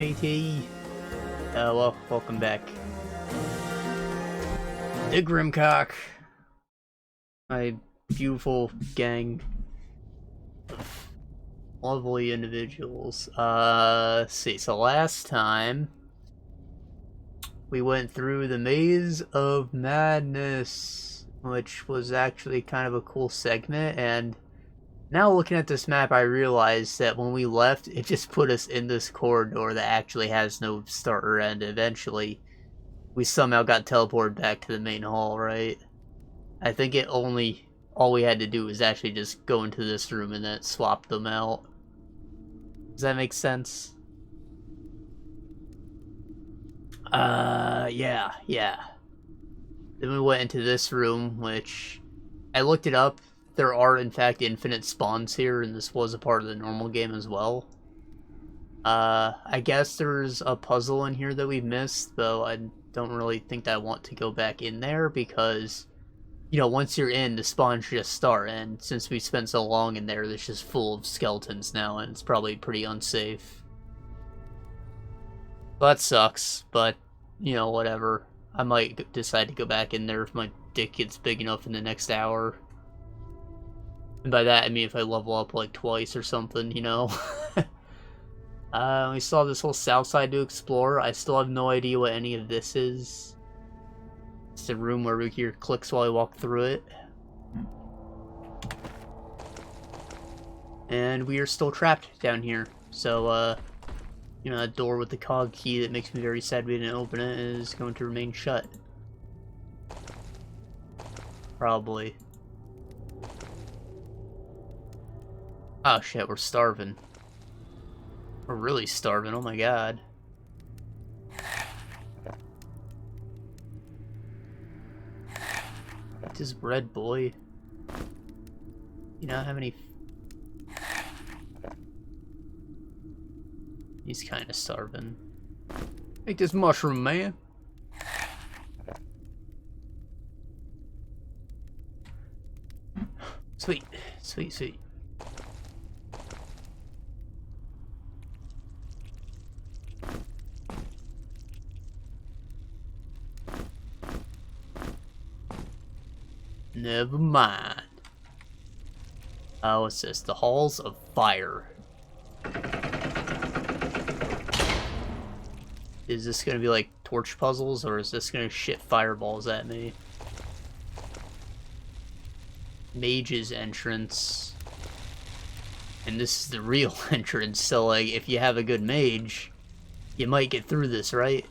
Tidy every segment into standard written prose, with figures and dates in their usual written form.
AT. Well, welcome back. The Grimrock. My beautiful gang of lovely individuals. Let's see, so last time we went through the Maze of Madness, which was actually kind of a cool segment, and now looking at this map, I realized that when we left, it just put us in this corridor that actually has no start or end. Eventually, we somehow got teleported back to the main hall, right? I think all we had to do was actually just go into this room and then swap them out. Does that make sense? Yeah. Then we went into this room, which I looked it up. There are, in fact, infinite spawns here, and this was a part of the normal game as well. I guess there's a puzzle in here that we missed, though I don't really think that I want to go back in there, because, you know, once you're in, the spawns just start, and since we spent so long in there, it's just full of skeletons now, and it's probably pretty unsafe. Well, that sucks, but, you know, whatever. I might decide to go back in there if my dick gets big enough in the next hour. And by that, I mean if I level up like twice or something, you know? We still have this whole south side to explore. I still have no idea what any of this is. It's a room where we hear clicks while I walk through it. And we are still trapped down here. So, you know, that door with the cog key that makes me very sad we didn't open it is going to remain shut. Probably. Oh shit, we're starving. We're really starving, oh my god. This red boy. You know how many... He's kinda starving. Take this mushroom, man. Sweet. Never mind. What's this? The Halls of Fire. Is this gonna be like torch puzzles, or is this gonna shit fireballs at me? Mage's entrance. And this is the real entrance, so like, if you have a good mage, you might get through this, right?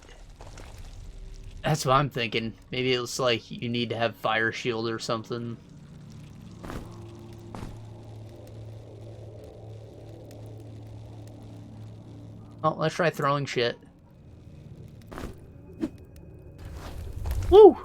That's what I'm thinking. Maybe it's like you need to have fire shield or something. Oh, let's try throwing shit. Woo!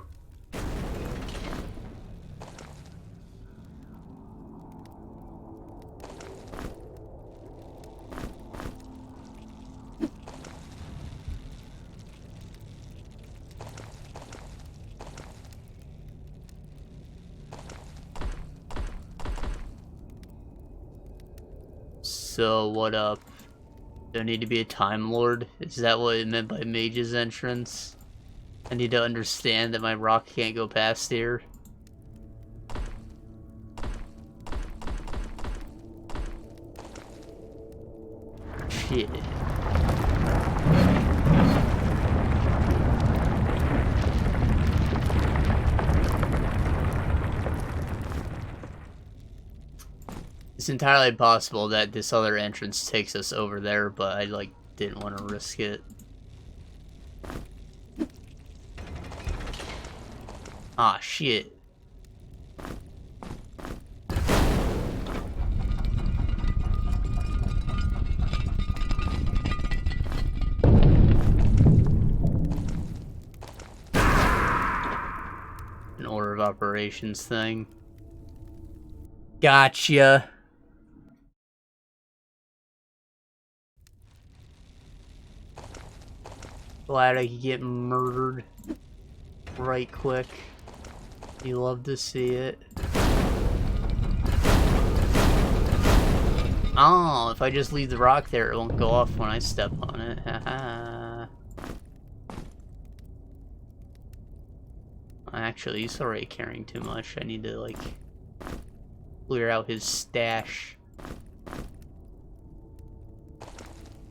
So, what up? Do I need to be a Time Lord? Is that what it meant by Mage's entrance? I need to understand that my rock can't go past here. Shit. It's entirely possible that this other entrance takes us over there, but I, like, didn't want to risk it. Ah, shit. An order of operations thing. Gotcha. Glad I could get murdered right quick. You love to see it. Oh, if I just leave the rock there, it won't go off when I step on it. Haha. Actually, he's already carrying too much. I need to, like, clear out his stash.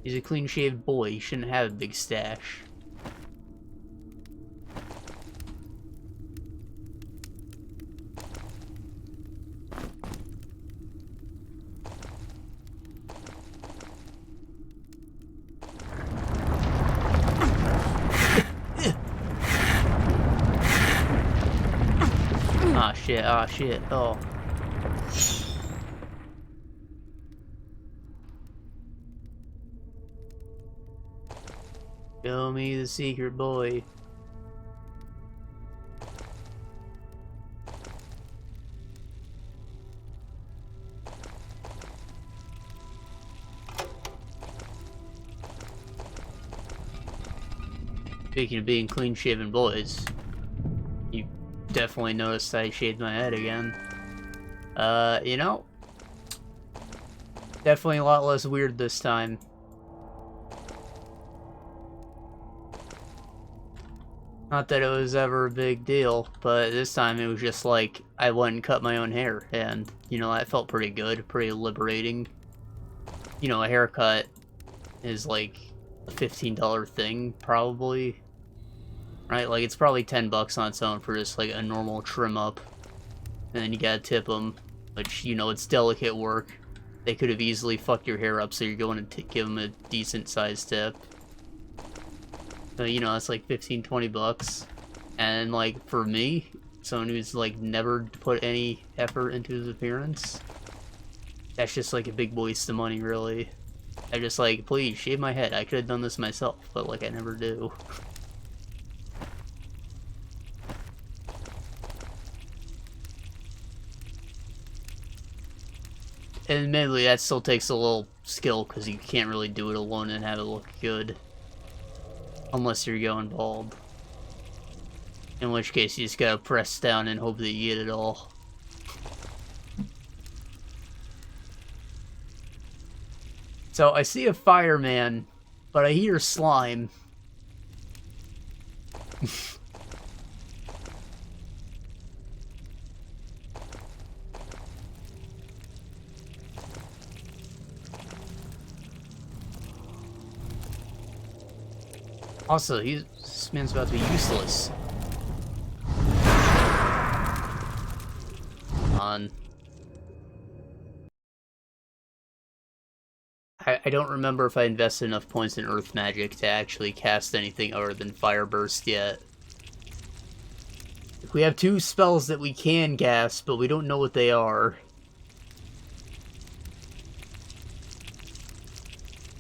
He's a clean-shaved boy. He shouldn't have a big stash. Ah, shit. Ah, shit. Oh. Show me the secret boy. Speaking of being clean-shaven boys, you definitely noticed I shaved my head again. You know, definitely a lot less weird this time. Not that it was ever a big deal, but this time it was just like, I went and cut my own hair, and, you know, that felt pretty good, pretty liberating. You know, a haircut is like a $15 thing, probably. Right? Like, it's probably 10 bucks on its own for just, like, a normal trim up. And then you gotta tip them, which, you know, it's delicate work. They could have easily fucked your hair up, so you're going to give them a decent-sized tip. So, you know, it's like 15-20 bucks. And, like, for me, someone who's, like, never put any effort into his appearance, that's just, like, a big waste of money, really. I just, like, please, shave my head. I could have done this myself, but, like, I never do. And admittedly, that still takes a little skill, because you can't really do it alone and have it look good. Unless you're going bald. In which case, you just gotta press down and hope that you get it all. So, I see a fireman, but I hear slime. Also, this man's about to be useless. Come on. I don't remember if I invested enough points in Earth Magic to actually cast anything other than Fire Burst yet. We have 2 spells that we can cast, but we don't know what they are.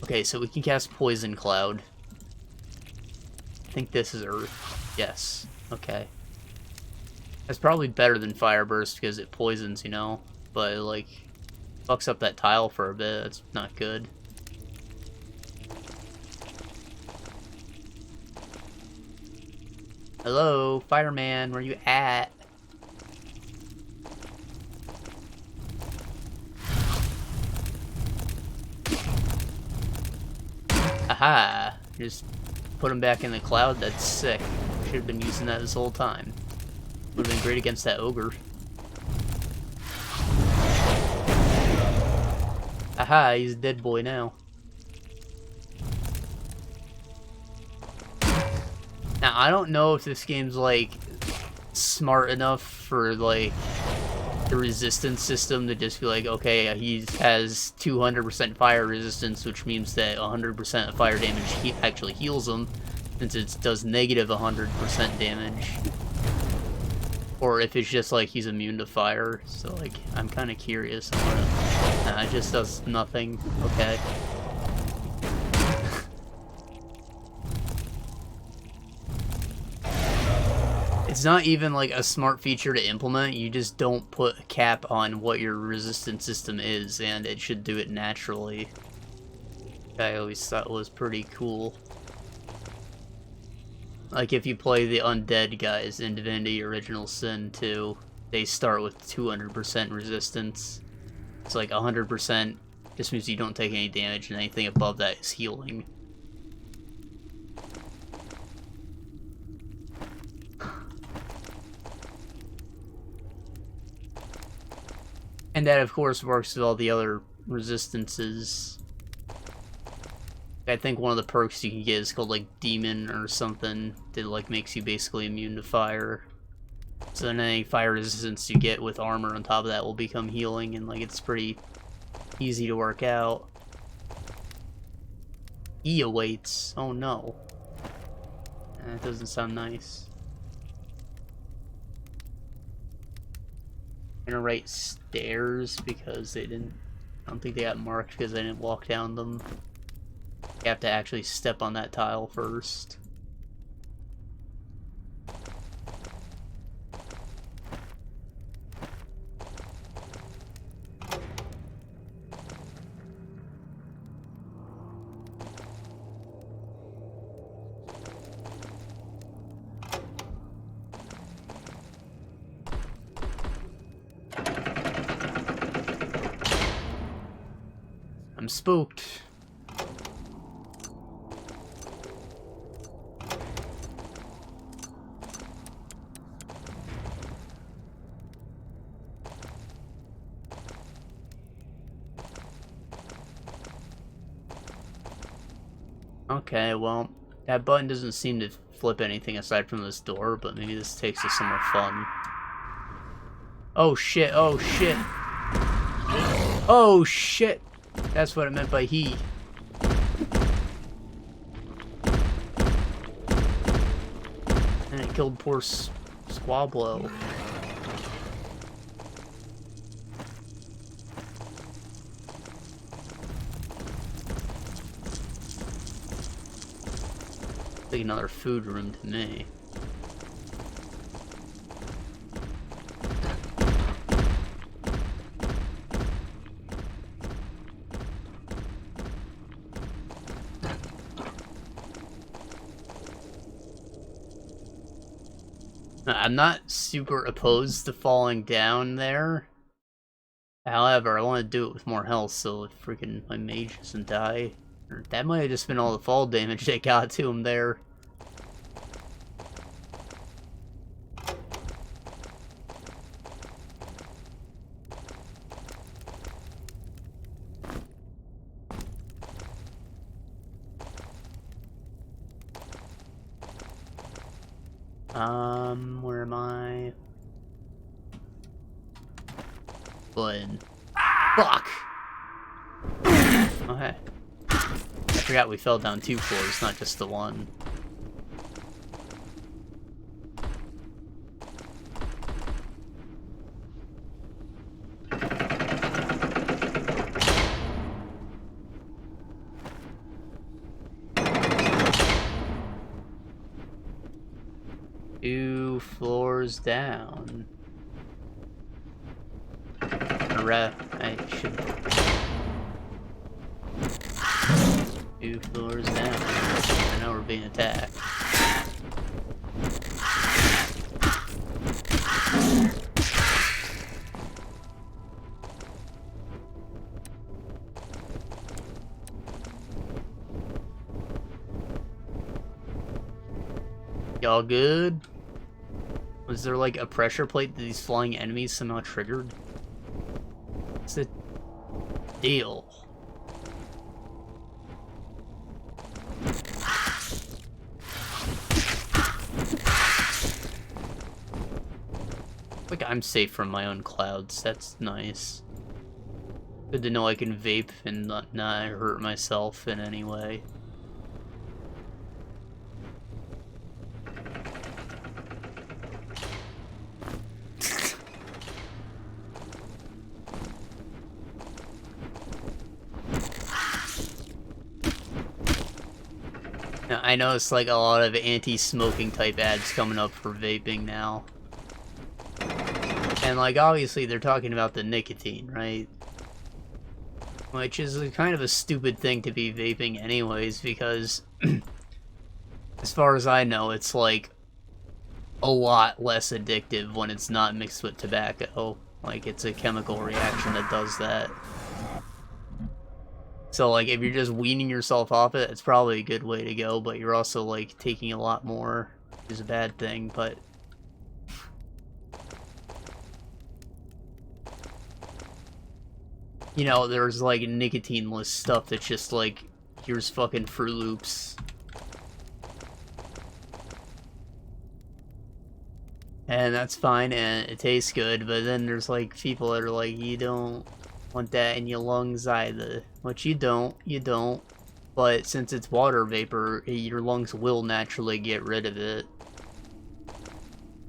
Okay, so we can cast Poison Cloud. I think this is Earth. Yes. Okay. That's probably better than Fire Burst because it poisons, you know? But, like, fucks up that tile for a bit. That's not good. Hello, fireman, where you at? Aha! Just put him back in the cloud. That's sick. Should have been using that this whole time. Would have been great against that ogre. Aha, he's a dead boy now. Now, I don't know if this game's, like, smart enough for, like, the resistance system to just be like, okay, he has 200% fire resistance, which means that 100% of fire damage actually heals him, since it does negative 100% damage. Or if it's just, like, he's immune to fire. So, like, I'm kind of curious. Nah, it just does nothing. Okay. It's not even, like, a smart feature to implement. You just don't put a cap on what your resistance system is, and it should do it naturally. I always thought was pretty cool. Like, if you play the undead guys in Divinity Original Sin 2, they start with 200% resistance. It's like 100% Just means you don't take any damage, and anything above that is healing. And that, of course, works with all the other resistances. I think one of the perks you can get is called, like, Demon or something, that, like, makes you basically immune to fire. So then any fire resistance you get with armor on top of that will become healing, and, like, it's pretty easy to work out. E awaits. Oh, no. That doesn't sound nice. I'm gonna write stairs because they didn't... I don't think they got marked because I didn't walk down them. You have to actually step on that tile first. I'm spooked. Okay, well, that button doesn't seem to flip anything aside from this door, but maybe this takes us somewhere fun. Oh shit, oh shit. Oh shit! That's what I meant by he. And it killed poor Squablo. Like another food room to me. I'm not super opposed to falling down there. However, I want to do it with more health so freaking my mage doesn't die. Or that might have just been all the fall damage they got to him there. Where am I? Blood. Fuck! Okay. I forgot we fell down 2 floors, not just the one. Two floors down. I should... 2 floors down. I know we're being attacked. Y'all good? Was there like a pressure plate that these flying enemies somehow triggered? What's the deal? Like I'm safe from my own clouds. That's nice. Good to know I can vape and not hurt myself in any way. I noticed like a lot of anti-smoking type ads coming up for vaping now. And like obviously they're talking about the nicotine, right? Which is kind of a stupid thing to be vaping anyways, because as far as I know, it's like a lot less addictive when it's not mixed with tobacco. Like it's a chemical reaction that does that. So, like, if you're just weaning yourself off it, it's probably a good way to go, but you're also, like, taking a lot more, which is a bad thing, but... You know, there's, like, nicotine-less stuff that's just, like, here's fucking Fruit Loops. And that's fine, and it tastes good, but then there's, like, people that are like, you don't want that in your lungs either. Which you don't. But since it's water vapor, your lungs will naturally get rid of it.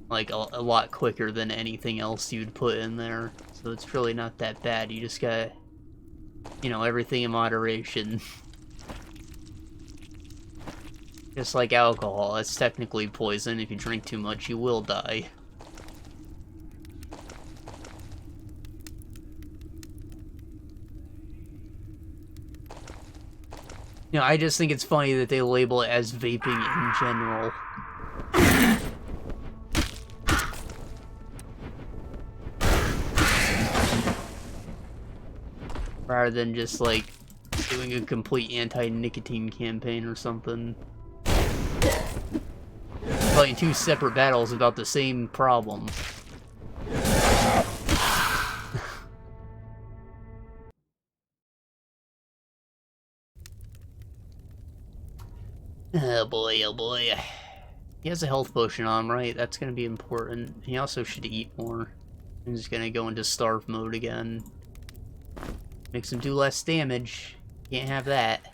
Like, a lot quicker than anything else you'd put in there. So it's really not that bad. You just gotta, you know, everything in moderation. Just like alcohol, it's technically poison. If you drink too much, you will die. You know, I just think it's funny that they label it as vaping in general. Rather than just, like, doing a complete anti-nicotine campaign or something. Fighting two separate battles about the same problem. Oh boy, oh boy. He has a health potion on, right? That's gonna be important. He also should eat more. I'm just gonna go into starve mode again. Makes him do less damage. Can't have that.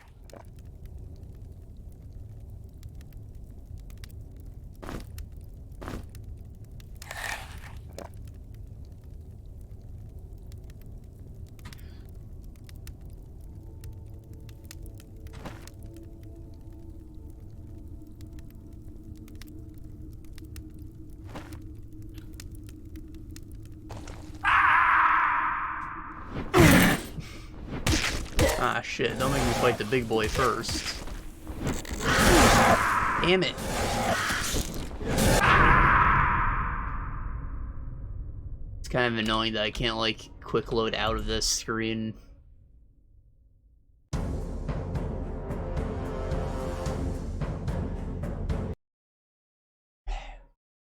Ah, shit. Don't make me fight the big boy first. Damn it. It's kind of annoying that I can't, like, quick load out of this screen.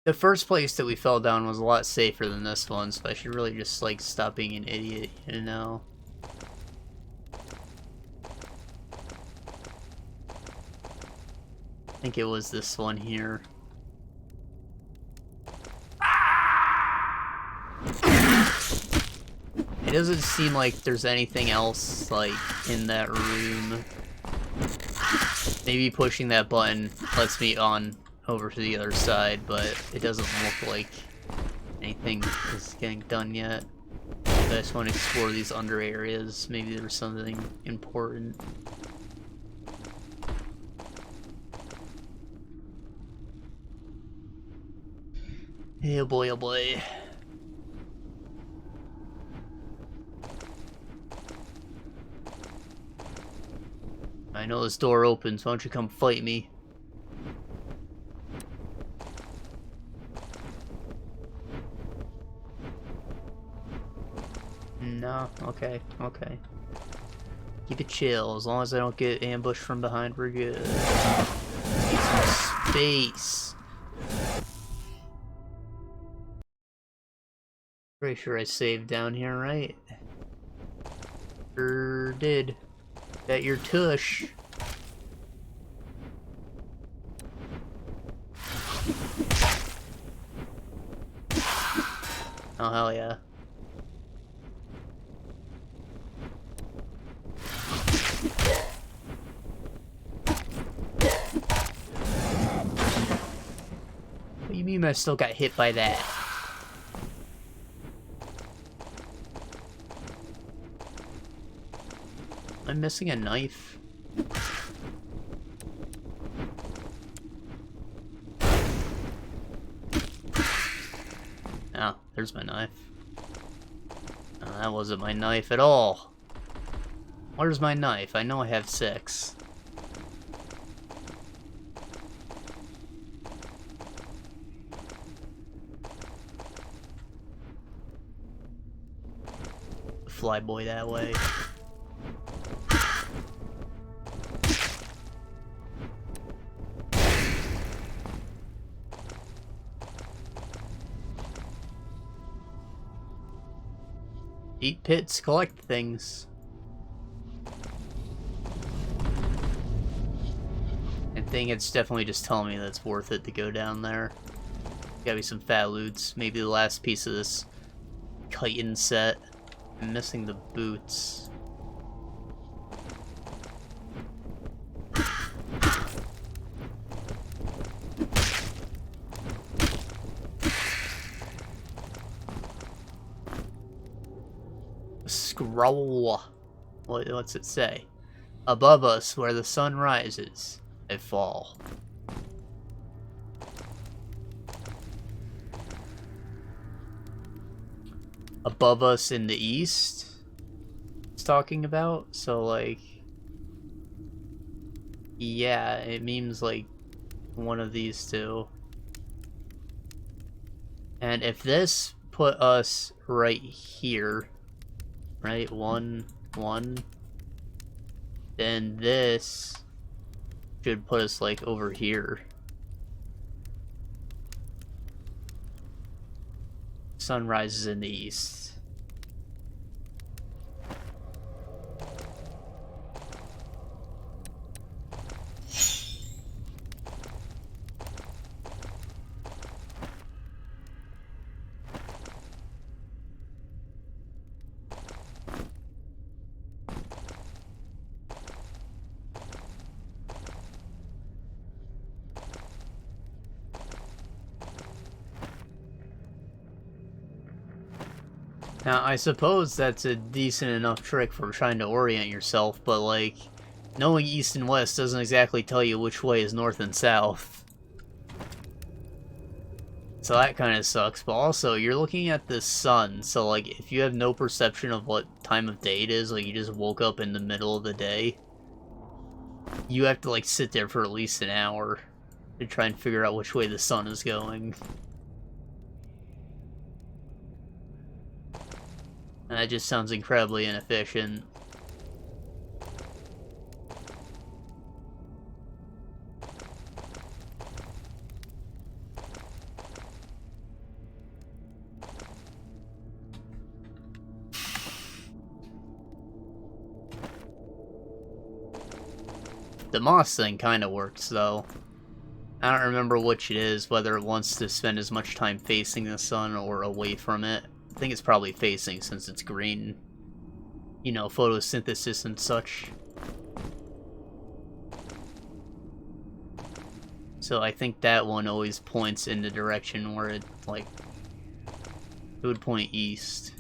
The first place that we fell down was a lot safer than this one, so I should really just, like, stop being an idiot, you know? I think it was this one here. It doesn't seem like there's anything else, like, in that room. Maybe pushing that button lets me on over to the other side, but it doesn't look like anything is getting done yet. I just want to explore these under areas. Maybe there's something important. Oh boy, oh boy. I know this door opens, why don't you come fight me? No, okay, okay. Keep it chill, as long as I don't get ambushed from behind, we're good. Let's get some space. Pretty sure I saved down here, right? Sure did. Bet your tush. Oh, hell yeah. What do you mean I still got hit by that? I'm missing a knife. Oh, there's my knife. Oh, that wasn't my knife at all. Where's my knife? I know I have 6. Fly boy that way. Deep pits, collect things. I think it's definitely just telling me that it's worth it to go down there. Gotta be some fat loots. Maybe the last piece of this chitin set. I'm missing the boots. Scroll. What's it say? Above us, where the sun rises, they fall. Above us in the east, it's talking about. So, like, yeah, it means, like, one of these two. And if this put us right here, right, one, then this should put us, like, over here. Sun rises in the east. Now, I suppose that's a decent enough trick for trying to orient yourself, but, like, knowing east and west doesn't exactly tell you which way is north and south. So that kind of sucks, but also, you're looking at the sun, so, like, if you have no perception of what time of day it is, like, you just woke up in the middle of the day, you have to, like, sit there for at least an hour to try and figure out which way the sun is going. And that just sounds incredibly inefficient. The moss thing kind of works, though. I don't remember which it is, whether it wants to spend as much time facing the sun or away from it. I think it's probably facing, since it's green. You know, photosynthesis and such. So I think that one always points in the direction where it, like, it would point east.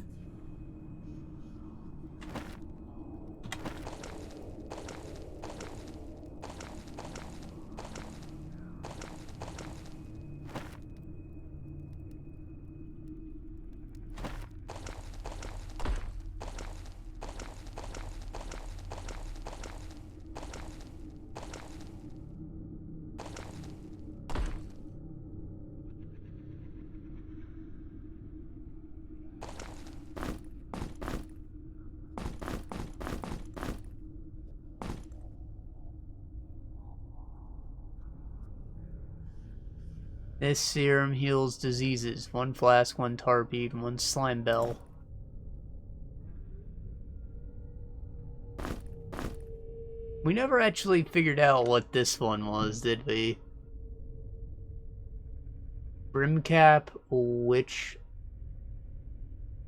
This serum heals diseases. 1 flask, 1 tar bead, 1 slime bell. We never actually figured out what this one was, did we? Brimcap, witch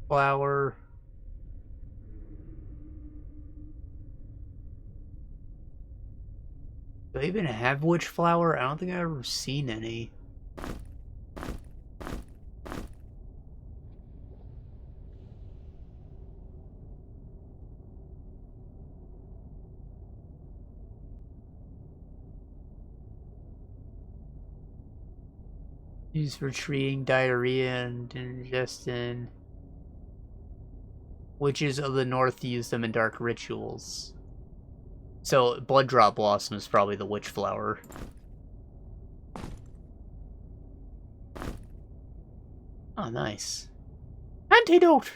flower. Do I even have witch flower? I don't think I've ever seen any. Used for treating diarrhea and indigestion. Witches of the North use them in dark rituals. So, blood drop blossom is probably the witch flower. Oh, nice. Antidote!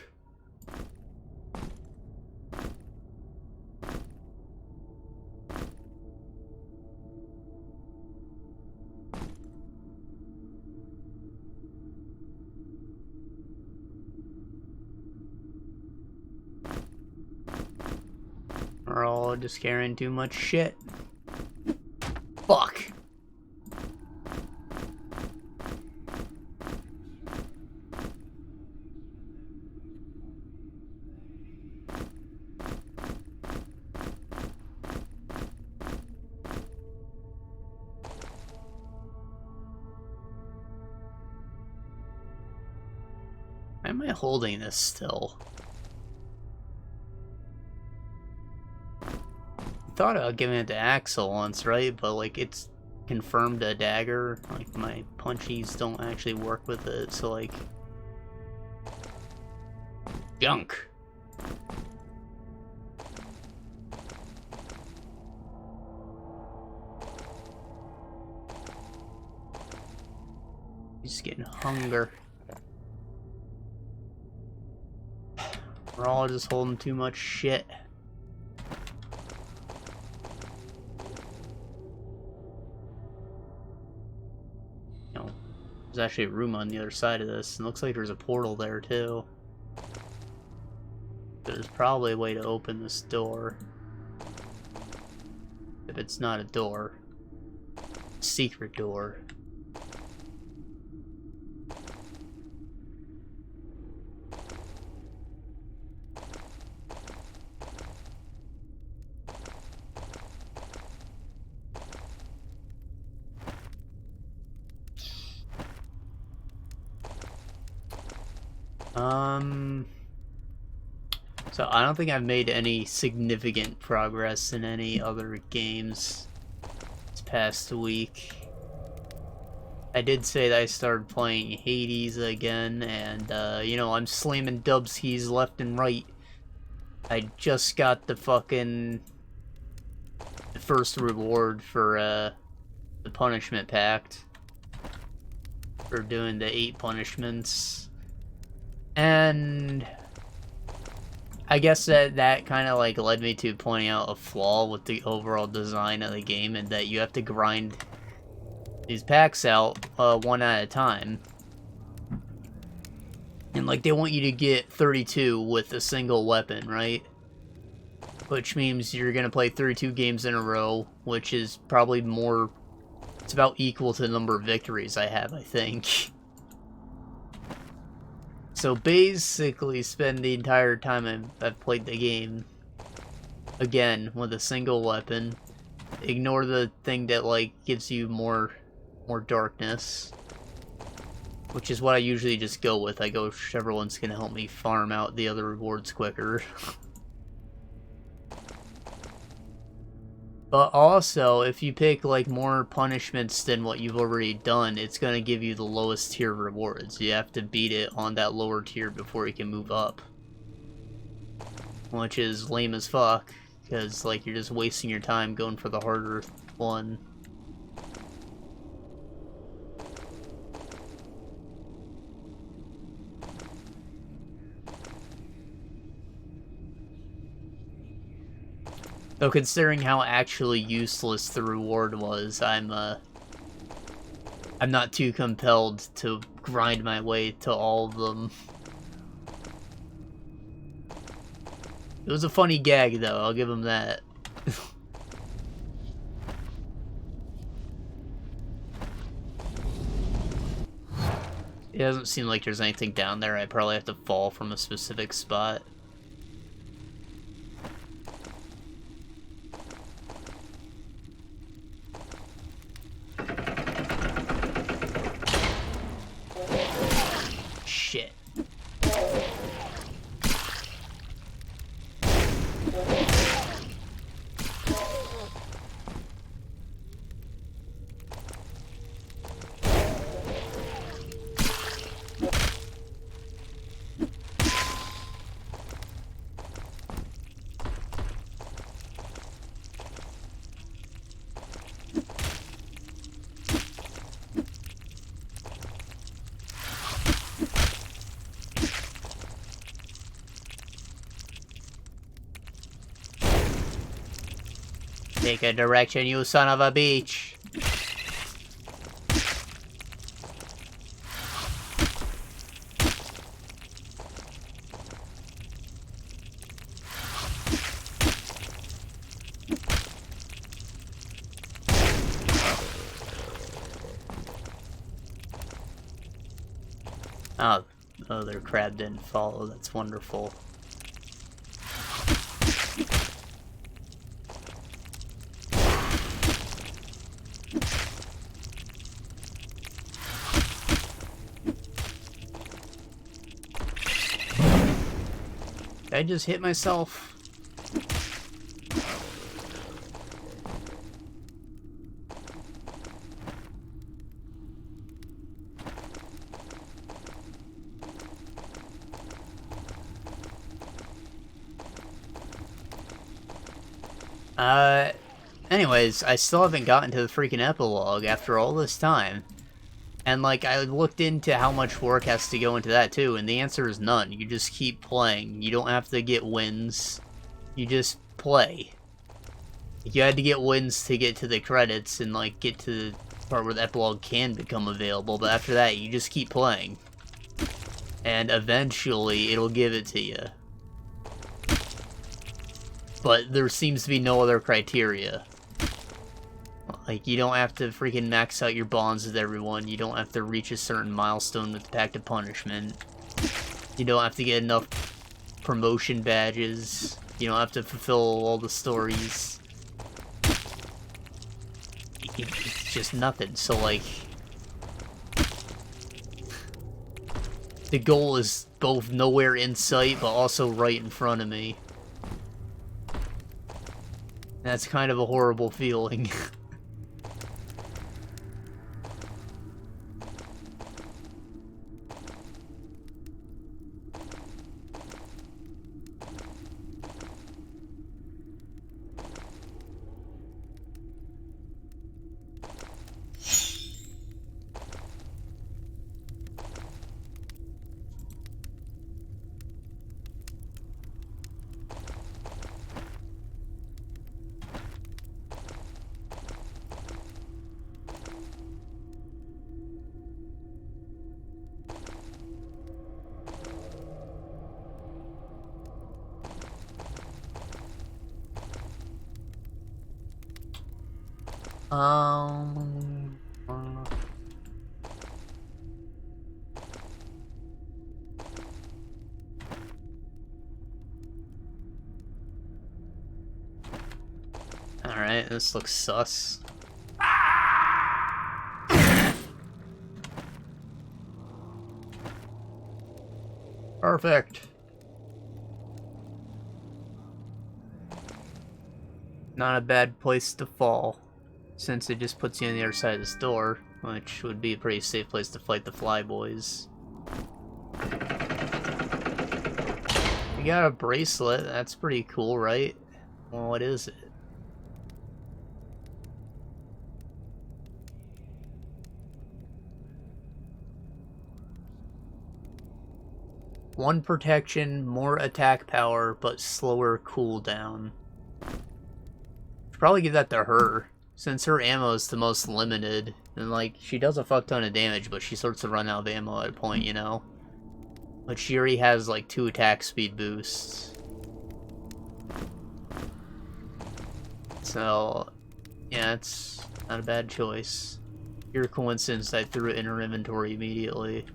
all just carrying too much shit. Fuck. Why am I holding this still? I thought about giving it to Axel once, right? But like it's confirmed a dagger. Like my punchies don't actually work with it, so like junk. He's getting hunger. We're all just holding too much shit. No, there's actually a room on the other side of this, and it looks like there's a portal there too. There's probably a way to open this door. If it's not a door. Secret door. So I don't think I've made any significant progress in any other games this past week. I did say that I started playing Hades again, and you know, I'm slamming dubskis left and right. I just got the first reward for the punishment pact for doing the 8 punishments. And I guess that kind of like led me to pointing out a flaw with the overall design of the game, and that you have to grind these packs out one at a time. And like they want you to get 32 with a single weapon, right? Which means you're gonna play 32 games in a row, which is probably more, it's about equal to the number of victories I have, I think. So basically spend the entire time I've played the game, again, with a single weapon. Ignore the thing that, like, gives you more darkness. Which is what I usually just go with. I go, whichever one's gonna help me farm out the other rewards quicker. But also, if you pick like more punishments than what you've already done, it's gonna give you the lowest tier rewards. You have to beat it on that lower tier before you can move up. Which is lame as fuck, because like you're just wasting your time going for the harder one. So considering how actually useless the reward was, I'm not too compelled to grind my way to all of them. It was a funny gag though, I'll give him that. It doesn't seem like there's anything down there. I probably have to fall from a specific spot. Shit. Take a direction, you son of a bitch. Oh, their crab didn't follow. That's wonderful. Did I just hit myself? Anyways, I still haven't gotten to the freaking epilogue after all this time. And, like, I looked into how much work has to go into that, too, and the answer is none. You just keep playing. You don't have to get wins. You just play. You had to get wins to get to the credits and, like, get to the part where the epilogue can become available, but after that, you just keep playing. And eventually, it'll give it to you. But there seems to be no other criteria. Like, you don't have to freaking max out your bonds with everyone. You don't have to reach a certain milestone with the Pact of Punishment. You don't have to get enough promotion badges. You don't have to fulfill all the stories. It's just nothing. So, like, the goal is both nowhere in sight, but also right in front of me. That's kind of a horrible feeling. Alright, this looks sus. Perfect. Not a bad place to fall, since it just puts you on the other side of this door, which would be a pretty safe place to fight the Fly Boys. You got a bracelet, that's pretty cool, right? Well, what is it? One protection, more attack power, but slower cooldown. Should probably give that to her, since her ammo is the most limited. And, like, she does a fuck ton of damage, but she starts to run out of ammo at a point, you know? But she already has, like, 2 attack speed boosts. So, yeah, it's not a bad choice. Pure coincidence I threw it in her inventory immediately.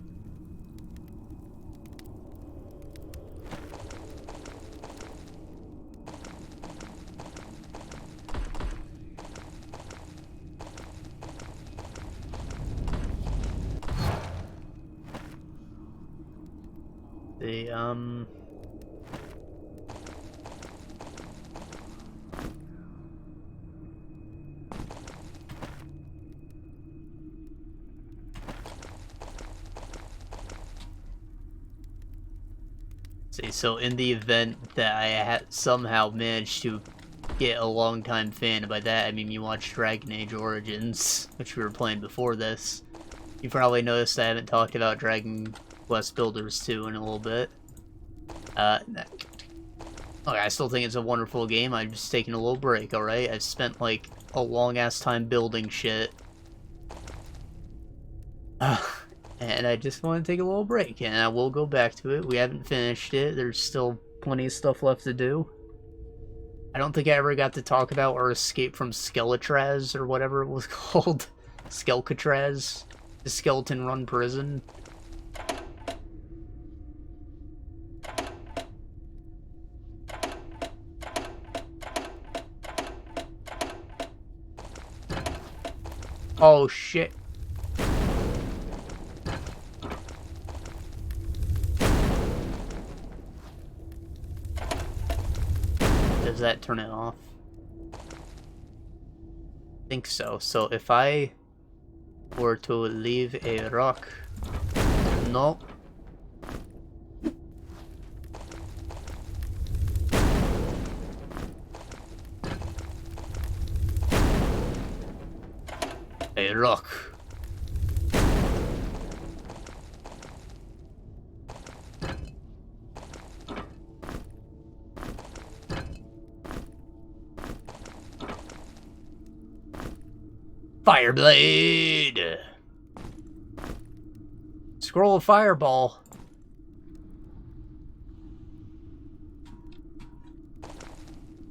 See, so in the event that I had somehow managed to get a long-time fan, and by that I mean you watched Dragon Age Origins, which we were playing before this, you probably noticed I haven't talked about Dragon Quest Builders 2 in a little bit. Okay, I still think it's a wonderful game. I'm just taking a little break, alright? I've spent, like, a long-ass time building shit. And I just want to take a little break, and I will go back to it. We haven't finished it. There's still plenty of stuff left to do. I don't think I ever got to talk about our escape from Skeletraz, or whatever it was called. Skelcatraz. The Skeleton Run Prison. Oh shit. Does that turn it off? I think so. So if I were to leave a rock... No. A rock. Fireblade! Scroll of Fireball.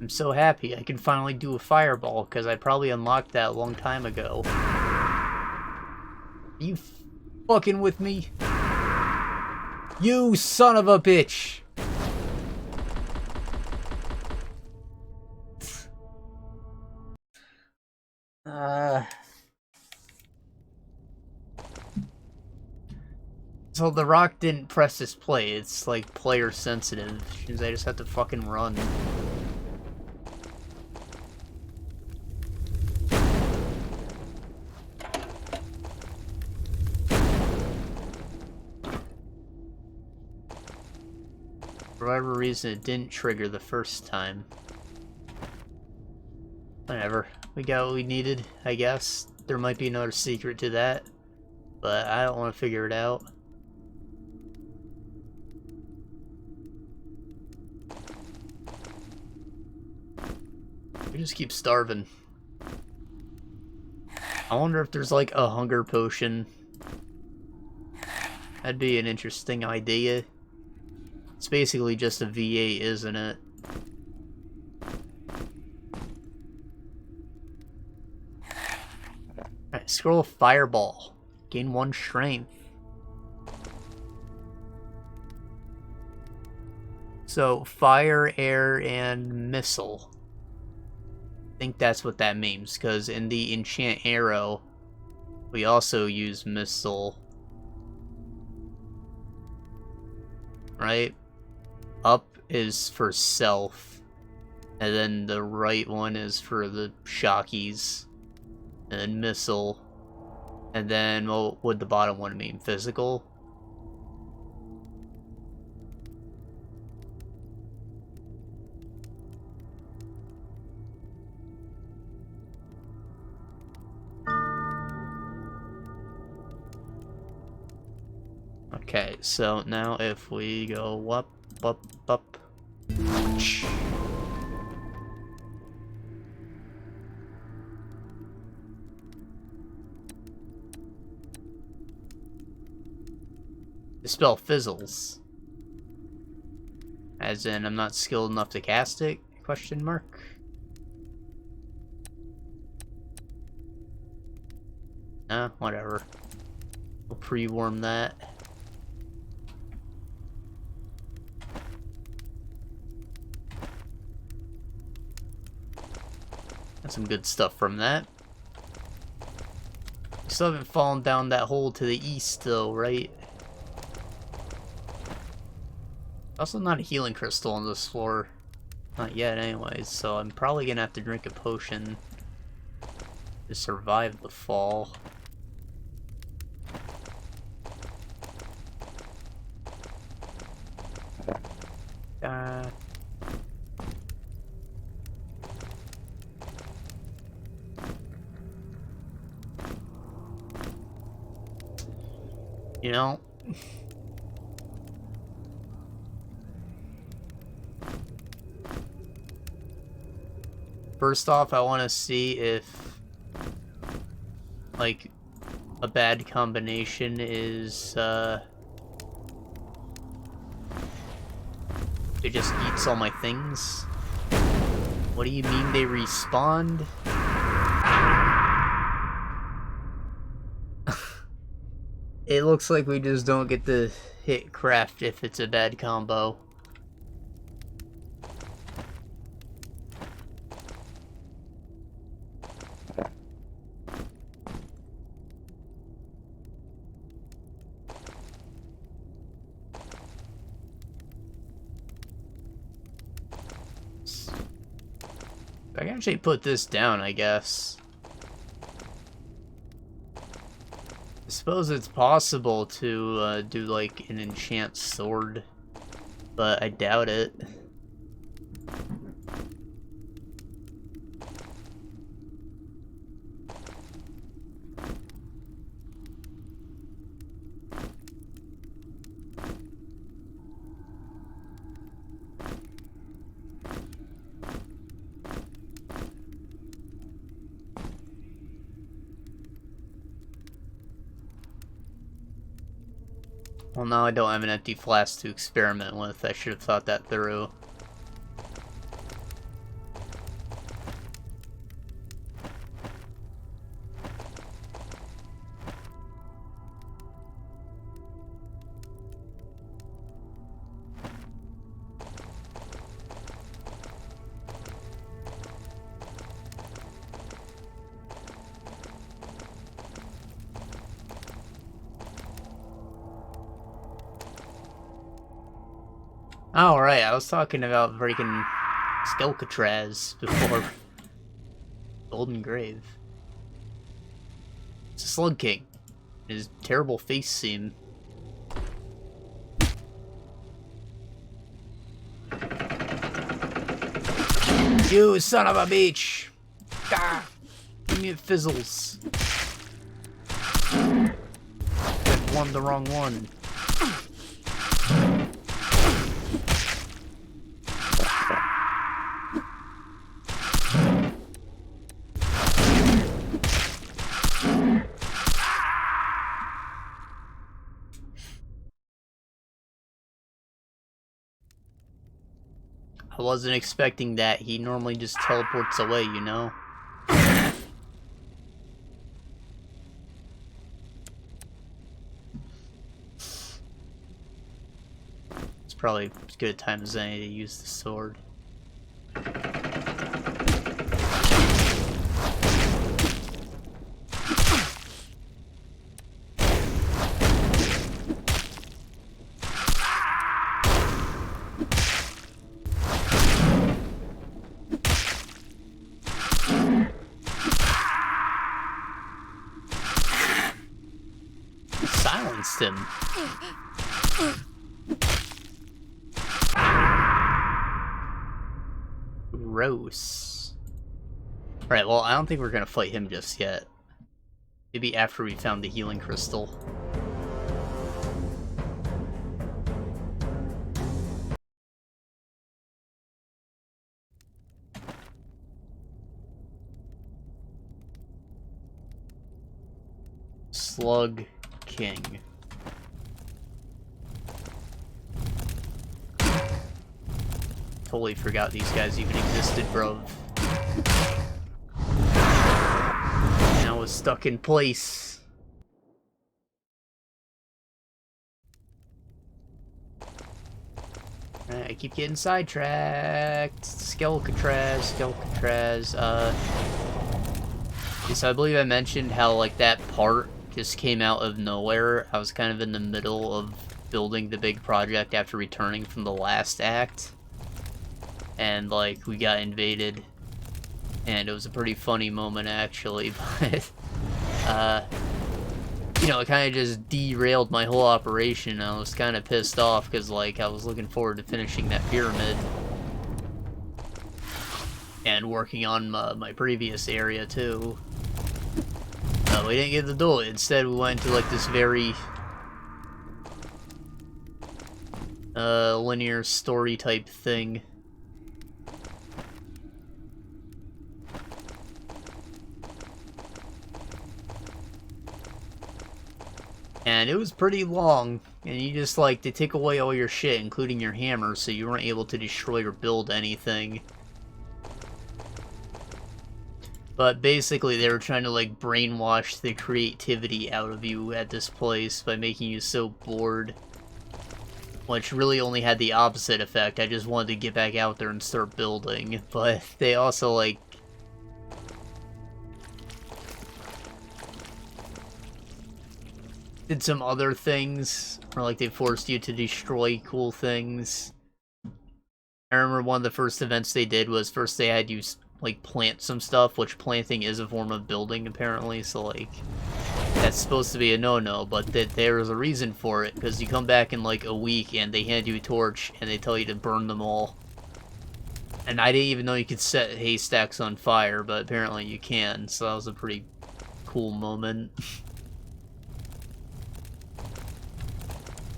I'm so happy I can finally do a fireball, because I probably unlocked that a long time ago. Are you fucking with me? You son of a bitch! So the rock didn't press this play. It's like player sensitive. Which means I just have to fucking run. For whatever reason, it didn't trigger the first time. Whatever. We got what we needed, I guess. There might be another secret to that. But I don't want to figure it out. We just keep starving. I wonder if there's like a hunger potion. That'd be an interesting idea. It's basically just a V8, isn't it? Alright, scroll of Fireball. Gain 1 strength. So, fire, air, and missile. I think that's what that means, because in the enchant arrow, we also use missile. Right? Up is for self, and then the right one is for the shockies, and then missile, and then what would the bottom one mean? Physical? Okay, so now if we go up, up, up. The spell fizzles. As in, I'm not skilled enough to cast it? Question mark. Whatever. We'll pre-warm that. Got some good stuff from that. We still haven't fallen down that hole to the east though, right? Also not a healing crystal on this floor. Not yet anyways, so I'm probably gonna have to drink a potion to survive the fall. You know, first off, I want to see if, like, a bad combination is, it just eats all my things. What do you mean they respawned? It looks like we just don't get to hit craft if it's a bad combo. I can actually put this down, I guess. I suppose it's possible to do like an enchant sword, but I doubt it. Well, now I don't have an empty flask to experiment with. I should have thought that through. Oh, right, I was talking about freaking Skelcatraz before Golden Grave. It's a Slug King. His terrible face seam. You son of a bitch! Gah! Give me it fizzles. I've won the wrong one. I wasn't expecting that. He normally just teleports away, you know? It's probably as good a time as any to use the sword. Silenced him. Gross. Alright, well, I don't think we're gonna fight him just yet. Maybe after we found the healing crystal. Slug King. Totally forgot these guys even existed, bro. And I was stuck in place. I keep getting sidetracked. Skelcatraz. So I believe I mentioned how, like, that part just came out of nowhere. I was kind of in the middle of building the big project after returning from the last act. And, like, we got invaded. And it was a pretty funny moment, actually, but, you know, it kind of just derailed my whole operation. I was kind of pissed off, because, like, I was looking forward to finishing that pyramid. And working on my previous area, too. We didn't get to do it. Instead, we went into, like, this very linear story type thing. And it was pretty long, and you just, like, they take away all your shit, including your hammer, so you weren't able to destroy or build anything. But basically, they were trying to, like, brainwash the creativity out of you at this place by making you so bored. Which really only had the opposite effect. I just wanted to get back out there and start building. But they also, like, did some other things, or like they forced you to destroy cool things. I remember one of the first events they did was first they had you like, plant some stuff, which planting is a form of building, apparently, so, like, that's supposed to be a no-no, but that there's a reason for it, because you come back in, like, a week, and they hand you a torch, and they tell you to burn them all. And I didn't even know you could set haystacks on fire, but apparently you can, so that was a pretty cool moment.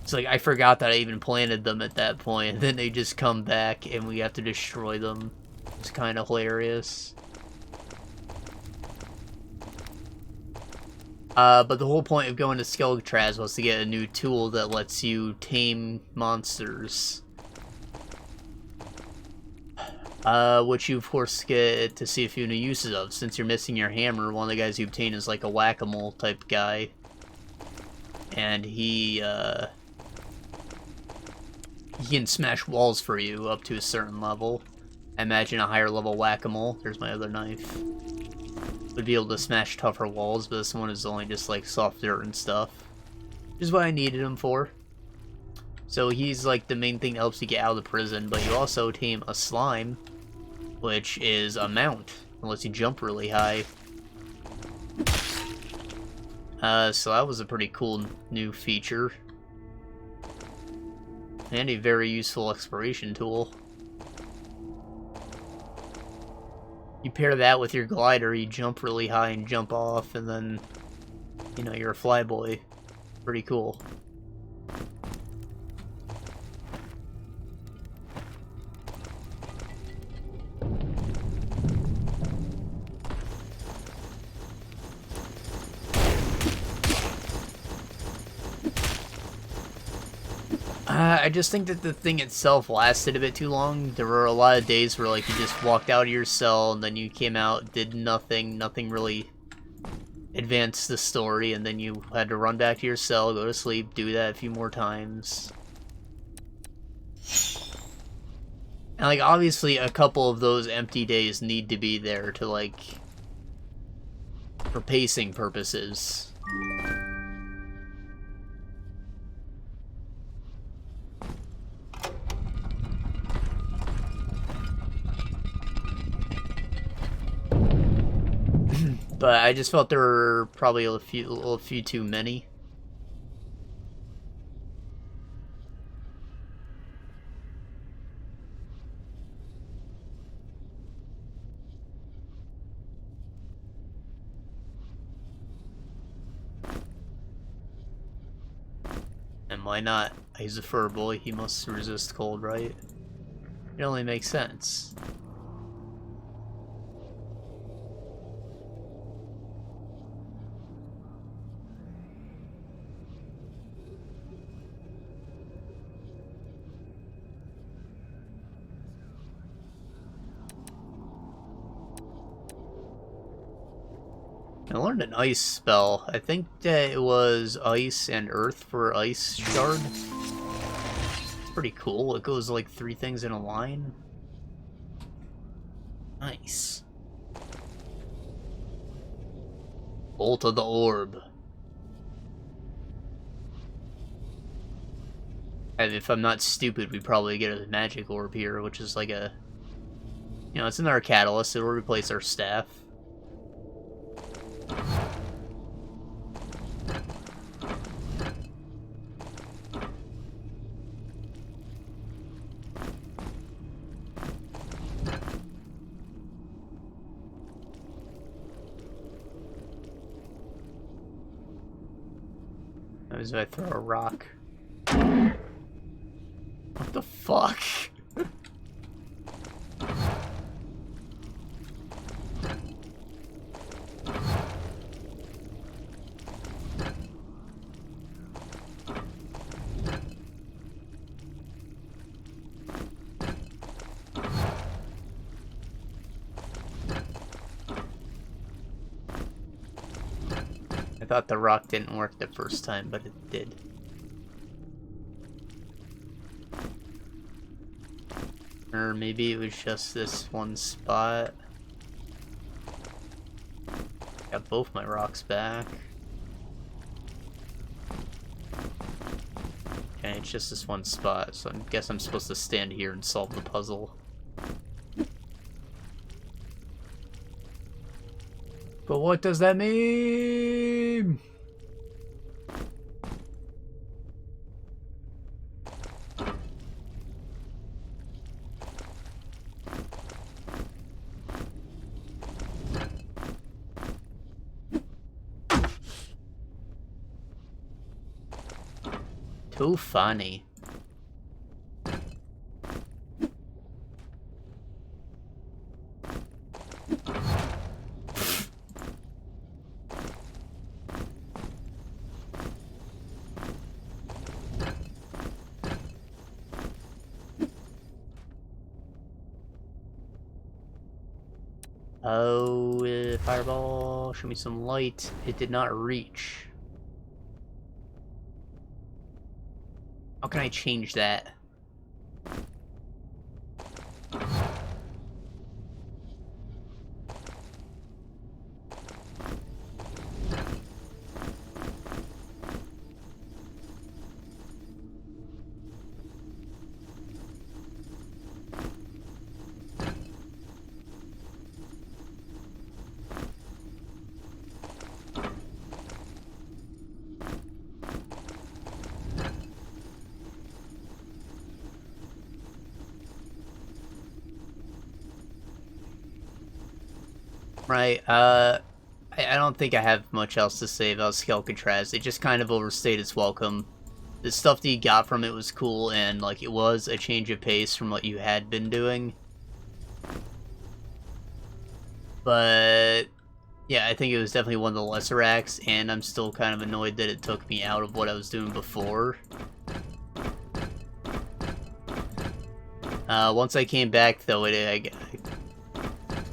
It's like, I forgot that I even planted them at that point, and then they just come back, and we have to destroy them. It's kind of hilarious. But the whole point of going to Skeletraz was to get a new tool that lets you tame monsters. Which you, of course, get to see a few new uses of. Since you're missing your hammer, one of the guys you obtain is like a whack-a-mole type guy. And he can smash walls for you up to a certain level. I imagine a higher level whack-a-mole. There's my other knife. Would be able to smash tougher walls, but this one is only just like soft dirt and stuff. Which is what I needed him for. So he's like the main thing that helps you get out of the prison, but you also tame a slime, which is a mount, unless you jump really high. So that was a pretty cool new feature. And a very useful exploration tool. You pair that with your glider, you jump really high and jump off, and then, you know, you're a flyboy. Pretty cool. I just think that the thing itself lasted a bit too long. There were a lot of days where, like, you just walked out of your cell, and then you came out, did nothing really advanced the story, and then you had to run back to your cell, go to sleep, do that a few more times. And, like, obviously a couple of those empty days need to be there to, like, for pacing purposes. But I just felt there were probably a few too many. And why not? He's a fur boy, he must resist cold, right? It only makes sense. I learned an ice spell. I think that it was ice and earth for ice shard. Pretty cool. It goes like 3 things in a line. Nice. Bolt of the orb. And if I'm not stupid, we probably get a magic orb here, which is like a... You know, it's another catalyst. It will replace our staff. What if I throw a rock? What the fuck? I thought the rock didn't work the first time, but it did. Or maybe it was just this one spot. Got both my rocks back. Okay, it's just this one spot, so I guess I'm supposed to stand here and solve the puzzle. But what does that mean? Too funny. Oh, fireball, show me some light. It did not reach. How can I change that? Right, I don't think I have much else to say about Sequencis. It just kind of overstayed its welcome. The stuff that you got from it was cool, and, like, it was a change of pace from what you had been doing. But, yeah, I think it was definitely one of the lesser acts, and I'm still kind of annoyed that it took me out of what I was doing before. Once I came back, though,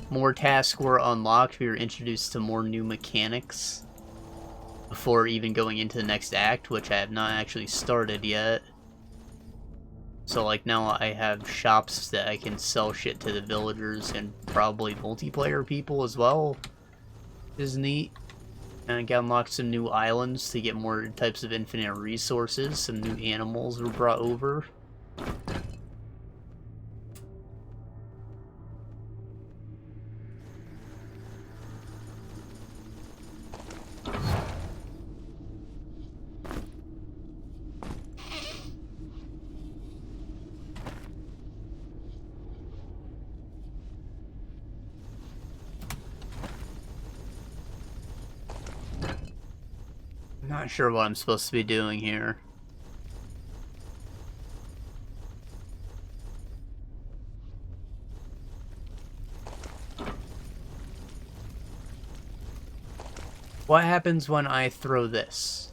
more tasks were unlocked. We were introduced to more new mechanics before even going into the next act, which I have not actually started yet. So, like, now I have shops that I can sell shit to the villagers and probably multiplayer people as well. Is neat. And I got unlocked some new islands to get more types of infinite resources. Some new animals were brought over. Not sure what I'm supposed to be doing here. What happens when I throw this?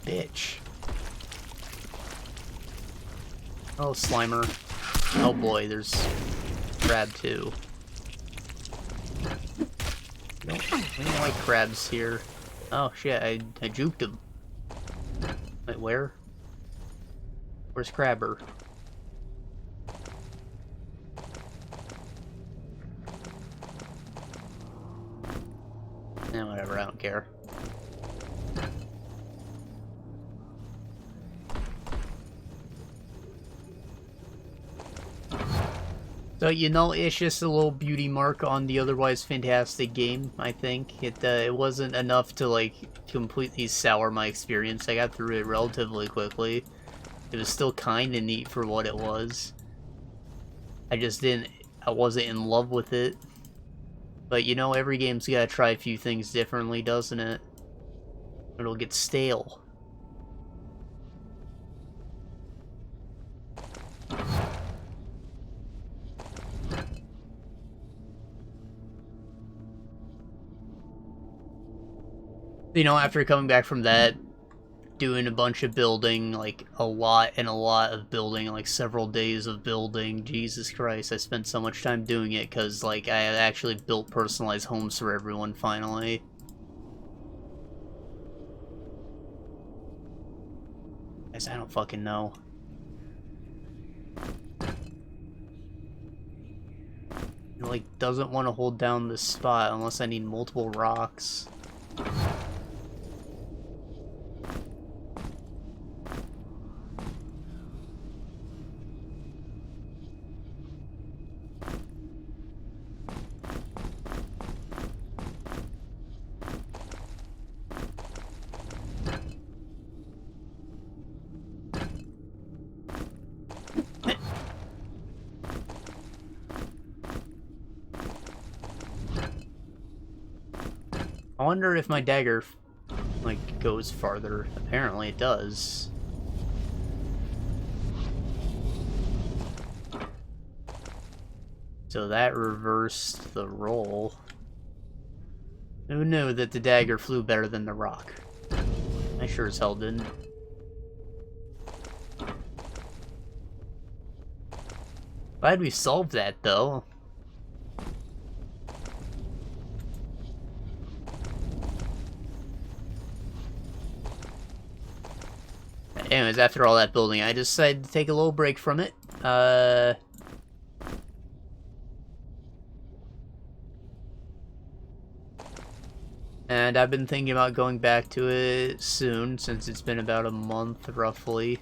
Bitch. Oh, Slimer. Oh boy, there's crab too. We don't like crabs here. Oh shit, I juked him. Wait, where? Where's Crabber? Eh, whatever, I don't care. So, you know, it's just a little beauty mark on the otherwise fantastic game, I think. It wasn't enough to, like, completely sour my experience. I got through it relatively quickly. It was still kinda neat for what it was. I wasn't in love with it. But, you know, every game's gotta try a few things differently, doesn't it? Or it'll get stale. You know, after coming back from that, doing a bunch of building, like, a lot of building, like, several days of building, Jesus Christ, I spent so much time doing it, because, like, I had actually built personalized homes for everyone, finally. Guys, I don't fucking know. It, like, doesn't want to hold down this spot unless I need multiple rocks. I wonder if my dagger, like, goes farther. Apparently it does. So that reversed the roll. Who knew that the dagger flew better than the rock? I sure as hell didn't. Glad we solved that, though. Anyways, after all that building, I decided to take a little break from it. And I've been thinking about going back to it soon, since it's been about a month, roughly.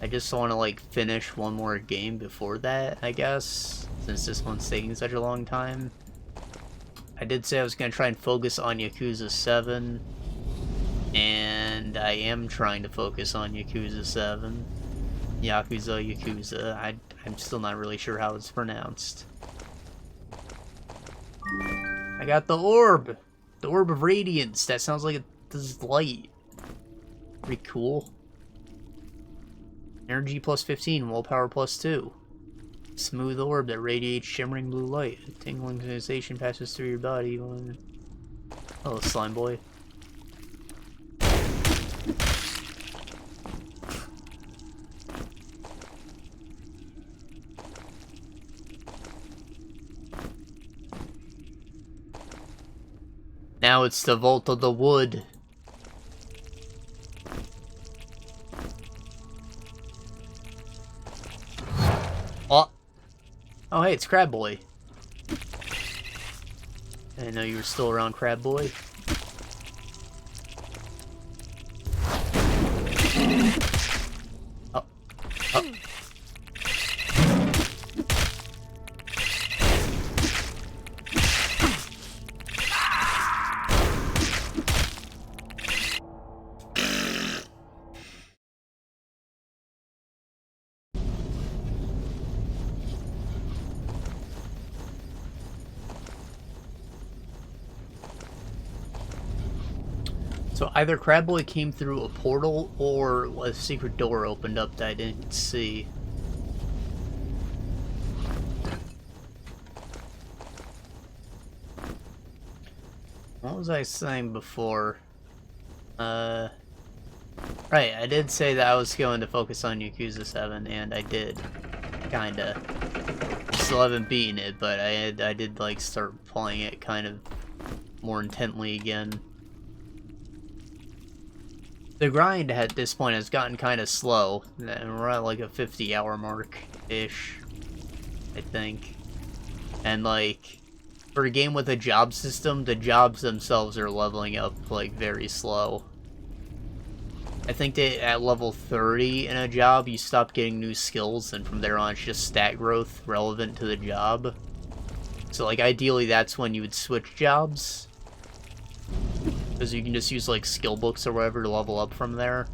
I just want to, like, finish one more game before that, I guess, since this one's taking such a long time. I did say I was going to try and focus on Yakuza 7, and I am trying to focus on Yakuza 7. Yakuza. I'm still not really sure how it's pronounced. I got the orb! The orb of radiance. That sounds like this light. Pretty cool. Energy plus 15, willpower plus 2. Smooth orb that radiates shimmering blue light. A tingling sensation passes through your body when... Oh, Slime Boi. Now it's the Vault of the Wood. Oh, hey, it's Crab Boy. I didn't know you were still around, Crab Boy. Oh. Oh. So either Crab Boy came through a portal or a secret door opened up that I didn't see. What was I saying before? Right, I did say that I was going to focus on Yakuza 7, and I did. Kinda. Still haven't beaten it, but I did, like, start playing it kind of more intently again. The grind at this point has gotten kind of slow, and we're at like a 50-hour mark-ish, I think. And like, for a game with a job system, the jobs themselves are leveling up like very slow. I think that at level 30 in a job, you stop getting new skills, and from there on it's just stat growth relevant to the job. So like, ideally that's when you would switch jobs. Because you can just use, like, skill books or whatever to level up from there.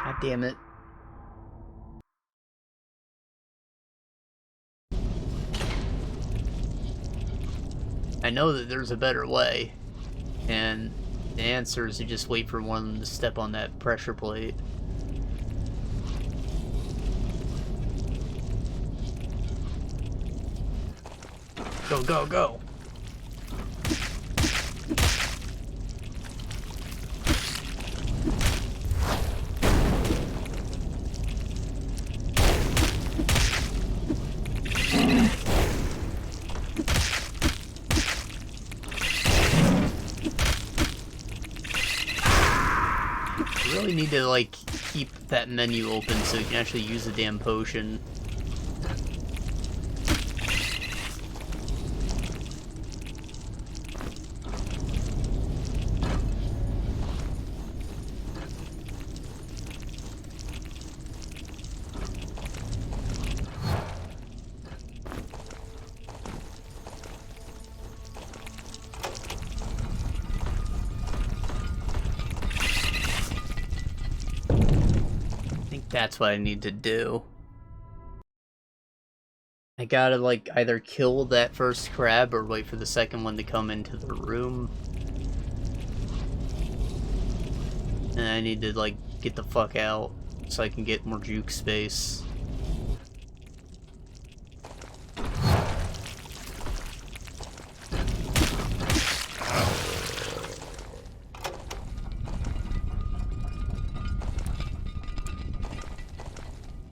God damn it. I know that there's a better way, and the answer is to just wait for one of them to step on that pressure plate. Go, go, go! Really need to, like, keep that menu open so you can actually use the damn potion. That's what I need to do. I gotta, like, either kill that first crab or wait for the second one to come into the room. And I need to, like, get the fuck out so I can get more juke space.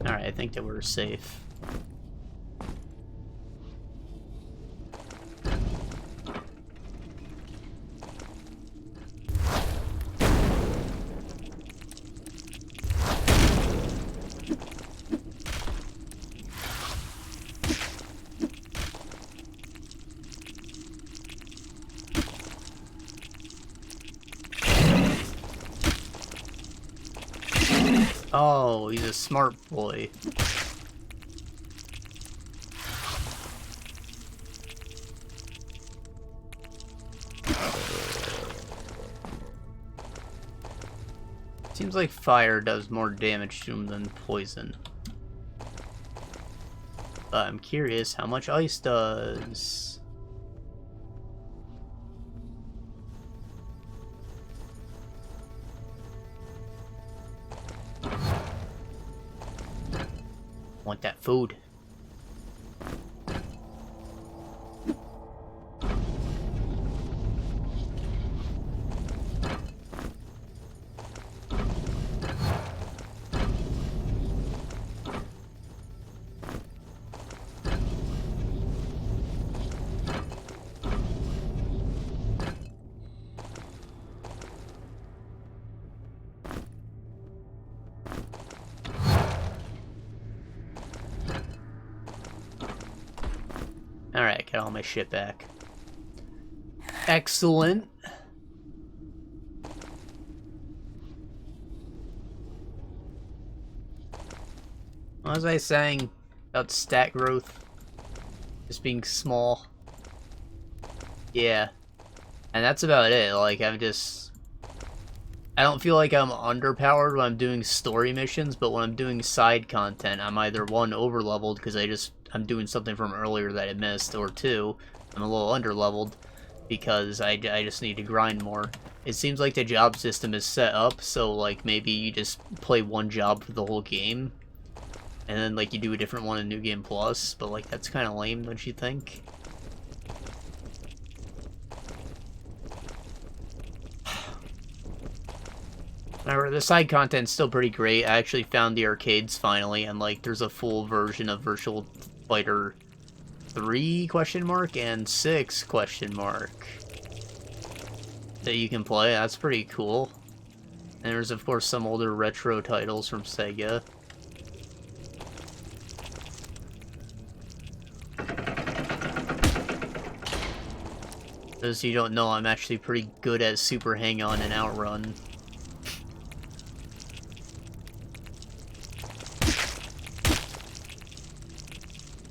Alright, I think that we're safe. Oh, he's a smart boy. Seems like fire does more damage to him than poison. But I'm curious how much ice does. Want that food. Alright, get all my shit back. Excellent. What was I saying about stat growth? Just being small. Yeah. And that's about it. Like, I don't feel like I'm underpowered when I'm doing story missions, but when I'm doing side content, I'm either one, overleveled because I'm doing something from earlier that I missed, or two, I'm a little underleveled because I just need to grind more. It seems like the job system is set up so like maybe you just play one job for the whole game and then like you do a different one in New Game Plus, but like that's kind of lame, don't you think? However, the side content's still pretty great. I actually found the arcades finally, and like there's a full version of Virtual Fighter 3 question mark and 6 question mark that you can play. That's pretty cool. And there's of course some older retro titles from Sega. Those of you who don't know, I'm actually pretty good at Super Hang-On and Outrun.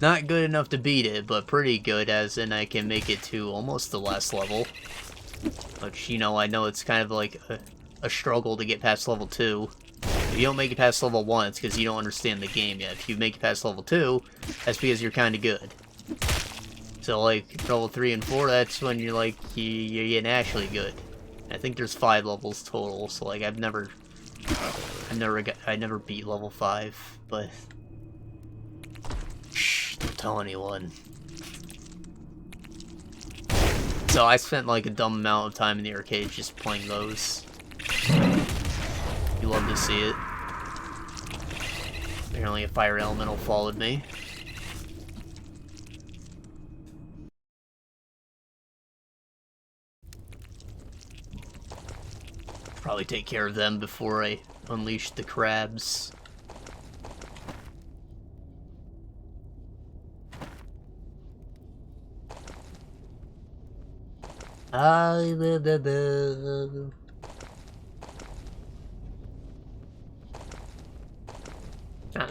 Not good enough to beat it, but pretty good, as in I can make it to almost the last level. Which, you know, I know it's kind of like a struggle to get past level 2. If you don't make it past level 1, it's because you don't understand the game yet. If you make it past level 2, that's because you're kind of good. So, like, level 3 and 4, that's when you're, like, you're getting actually good. I think there's 5 levels total, so, like, I never beat level 5, but... Don't tell anyone. So I spent like a dumb amount of time in the arcade just playing those. You love to see it. Apparently a fire elemental followed me. Probably take care of them before I unleash the crabs.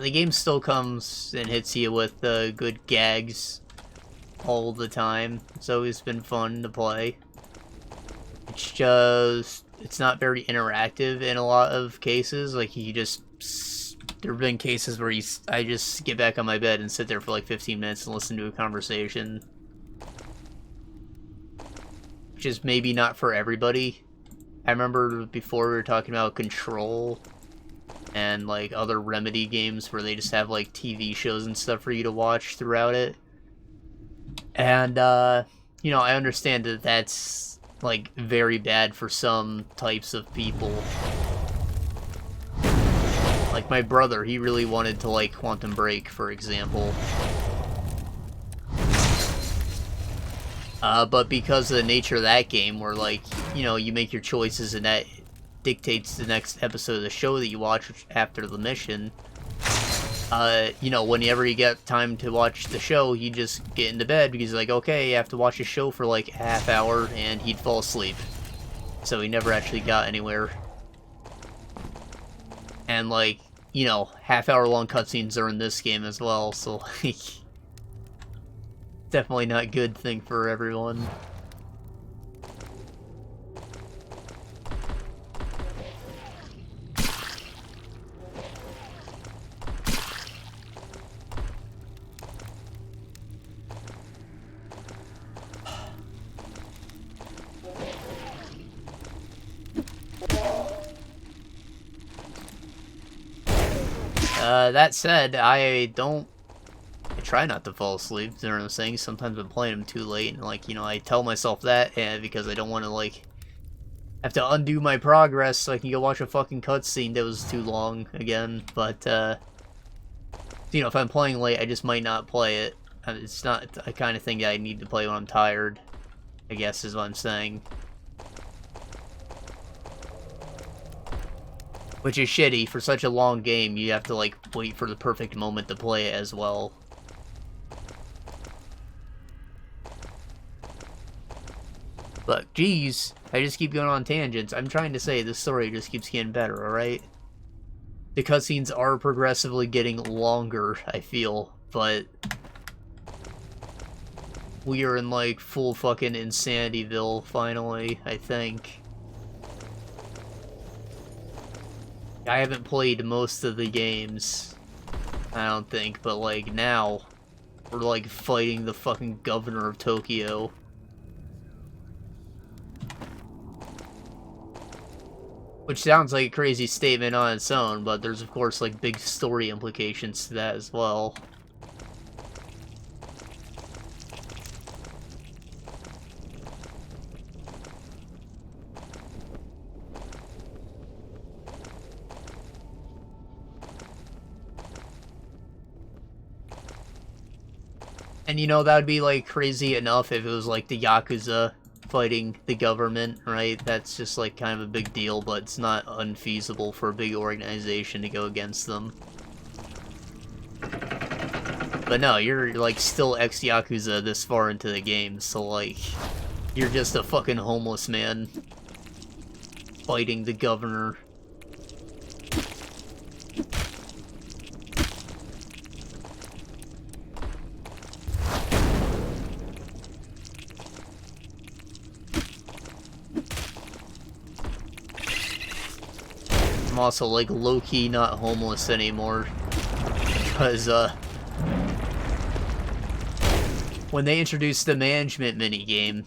The game still comes and hits you with good gags all the time. It's always been fun to play. It's just, it's not very interactive in a lot of cases. Like, you just there have been cases where I just get back on my bed and sit there for like 15 minutes and listen to a conversation. Which is maybe not for everybody. I remember before we were talking about Control and like other Remedy games where they just have like TV shows and stuff for you to watch throughout it. And, you know, I understand that that's like very bad for some types of people. Like my brother, he really wanted to like Quantum Break, for example. But because of the nature of that game, where like, you know, you make your choices and that dictates the next episode of the show that you watch after the mission, you know, whenever you get time to watch the show, you just get into bed because like, okay, you have to watch a show for like a half hour, and he'd fall asleep. So he never actually got anywhere. And like, you know, half-hour long cutscenes are in this game as well, so like, definitely not a good thing for everyone. That said, I try not to fall asleep during those things. Sometimes I'm playing them too late, and like, you know, I tell myself that because I don't want to like have to undo my progress so I can go watch a fucking cutscene that was too long again. But you know, if I'm playing late, I just might not play it. It's not a kind of thing that I need to play when I'm tired, I guess is what I'm saying. Which is shitty. For such a long game, you have to like wait for the perfect moment to play it as well. But, geez, I just keep going on tangents. I'm trying to say this story just keeps getting better, alright? The cutscenes are progressively getting longer, I feel, but we are in, like, full fucking Insanityville, finally, I think. I haven't played most of the games, I don't think, but, like, now, we're, like, fighting the fucking governor of Tokyo. Which sounds like a crazy statement on its own, but there's of course like big story implications to that as well. And you know, that would be like crazy enough if it was like the Yakuza fighting the government, right? That's just like kind of a big deal, but it's not unfeasible for a big organization to go against them. But no, you're like still ex-Yakuza this far into the game, so like, you're just a fucking homeless man fighting the governor. I'm also like low-key not homeless anymore because when they introduced the management minigame,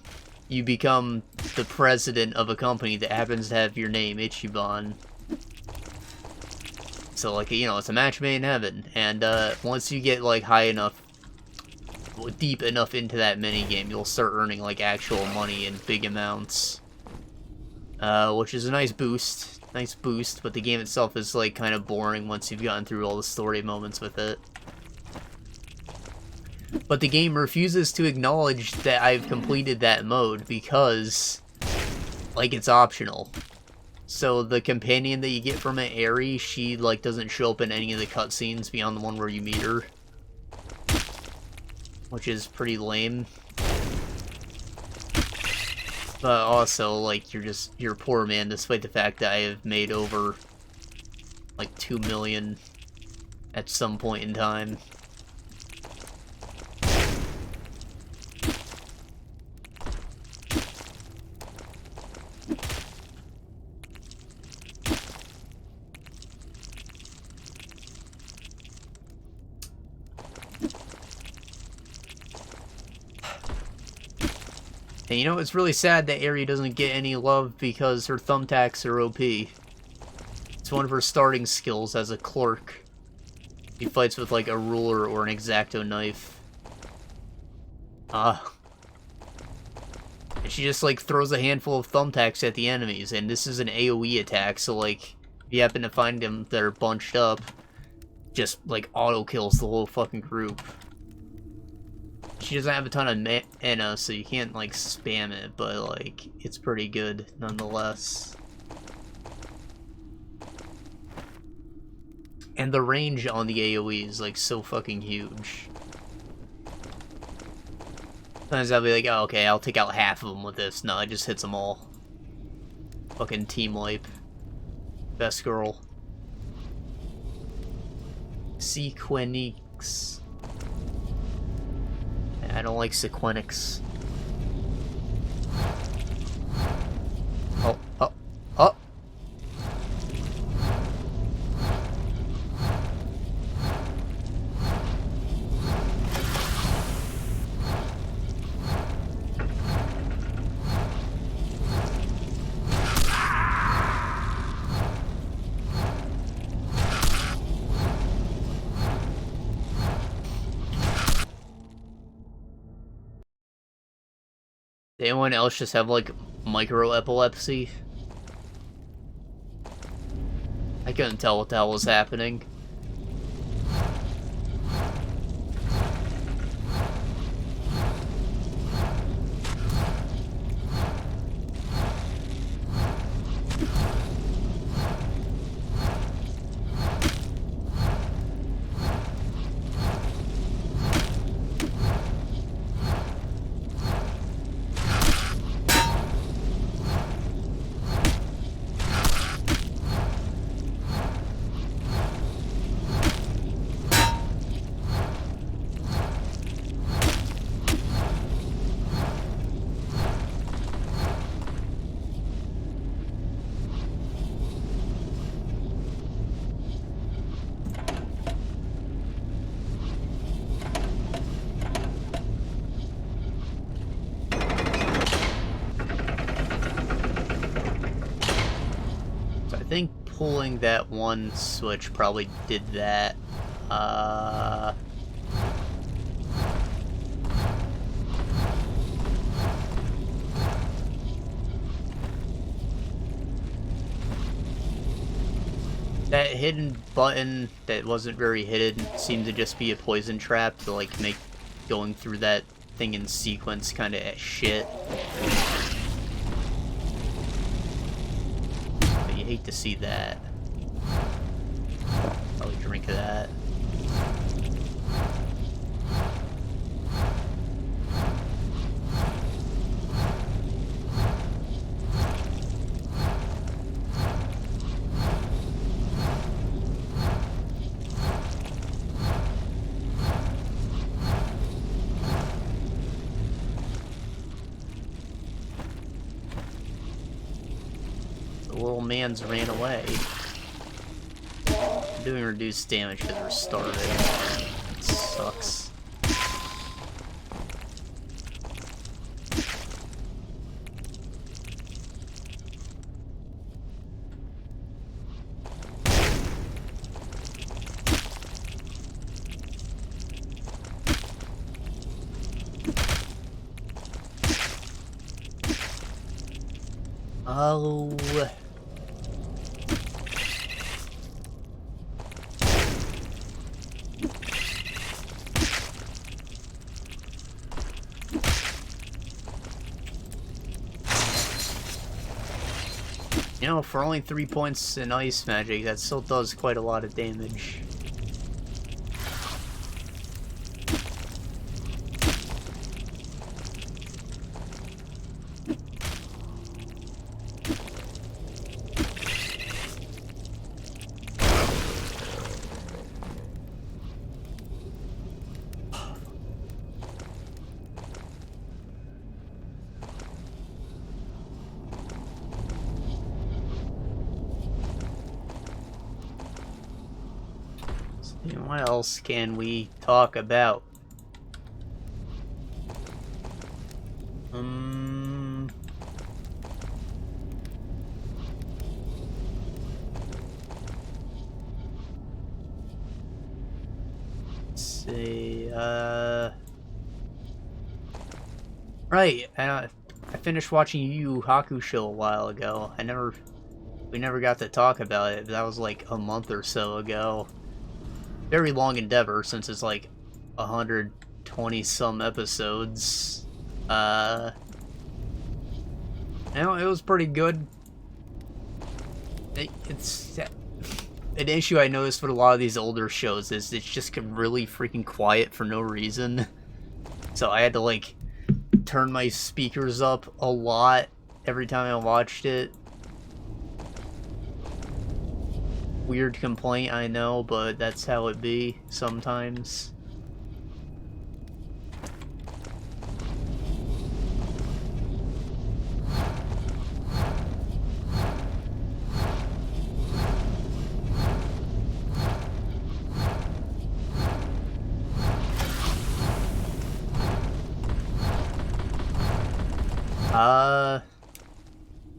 you become the president of a company that happens to have your name, Ichiban. So like, you know, it's a match made in heaven, and once you get like high enough, deep enough into that minigame, you'll start earning like actual money in big amounts. Which is a nice boost. Nice boost, but the game itself is like kind of boring once you've gotten through all the story moments with it. But the game refuses to acknowledge that I've completed that mode because, like, it's optional. So the companion that you get from it, Eri, she like doesn't show up in any of the cutscenes beyond the one where you meet her, which is pretty lame. But also, like, you're a poor man, despite the fact that I have made over, like, 2 million at some point in time. And you know, it's really sad that Aerie doesn't get any love because her thumbtacks are OP. It's one of her starting skills as a clerk. She fights with like a ruler or an X-Acto knife. And she just like throws a handful of thumbtacks at the enemies, and this is an AoE attack, so like, if you happen to find them that are bunched up, just like auto kills the whole fucking group. She doesn't have a ton of mana, so you can't like spam it, but like, it's pretty good nonetheless. And the range on the AoE is like so fucking huge. Sometimes I'll be like, oh, okay, I'll take out half of them with this. No, it just hits them all. Fucking team wipe. Best girl. Sequencis. I don't like Sequencis. Oh, oh, oh! Did anyone else just have, like, micro-epilepsy? I couldn't tell what the hell was happening. I think pulling that one switch probably did that. That hidden button that wasn't very hidden seemed to just be a poison trap to like make going through that thing in sequence kind of shit. You hate to see that. Probably drink that. The little man's ran away. I'm doing reduced damage because we're starving. It sucks. Oh. You know, for only 3 points in ice magic, that still does quite a lot of damage. What else can we talk about? see. Right. I finished watching Yu Yu Hakusho a while ago. We never got to talk about it. That was like a month or so ago. Very long endeavor since it's like 120 some episodes. It was pretty good. It's an issue I noticed with a lot of these older shows is it's just really freaking quiet for no reason. So I had to like turn my speakers up a lot every time I watched it. Weird complaint, I know, but that's how it be sometimes.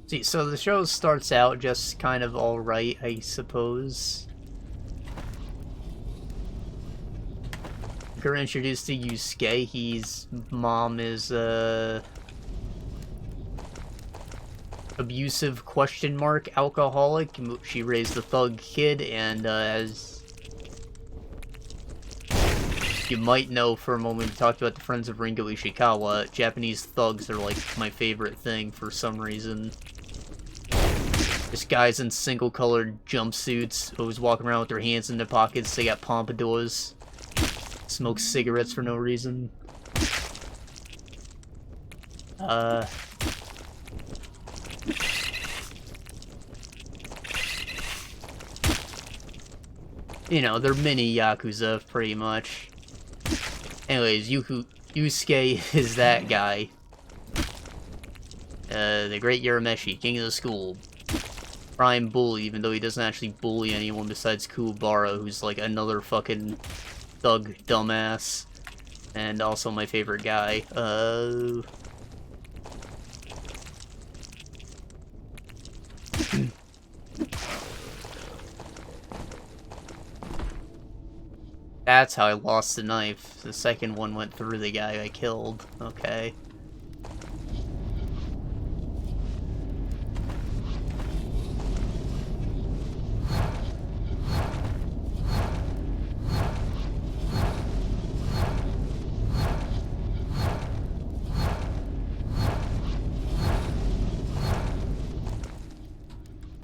See, so the show starts out just kind of alright, I suppose. We're introduced to Yusuke. His mom is, abusive question mark alcoholic. She raised a thug kid, and, as you might know for a moment, we talked about the Friends of Ringo Ishikawa. Japanese thugs are like my favorite thing for some reason. Just guys in single-colored jumpsuits, always walking around with their hands in their pockets. They got pompadours. Smoke cigarettes for no reason. You know, they're mini Yakuza, pretty much. Anyways, Yusuke is that guy. The great Urameshi, king of the school. Prime bully, even though he doesn't actually bully anyone besides Kuwabara, who's like another fucking thug dumbass. And also my favorite guy. That's how I lost the knife. The second one went through the guy I killed. Okay.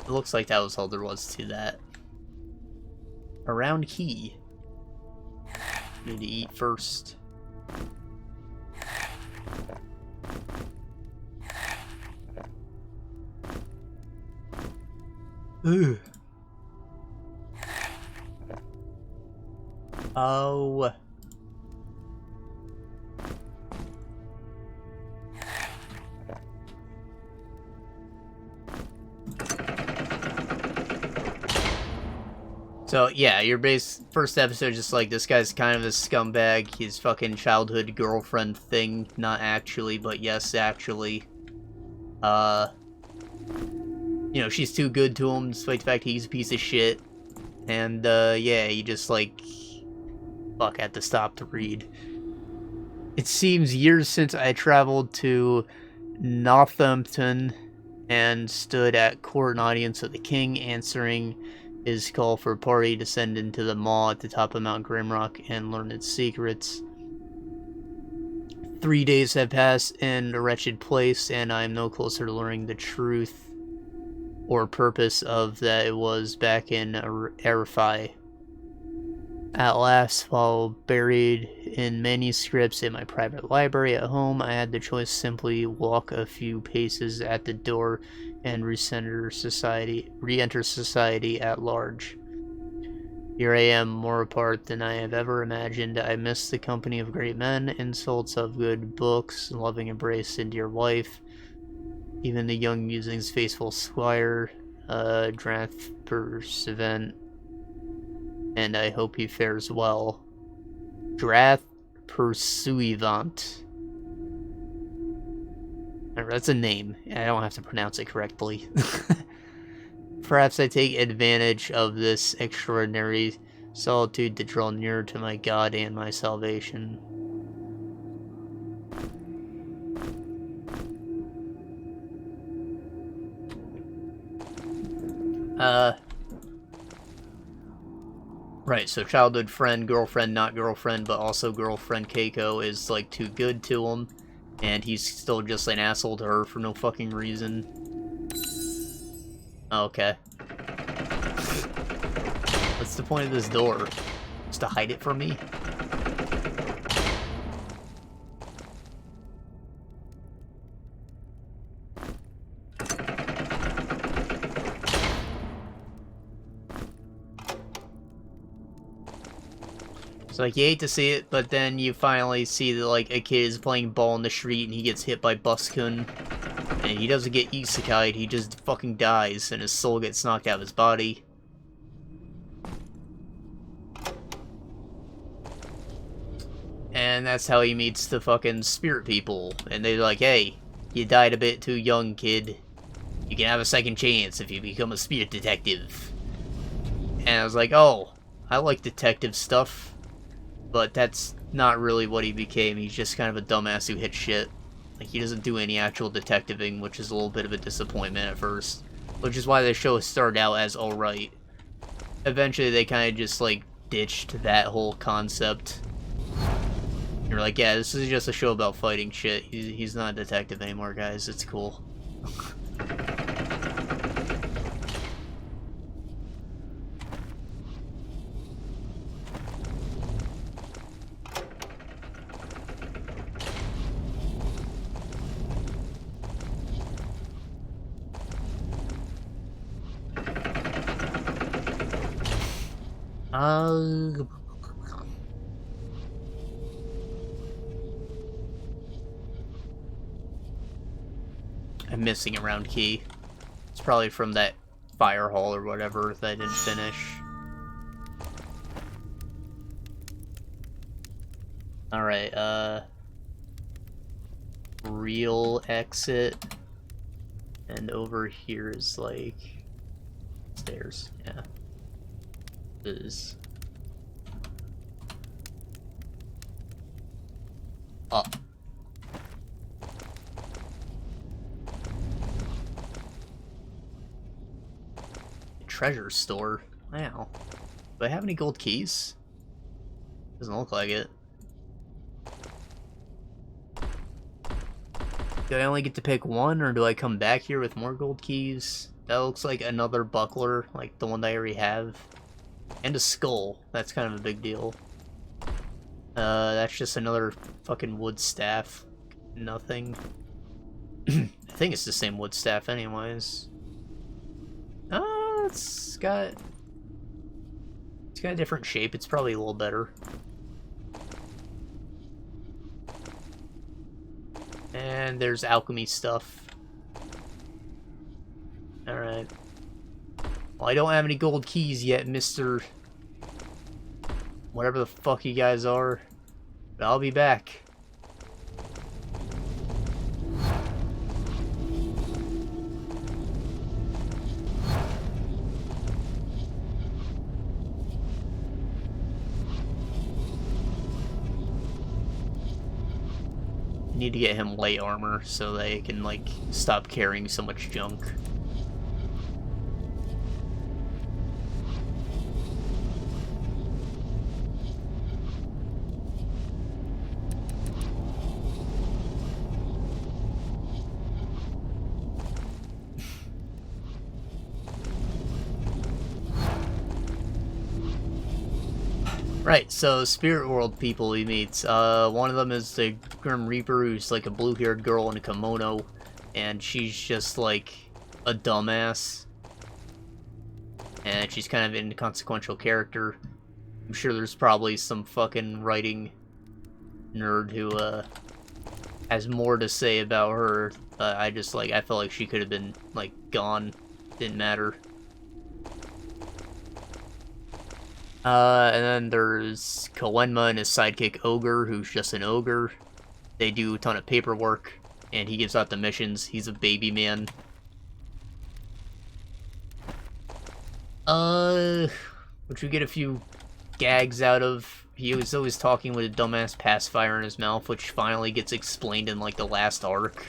It looks like that was all there was to that. A round key. Need to eat first. Ooh. Oh. So, yeah, your first episode just like, this guy's kind of a scumbag, his fucking childhood girlfriend thing, not actually, but yes, actually. You know, she's too good to him, despite the fact he's a piece of shit. And, yeah, you just, like, fuck, I had to stop to read. It seems years since I traveled to Northampton and stood at court and audience of the king, answering his call for a party to send into the maw at the top of Mount Grimrock and learn its secrets. 3 days have passed in a wretched place, and I am no closer to learning the truth or purpose of that it was back in Arifai. At last, while buried in manuscripts in my private library at home, I had the choice to simply walk a few paces at the door and re-enter society at large. Here I am, more apart than I have ever imagined. I miss the company of great men, insults of good books, loving embrace and dear wife, even the young musing's faithful squire, Drath Pursuivant, and I hope he fares well. Drath Pursuivant. That's a name. I don't have to pronounce it correctly. Perhaps I take advantage of this extraordinary Solitude to draw nearer to my God and my salvation. Right, so childhood friend, girlfriend, not girlfriend, but also girlfriend Keiko is, like, too good to him. And he's still just an asshole to her for no fucking reason. Okay. What's the point of this door? Just to hide it from me? So, like, you hate to see it, but then you finally see that, like, a kid is playing ball in the street and he gets hit by Buskun. And he doesn't get isekai'd, he just fucking dies and his soul gets knocked out of his body. And that's how he meets the fucking spirit people. And they're like, hey, you died a bit too young, kid. You can have a second chance if you become a spirit detective. And I was like, oh, I like detective stuff. But that's not really what he became. He's just kind of a dumbass who hits shit. Like, he doesn't do any actual detectiving, which is a little bit of a disappointment at first. Which is why the show started out as alright. Eventually, they kind of just, like, ditched that whole concept. You're like, yeah, this is just a show about fighting shit. He's not a detective anymore, guys. It's cool. I'm missing a round key. It's probably from that fire hall or whatever that I didn't finish. Alright, real exit. And over here is like stairs, yeah. Is up. Treasure store. Wow. Do I have any gold keys? Doesn't look like it. Do I only get to pick one, or do I come back here with more gold keys? That looks like another buckler, like the one that I already have. And a skull. That's kind of a big deal. That's just another fucking wood staff. Nothing. I think it's the same wood staff anyways. It's got a different shape. It's probably a little better. And there's alchemy stuff. Alright. Well, I don't have any gold keys yet, Mr. Whatever the fuck you guys are. But I'll be back. Need to get him light armor so they can, like, stop carrying so much junk. Right, so Spirit World people he meets. One of them is the Grim Reaper, who's like a blue-haired girl in a kimono, and she's just like a dumbass. And she's kind of an inconsequential character. I'm sure there's probably some fucking writing nerd who has more to say about her. I felt like she could have been like gone. Didn't matter. And then there's Koenma and his sidekick Ogre, who's just an ogre. They do a ton of paperwork, and he gives out the missions. He's a baby man. Which we get a few gags out of. He was always talking with a dumbass pacifier in his mouth, which finally gets explained in, like, the last arc.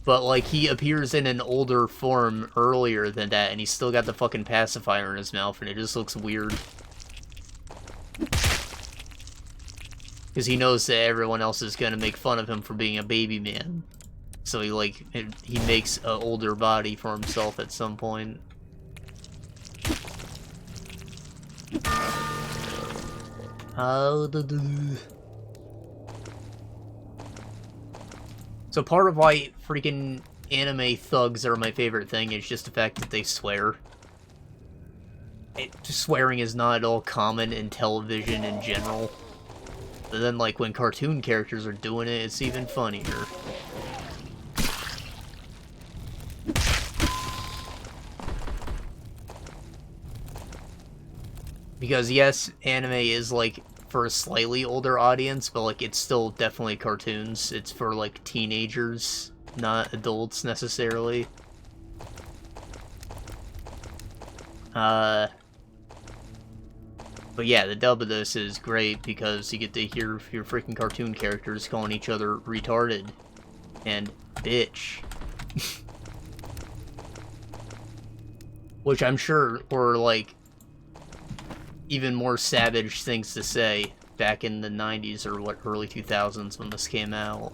But, like, he appears in an older form earlier than that, and he's still got the fucking pacifier in his mouth, and it just looks weird. Because he knows that everyone else is gonna make fun of him for being a baby man. So he, like, he makes an older body for himself at some point. So part of why freaking anime thugs are my favorite thing is just the fact that they swear. Swearing is not at all common in television in general. But then, like, when cartoon characters are doing it, it's even funnier. Because, yes, anime is, like, for a slightly older audience, but, like, it's still definitely cartoons. It's for, like, teenagers, not adults, necessarily. But yeah, the dub of this is great because you get to hear your freaking cartoon characters calling each other retarded and bitch. Which I'm sure were, like, even more savage things to say back in the 90s or what, early 2000s when this came out.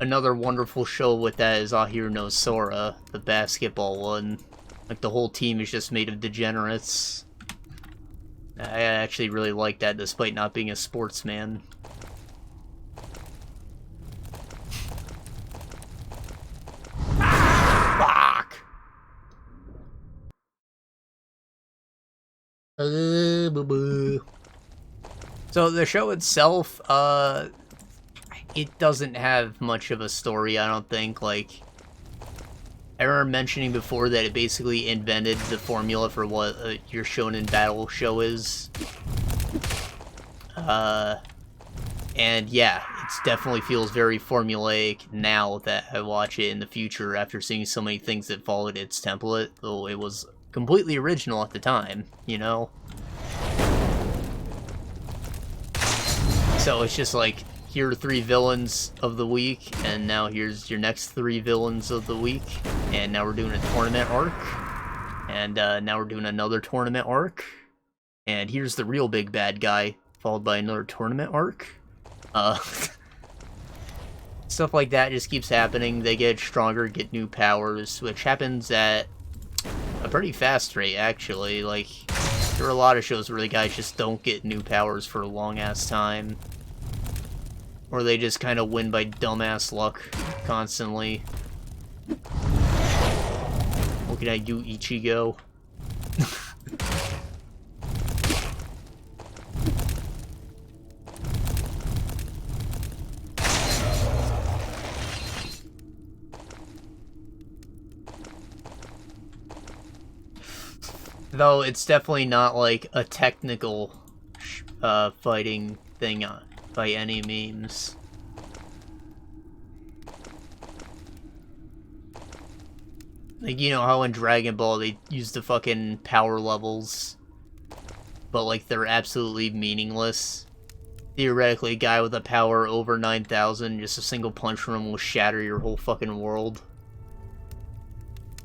Another wonderful show with that is Ahiru no Sora, the basketball one. Like, the whole team is just made of degenerates. I actually really like that, despite not being a sportsman. Fuck! So the show itself, it doesn't have much of a story, I don't think. Like, I remember mentioning before that it basically invented the formula for what your shonen battle show is. And yeah, it definitely feels very formulaic now that I watch it in the future after seeing so many things that followed its template, though it was completely original at the time, you know? So it's just like, here are 3 villains of the week, and now here's your next 3 villains of the week, and now we're doing a tournament arc, and now we're doing another tournament arc, and here's the real big bad guy, followed by another tournament arc. Stuff like that just keeps happening. They get stronger, get new powers, which happens at a pretty fast rate, actually. Like, there are a lot of shows where the guys just don't get new powers for a long-ass time. Or they just kind of win by dumbass luck constantly. What can I do, Ichigo? Though it's definitely not like a technical fighting thing by any means. Like, you know how in Dragon Ball they use the fucking power levels, but like they're absolutely meaningless. Theoretically, a guy with a power over 9,000, just a single punch from him will shatter your whole fucking world.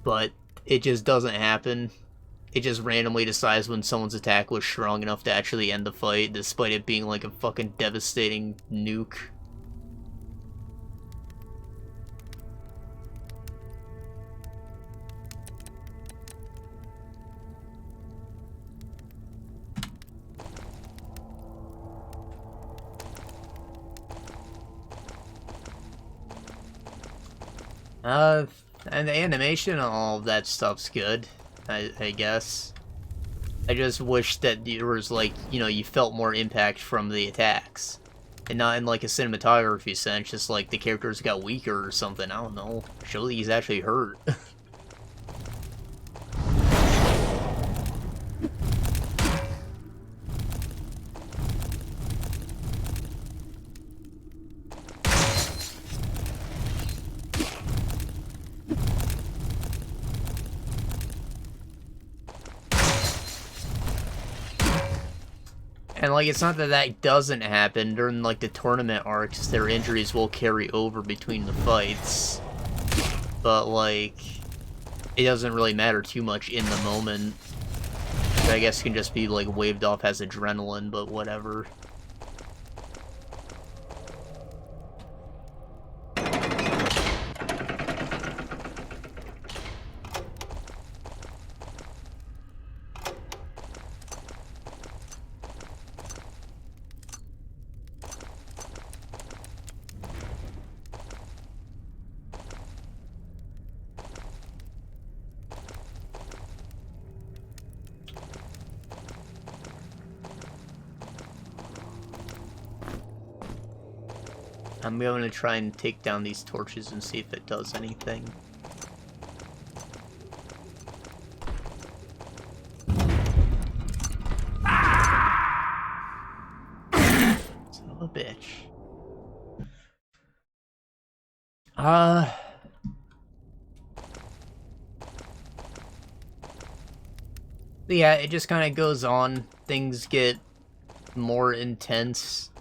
But it just doesn't happen. It just randomly decides when someone's attack was strong enough to actually end the fight, despite it being like a fucking devastating nuke. And the animation and all of that stuff's good, I guess. I just wish that there was, like, you know, you felt more impact from the attacks. And not in, like, a cinematography sense, just, like, the characters got weaker or something, I don't know. Show that he's actually hurt. And, like, it's not that that doesn't happen. During, like, the tournament arcs, their injuries will carry over between the fights. But, like, it doesn't really matter too much in the moment. Which I guess can just be, like, waved off as adrenaline, but whatever. I'm going to try and take down these torches and see if it does anything. Son of a bitch. Yeah, it just kind of goes on. Things get more intense,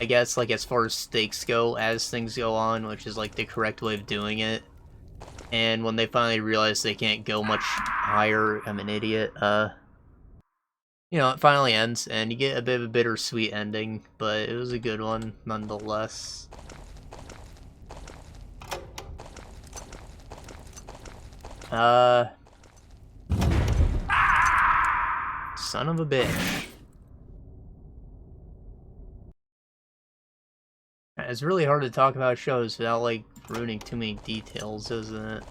I guess, like, as far as stakes go, as things go on, which is, like, the correct way of doing it. And when they finally realize they can't go much higher, I'm an idiot, you know, it finally ends, and you get a bit of a bittersweet ending, but it was a good one, nonetheless. Son of a bitch. It's really hard to talk about shows without, like, ruining too many details, isn't it?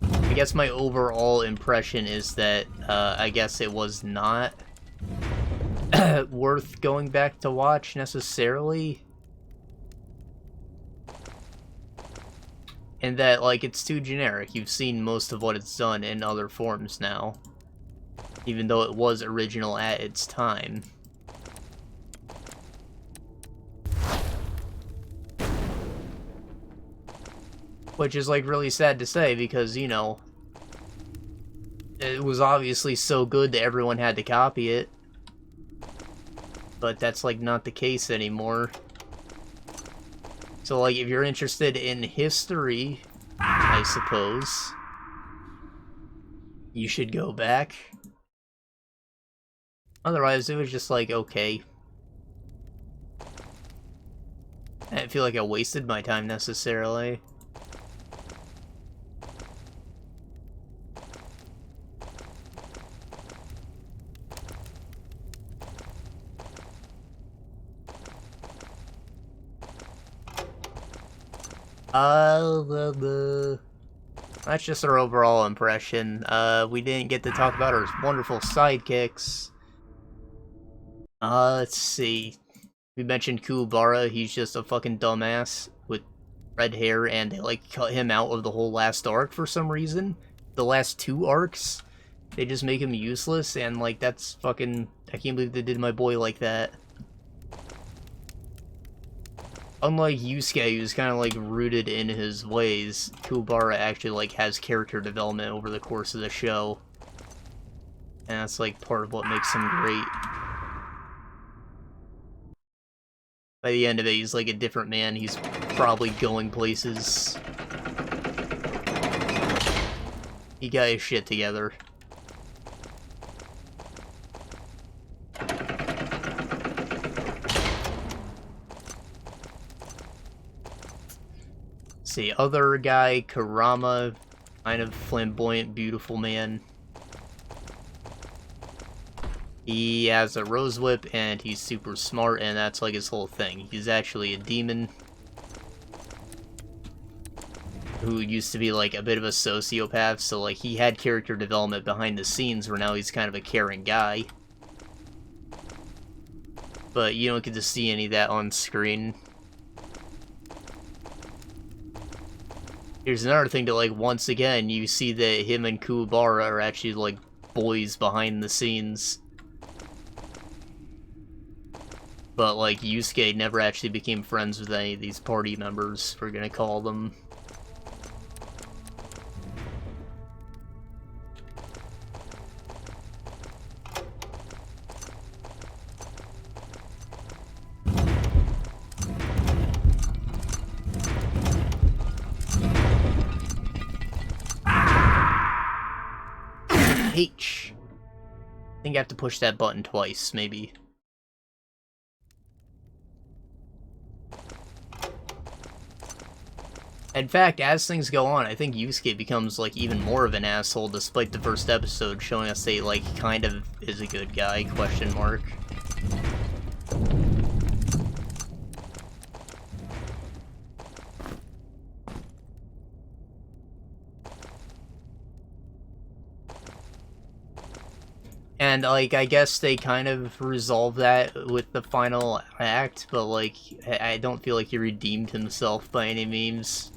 I guess my overall impression is that, I guess it was not worth going back to watch, necessarily. And that, like, it's too generic. You've seen most of what it's done in other forms now. Even though it was original at its time. Which is, like, really sad to say, because, you know, it was obviously so good that everyone had to copy it. But that's, like, not the case anymore. So, like, if you're interested in history, I suppose, you should go back. Otherwise, it was just, like, okay. I didn't feel like I wasted my time, necessarily. That's just our overall impression. We didn't get to talk about our wonderful sidekicks. Let's see. We mentioned Kuwabara. He's just a fucking dumbass with red hair, and they, like, cut him out of the whole last arc for some reason. The last 2 arcs, they just make him useless, and, like, that's fucking... I can't believe they did my boy like that. Unlike Yusuke, who's kind of, like, rooted in his ways, Kuwabara actually, like, has character development over the course of the show. And that's, like, part of what makes him great. By the end of it, he's, like, a different man. He's probably going places. He got his shit together. See, other guy, Karama, kind of flamboyant, beautiful man. He has a rose whip, and he's super smart, and that's, like, his whole thing. He's actually a demon. who used to be, like, a bit of a sociopath, so, like, he had character development behind the scenes where now he's kind of a caring guy. But you don't get to see any of that on screen. Here's another thing to, like, once again, you see that him and Kuwabara are actually, like, boys behind the scenes. But, like, Yusuke never actually became friends with any of these party members, we're gonna call them. H. I think I have to push that button twice, maybe. In fact, as things go on, I think Yusuke becomes, like, even more of an asshole, despite the first episode showing us that, like, kind of is a good guy, question mark. And, like, I guess they kind of resolve that with the final act, but, like, I don't feel like he redeemed himself by any means.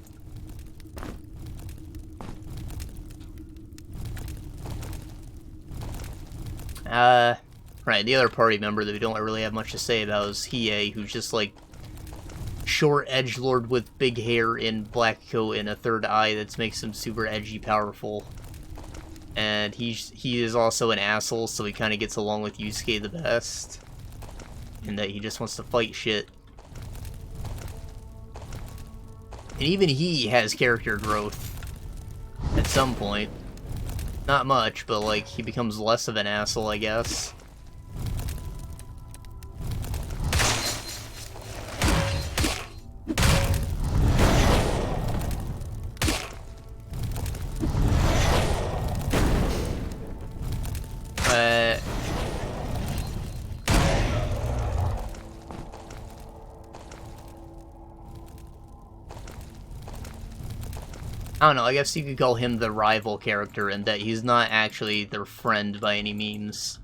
Right, the other party member that we don't really have much to say about is Hiei, who's just, like, short edgelord with big hair and black coat and a third eye that makes him super edgy powerful. And he is also an asshole, so he kind of gets along with Yusuke the best. In that he just wants to fight shit. And even he has character growth. At some point. Not much, but, like, he becomes less of an asshole, I guess. I don't know, I guess you could call him the rival character in that he's not actually their friend by any means.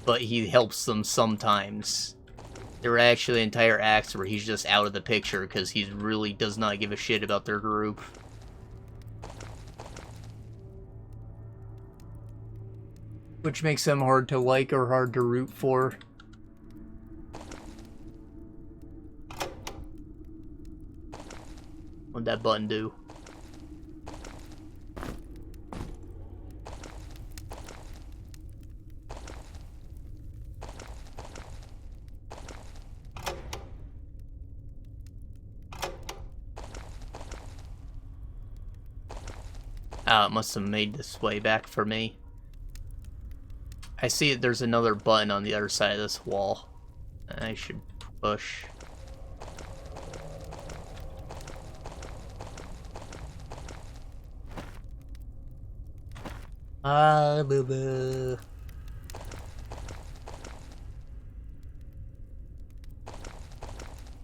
But he helps them sometimes. There are actually entire acts where he's just out of the picture because he really does not give a shit about their group. Which makes them hard to like or hard to root for. What'd that button do? Oh, it must have made this way back for me. I see that there's another button on the other side of this wall. I should push. Boo boo.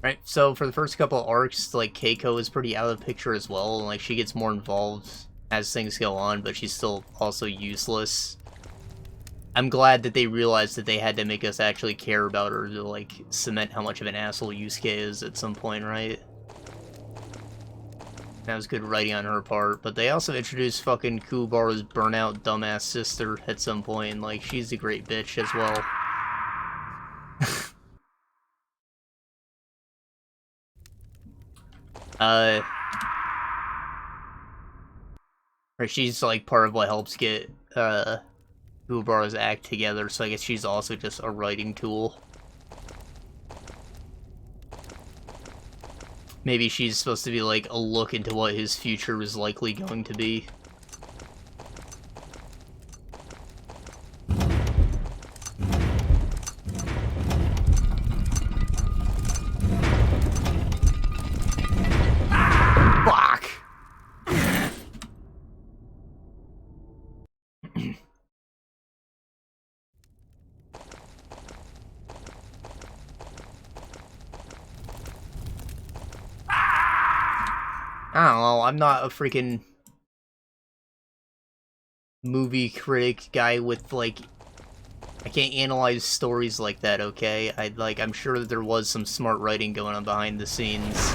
Right, so for the first couple of arcs, like, Keiko is pretty out of the picture as well, and, like, she gets more involved as things go on, but she's still also useless. I'm glad that they realized that they had to make us actually care about her to, like, cement how much of an asshole Yusuke is at some point, right? That was good writing on her part, but they also introduced fucking Kuwabara's burnout dumbass sister at some point, and, like, she's a great bitch as well. She's, like, part of what helps get, Kuwabara's act together, so I guess she's also just a writing tool. Maybe she's supposed to be, like, a look into what his future is likely going to be. I don't know, I'm not a freaking movie critic guy with, like, I can't analyze stories like that, okay? I'm sure that there was some smart writing going on behind the scenes,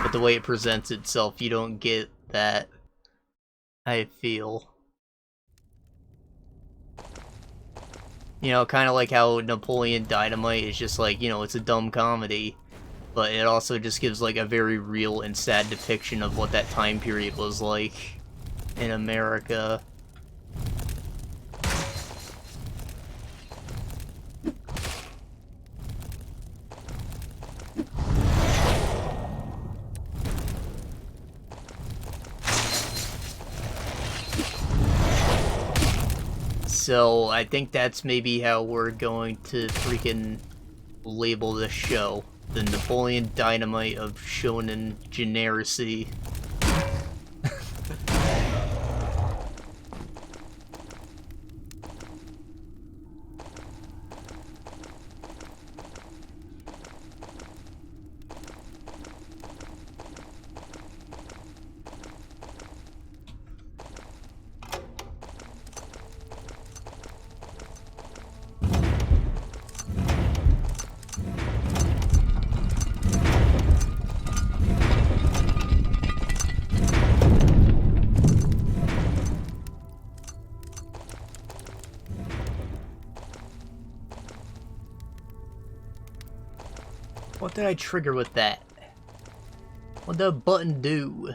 but the way it presents itself, you don't get that, I feel. You know, kind of like how Napoleon Dynamite is just like, you know, it's a dumb comedy, but it also just gives, like, a very real and sad depiction of what that time period was like in America. So, I think that's maybe how we're going to freaking label this show. The Napoleon Dynamite of shonen generacy. What did I trigger with that? What did the button do?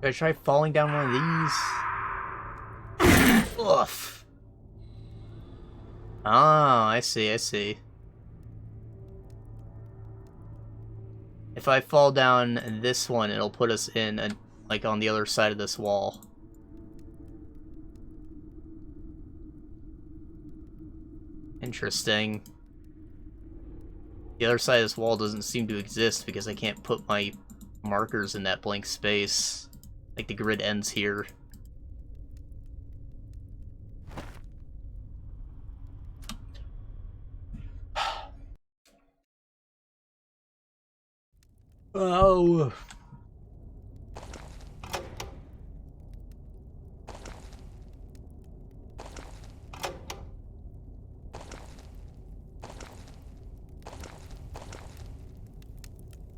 Did I try falling down one of these? Oof. Oh, I see, I see. If I fall down this one, it'll put us in, like, on the other side of this wall. Interesting. The other side of this wall doesn't seem to exist because I can't put my markers in that blank space. Like, the grid ends here. Oh.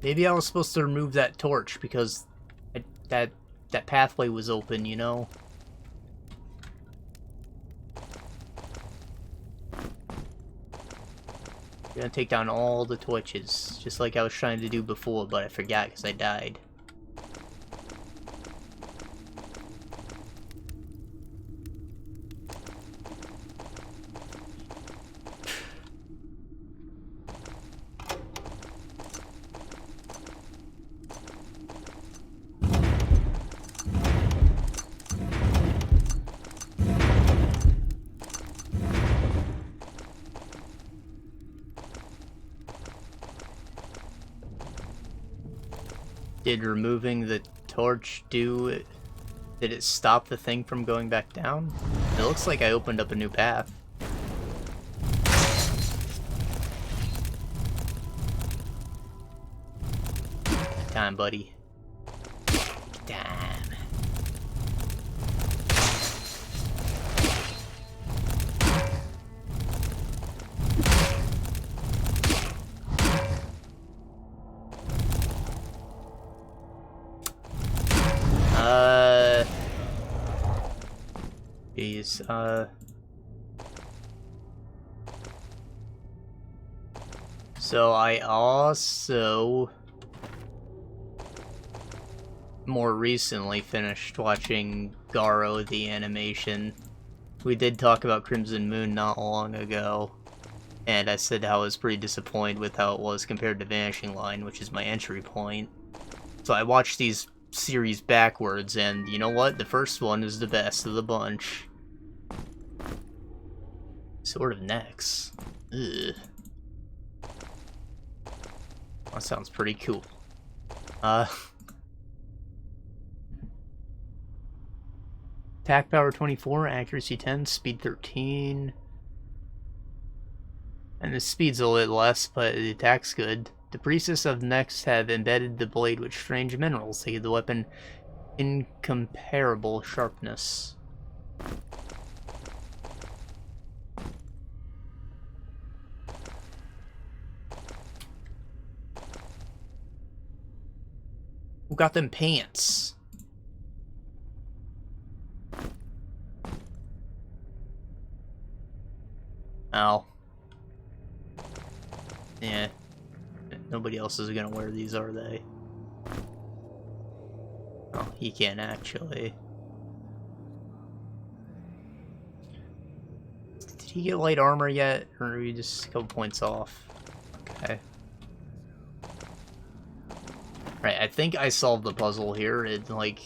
Maybe I was supposed to remove that torch because that pathway was open, you know? Gonna take down all the torches, just like I was trying to do before, but I forgot because I died. Did removing the torch do it? Did it stop the thing from going back down? It looks like I opened up a new path. Good time, buddy. Good time. Jeez, so I also more recently finished watching Garo the animation. We did talk about Crimson Moon not long ago, and I said how I was pretty disappointed with how it was compared to Vanishing Line, which is my entry point. So I watched these series backwards, and you know what? The first one is the best of the bunch. Sword of Necks. Ugh. That sounds pretty cool. Uh, attack power 24, accuracy 10, speed 13. And the speed's a little less, but the attack's good. The priests of Nex have embedded the blade with strange minerals to give the weapon incomparable sharpness. Who got them pants? Oh. Yeah. Nobody else is gonna wear these, are they? Oh, he can actually. Did he get light armor yet? Or are we just a couple points off? Okay. Right, I think I solved the puzzle here. It, like...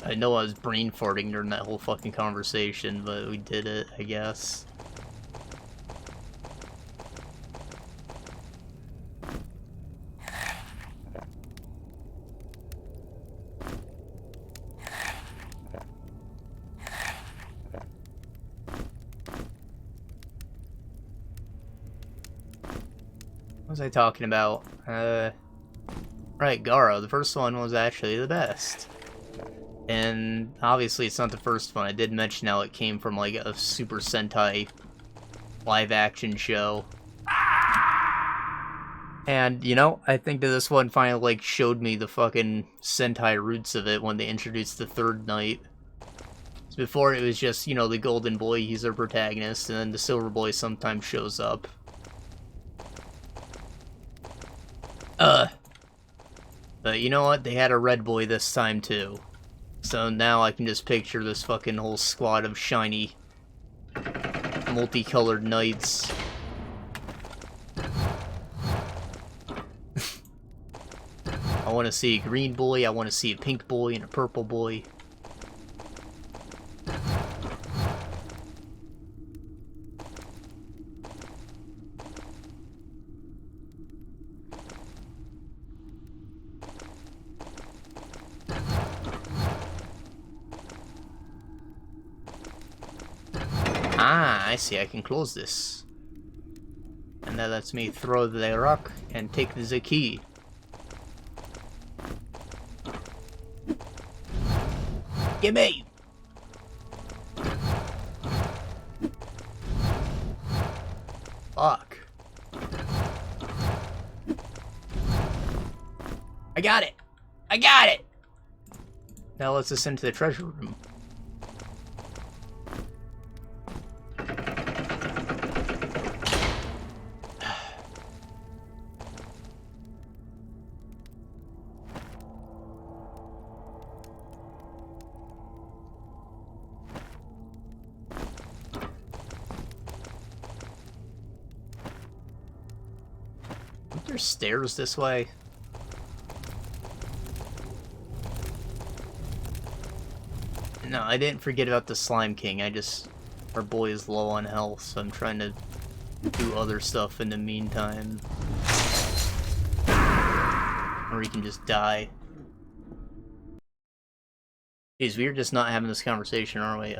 I know I was brain farting during that whole fucking conversation, but we did it, I guess. What was I talking about? Right, Garo. The first one was actually the best. And obviously it's not the first one. I did mention how it came from like a Super Sentai live action show. And, you know, I think that this one finally like showed me the fucking Sentai roots of it when they introduced the third knight. Before it was just, you know, the Golden Boy, he's our protagonist, and then the Silver Boy sometimes shows up. But you know what? They had a Red Boy this time too. So now I can just picture this fucking whole squad of shiny, multicolored knights. I want to see a green boy, I want to see a pink boy, and a purple boy. Ah, I see, I can close this. And that lets me throw the rock and take the key. Gimme! Fuck. I got it! I got it! Now let's ascend to the treasure room. Aren't there stairs this way? No, I didn't forget about the Slime King. Our boy is low on health, so I'm trying to do other stuff in the meantime. Or he can just die. Jeez, we're just not having this conversation, aren't we?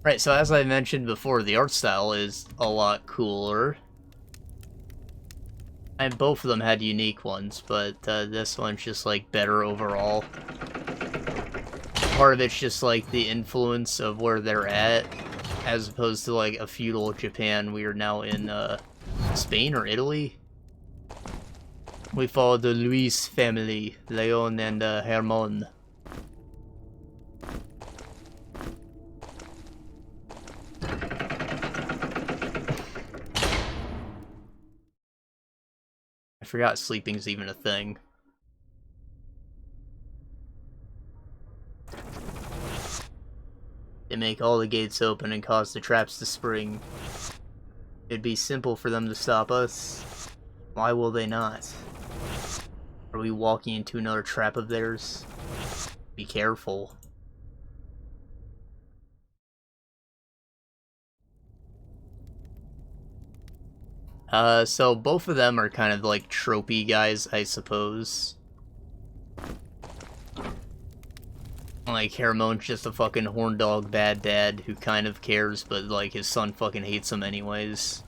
Right, so as I mentioned before, the art style is a lot cooler. And both of them had unique ones, but this one's just, like, better overall. Part of it's just, like, the influence of where they're at, as opposed to, like, a feudal Japan. We are now in, Spain or Italy? We follow the Luis family, Leon and, Hermon. I forgot sleeping's even a thing. They make all the gates open and cause the traps to spring. It'd be simple for them to stop us. Why will they not? Are we walking into another trap of theirs? Be careful. So both of them are kind of like tropey guys, I suppose. Like, Haramon's just a fucking horn dog bad dad who kind of cares, but like his son fucking hates him anyways.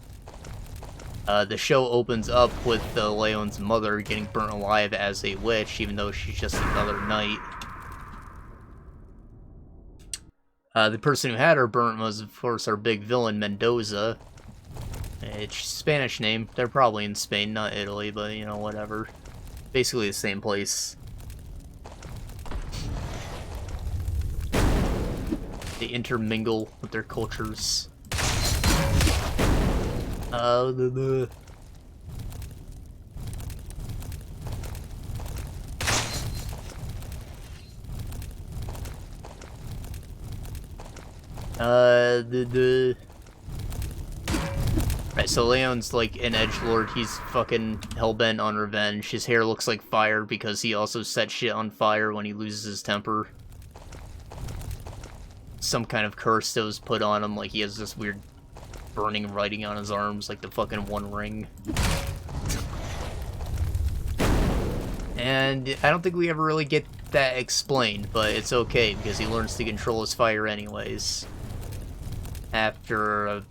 The show opens up with Leon's mother getting burnt alive as a witch, even though she's just another knight. The person who had her burnt was, of course, our big villain, Mendoza. It's Spanish name. They're probably in Spain, not Italy, but, you know, whatever. Basically the same place. They intermingle with their cultures. Right, so Leon's like an edgelord. He's fucking hellbent on revenge. His hair looks like fire because he also sets shit on fire when he loses his temper. Some kind of curse that was put on him, like he has this weird burning writing on his arms, like the fucking One Ring. And I don't think we ever really get that explained, but it's okay, because he learns to control his fire anyways. After a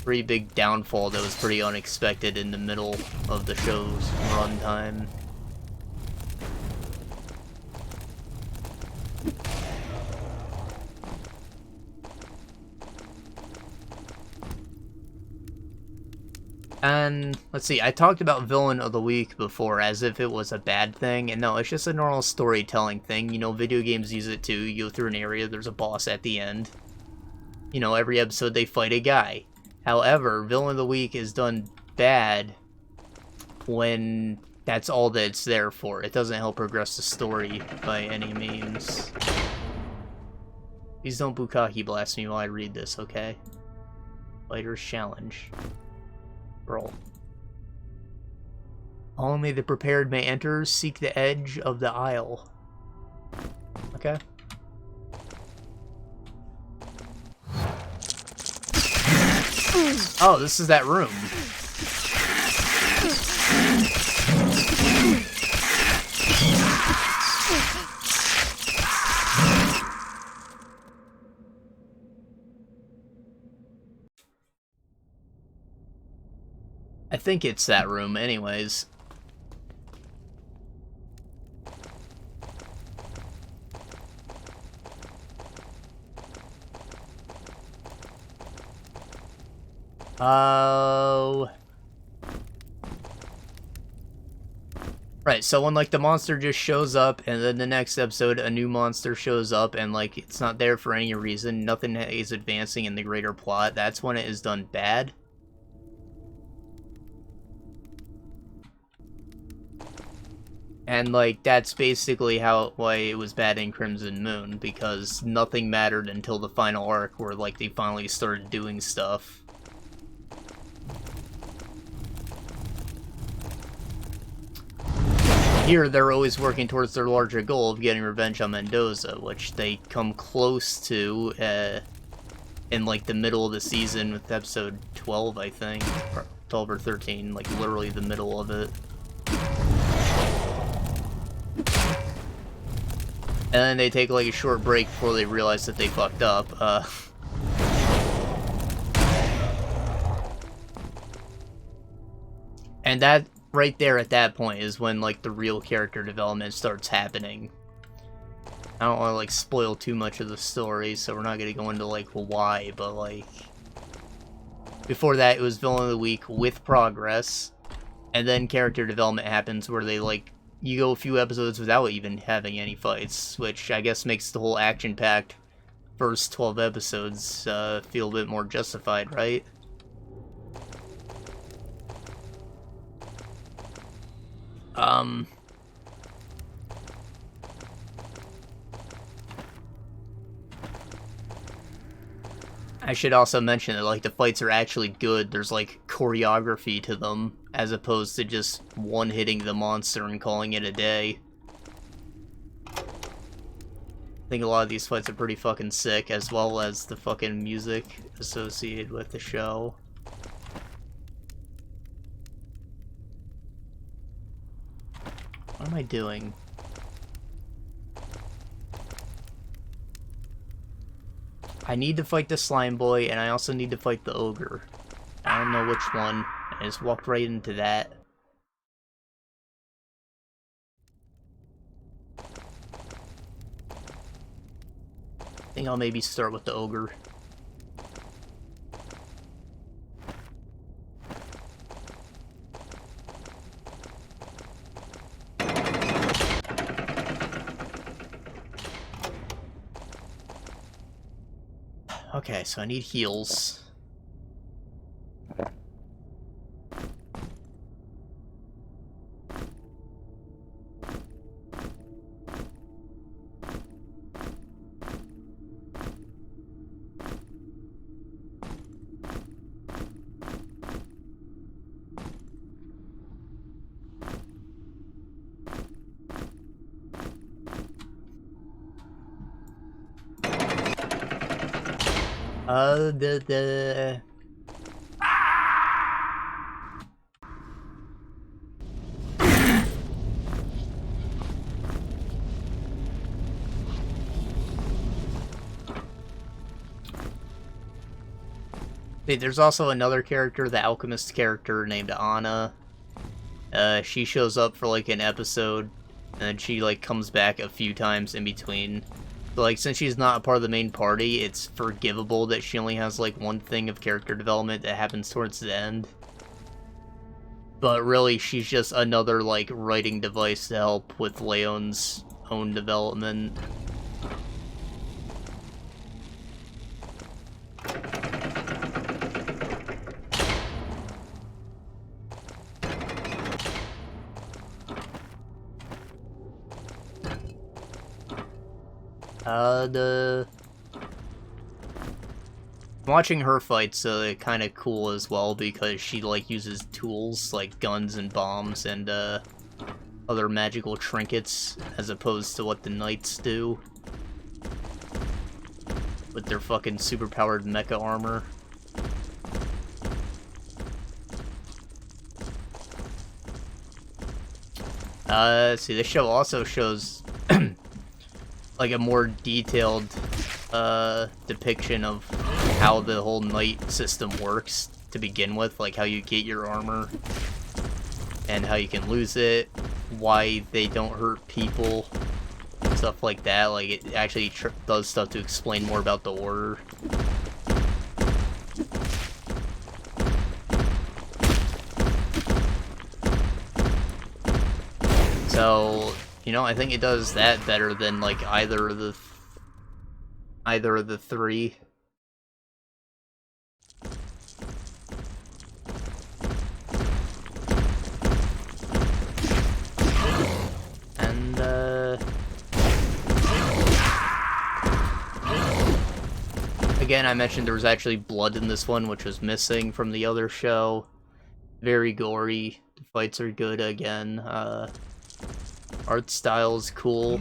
pretty big downfall that was pretty unexpected in the middle of the show's runtime. And, let's see, I talked about Villain of the Week before as if it was a bad thing, and no, it's just a normal storytelling thing. You know, video games use it too. You go through an area, there's a boss at the end. You know, every episode they fight a guy. However, Villain of the Week is done bad when that's all that it's there for. It doesn't help progress the story by any means. Please don't Bukkake blast me while I read this, okay? Fighter's Challenge. Roll. Only the prepared may enter. Seek the edge of the aisle. Okay. Oh, this is that room. I think it's that room anyways. Oh. Right, so when, like, the monster just shows up, and then the next episode, a new monster shows up, and, like, it's not there for any reason, nothing is advancing in the greater plot, that's when it is done bad. And, like, that's basically why it was bad in Crimson Moon, because nothing mattered until the final arc, where, like, they finally started doing stuff. Here, they're always working towards their larger goal of getting revenge on Mendoza, which they come close to in, like, the middle of the season with episode 12, I think. Or 12 or 13, like, literally the middle of it. And then they take, like, a short break before they realize that they fucked up. And that, right there at that point, is when, like, the real character development starts happening. I don't want to, like, spoil too much of the story, so we're not going to go into, like, why, but, like... Before that, it was Villain of the Week with progress, and then character development happens where they, like, you go a few episodes without even having any fights, which I guess makes the whole action-packed first 12 episodes feel a bit more justified, right? I should also mention that, like, the fights are actually good. There's, like, choreography to them, as opposed to just one-hitting the monster and calling it a day. I think a lot of these fights are pretty fucking sick, as well as the fucking music associated with the show. I doing? I need to fight the Slime Boi, and I also need to fight the Ogre. I don't know which one. I just walked right into that. I think I'll maybe start with the Ogre. Okay, so I need heals. There's also another character, the alchemist character named Anna. She shows up for like an episode, and then she like comes back a few times in between. So like, since she's not a part of the main party, it's forgivable that she only has like one thing of character development that happens towards the end. But really, she's just another like writing device to help with Leon's own development. Watching her fights kind of cool as well, because she like uses tools like guns and bombs and other magical trinkets, as opposed to what the knights do with their fucking superpowered mecha armor. See, this show also shows like a more detailed depiction of how the whole knight system works to begin with, like how you get your armor and how you can lose it, why they don't hurt people, stuff like that. Like, it actually does stuff to explain more about the order. So, you know, I think it does that better than like either of the three. And again, I mentioned there was actually blood in this one, which was missing from the other show. Very gory. The fights are good again. Art style is cool.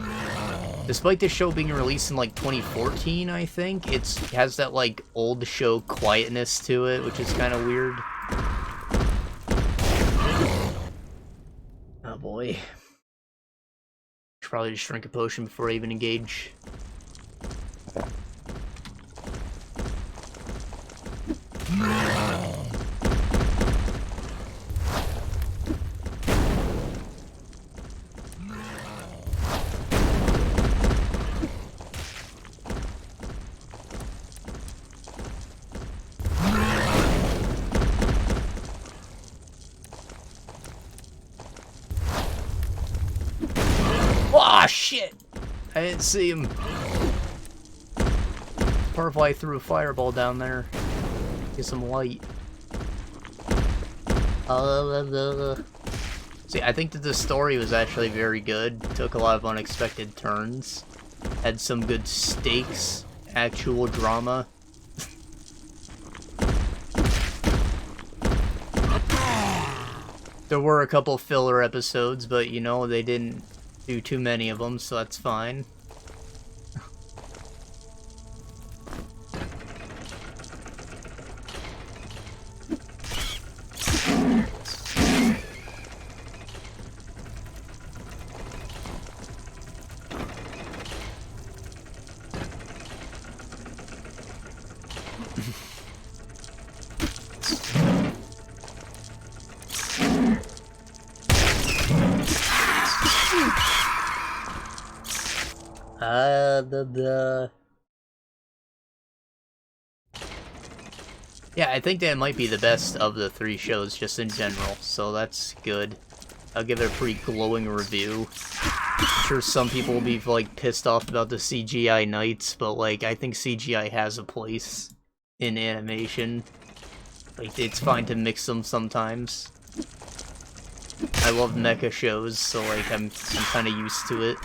Despite this show being released in like 2014, I think, it has that like old show quietness to it, which is kind of weird. Oh boy. Should probably just drink a potion before I even engage. Aw, shit! I didn't see him. Butterfly threw a fireball down there. Get some light. See, I think that the story was actually very good. Took a lot of unexpected turns. Had some good stakes. Actual drama. There were a couple filler episodes, but you know, they didn't do too many of them, so that's fine. Yeah, I think that might be the best of the 3 shows, just in general, so that's good. I'll give it a pretty glowing review. I'm sure some people will be, like, pissed off about the CGI knights, but, like, I think CGI has a place in animation. Like, it's fine to mix them sometimes. I love mecha shows, so, like, I'm kind of used to it.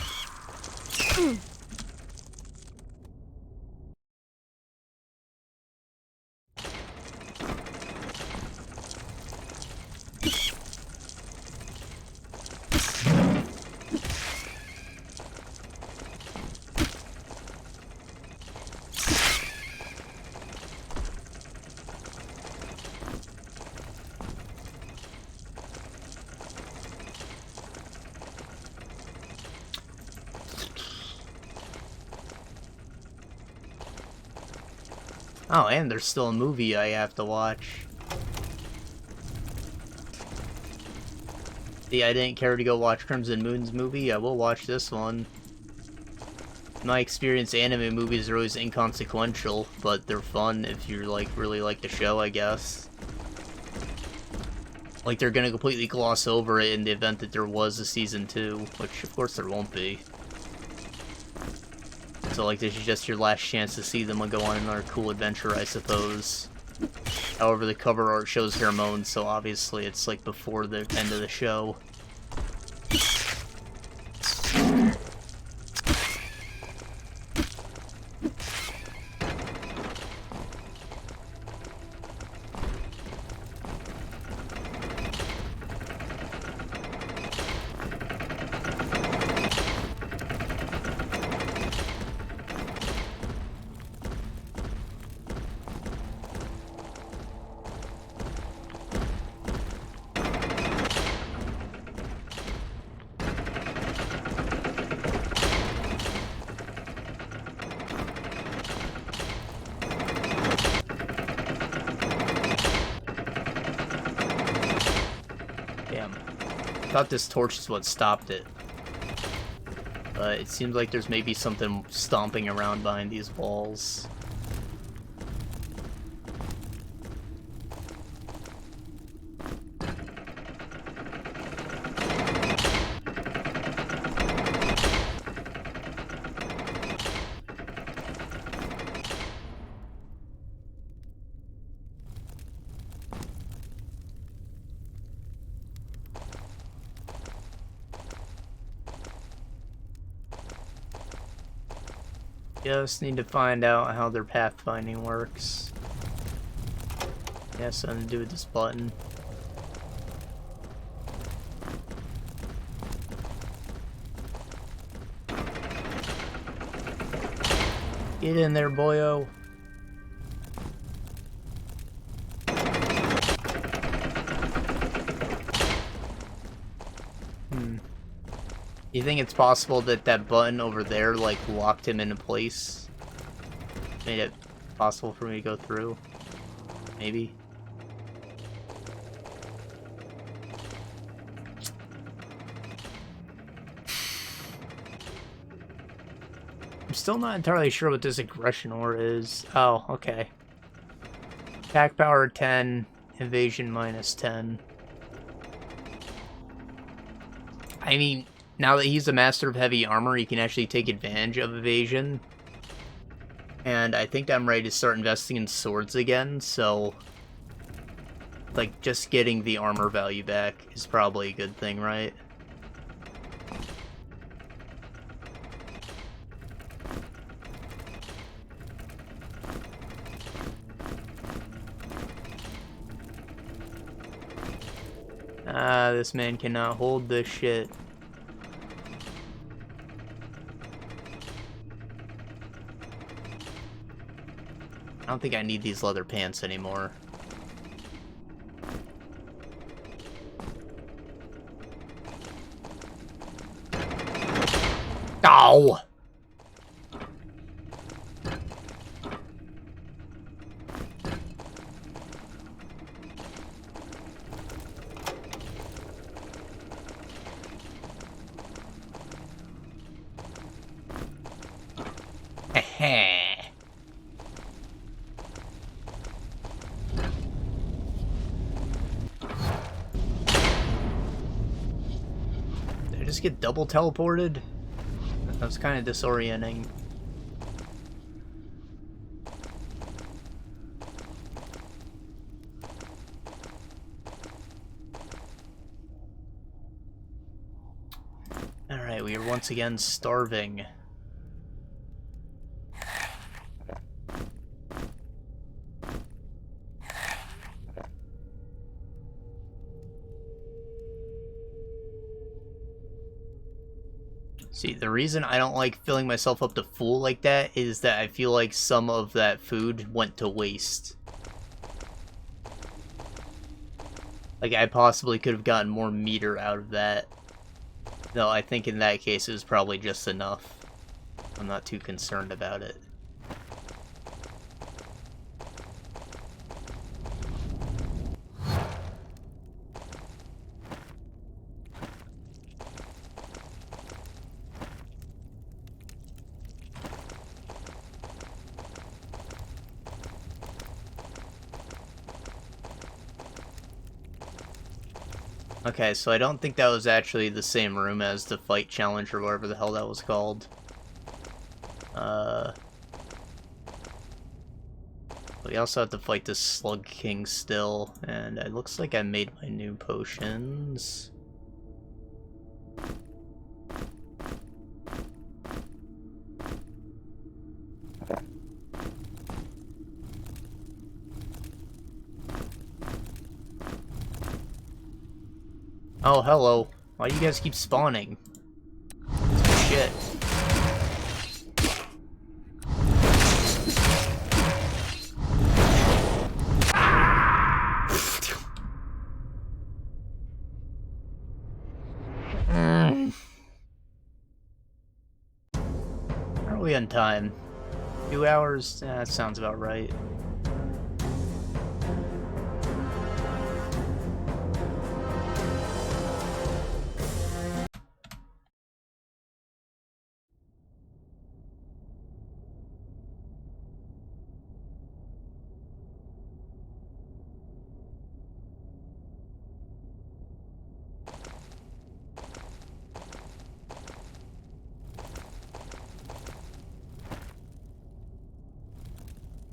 Oh, and there's still a movie I have to watch. See, I didn't care to go watch Crimson Moon's movie. I will watch this one. In my experience, anime movies are always inconsequential, but they're fun if you like really like the show, I guess. Like, they're gonna completely gloss over it in the event that there was a season 2, which of course there won't be. So, like, this is just your last chance to see them and go on another cool adventure, I suppose. However, the cover art shows Hermione, so obviously it's, like, before the end of the show. I thought this torch is what stopped it. But it seems like there's maybe something stomping around behind these walls. Just need to find out how their pathfinding works. Yeah, something to do with this button. Get in there, boyo. You think it's possible that that button over there, like, locked him into place? Made it possible for me to go through? Maybe? I'm still not entirely sure what this aggression ore is. Oh, okay. Attack power 10, evasion minus 10. I mean, now that he's a master of heavy armor, he can actually take advantage of evasion. And I think I'm ready to start investing in swords again, so... like, just getting the armor value back is probably a good thing, right? Ah, this man cannot hold this shit. I don't think I need these leather pants anymore. Ow! Heh. Did I just get double teleported? That was kind of disorienting. Alright, we are once again starving. See, the reason I don't like filling myself up to full like that is that I feel like some of that food went to waste. Like, I possibly could have gotten more meter out of that. Though I think in that case it was probably just enough. I'm not too concerned about it. Okay, so I don't think that was actually the same room as the fight challenge or whatever the hell that was called. We also have to fight this Slug King still, and it looks like I made my new potions. Oh, hello. Why do you guys keep spawning? Shit. Are we on time? 2 hours? That sounds about right.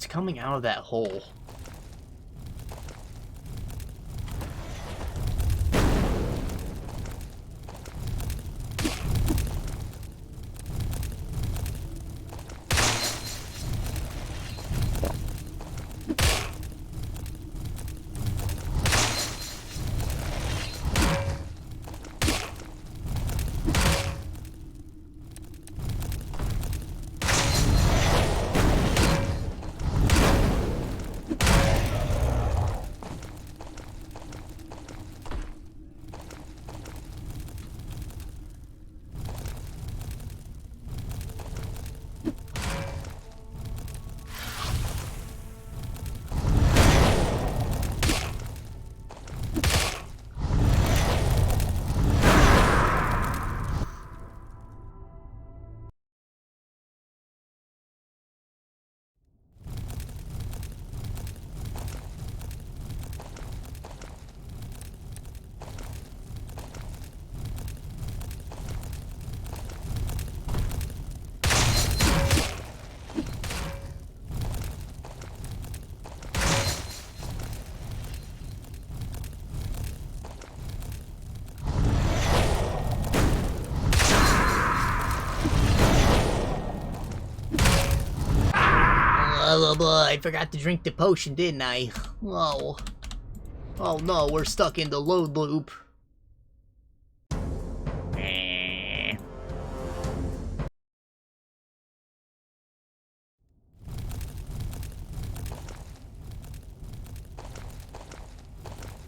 Coming out of that hole. I forgot to drink the potion, didn't I? Oh. Oh no, we're stuck in the load loop.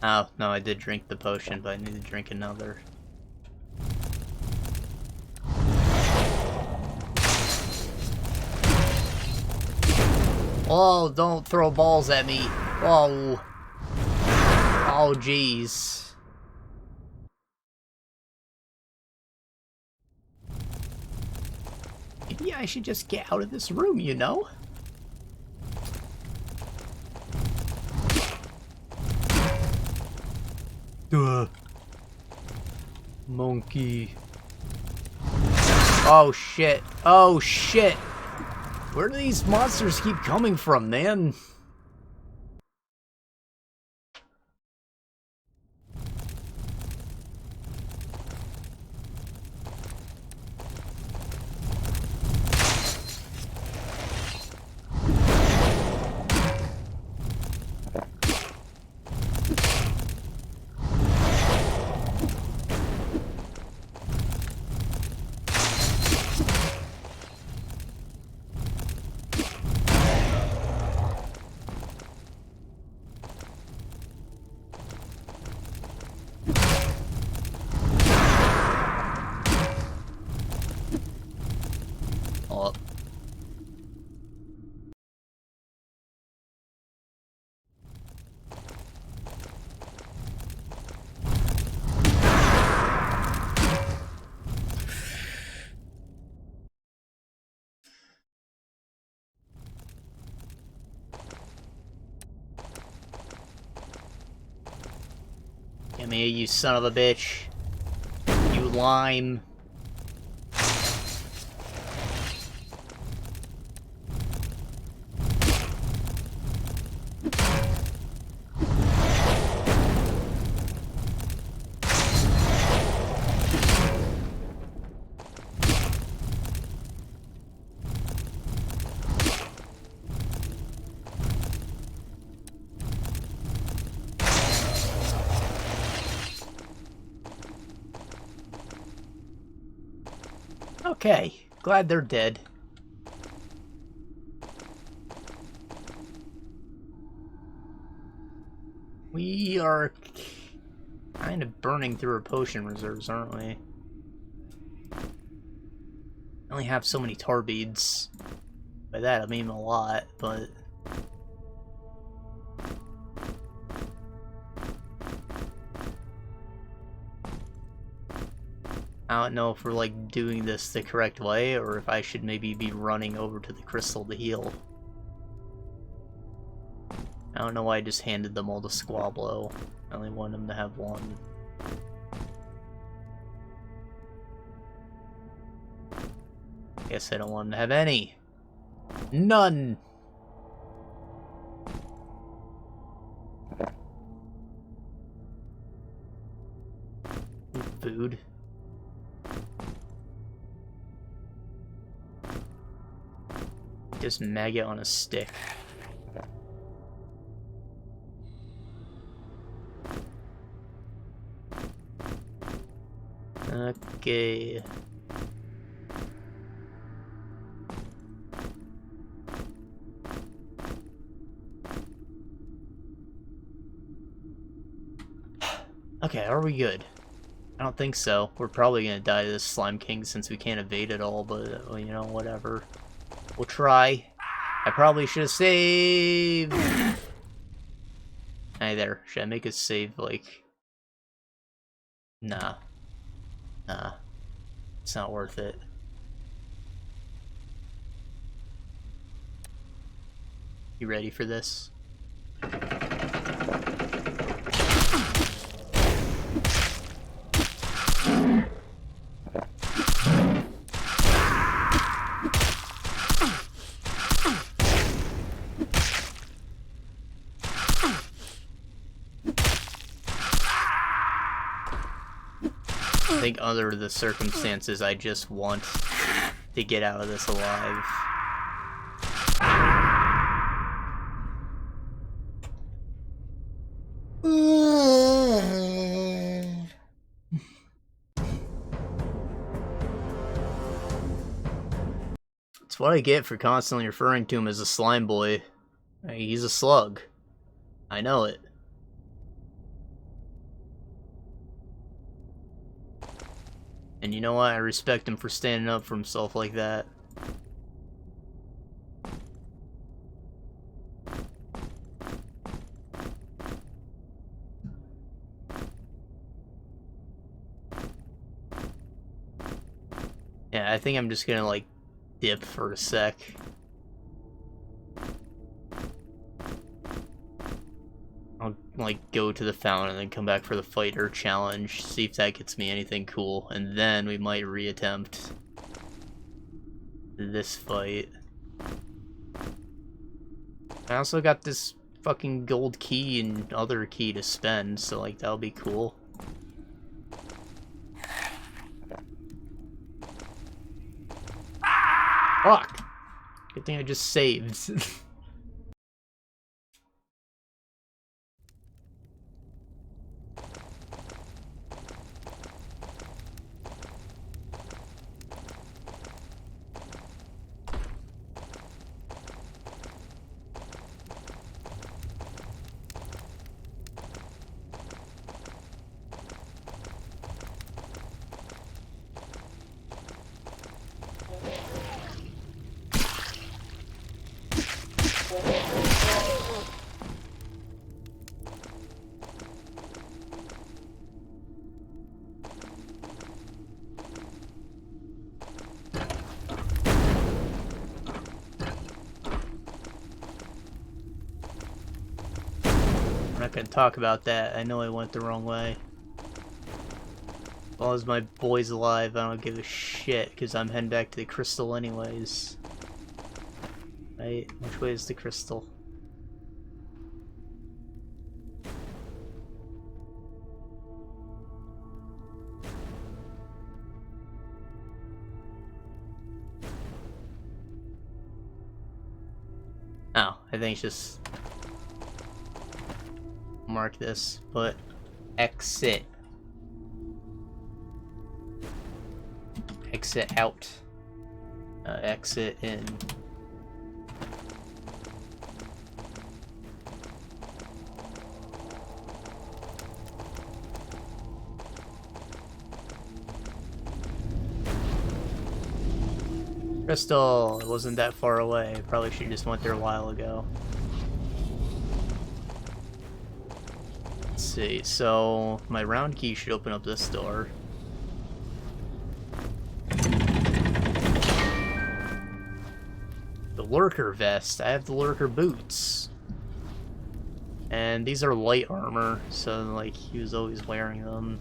Oh, no, I did drink the potion, but I need to drink another. Oh, don't throw balls at me. Oh. Oh, jeez. Maybe I should just get out of this room, you know? Duh. Monkey. Oh shit. Oh shit. Where do these monsters keep coming from, man? Oh. Give me, you son of a bitch. You lime. Okay, glad they're dead. We are kind of burning through our potion reserves, aren't we? I only have so many tar beads. By that I mean a lot, but... I don't know if we're, like, doing this the correct way, or if I should maybe be running over to the crystal to heal. I don't know why I just handed them all to Squablo. I only want them to have one. Guess I don't want them to have any. None! Food. Just maggot on a stick. Okay. Okay, are we good? I don't think so. We're probably gonna die to this Slime King since we can't evade it all, but, well, you know, whatever. We'll try. I probably should have saved. Hey there. Should I make a save, like... Nah. Nah. It's not worth it. You ready for this? I think under the circumstances, I just want to get out of this alive. It's what I get for constantly referring to him as a Slime Boi. He's a slug. I know it. And you know what? I respect him for standing up for himself like that. Yeah, I think I'm just gonna, like, dip for a sec. I'll, like, go to the fountain and then come back for the fighter challenge, see if that gets me anything cool, and then we might reattempt this fight. I also got this fucking gold key and other key to spend, so, like, that'll be cool. Fuck! Good thing I just saved. I'm not gonna talk about that. I know I went the wrong way. As long as my boy's alive, I don't give a shit, because I'm heading back to the crystal anyways. Right? Which way is the crystal? Oh, I think it's just... mark this, but exit. Exit out. Exit in. Crystal, it wasn't that far away. Probably should just went there a while ago. Let's see, so my round key should open up this door. The lurker vest. I have the lurker boots. And these are light armor, so like he was always wearing them.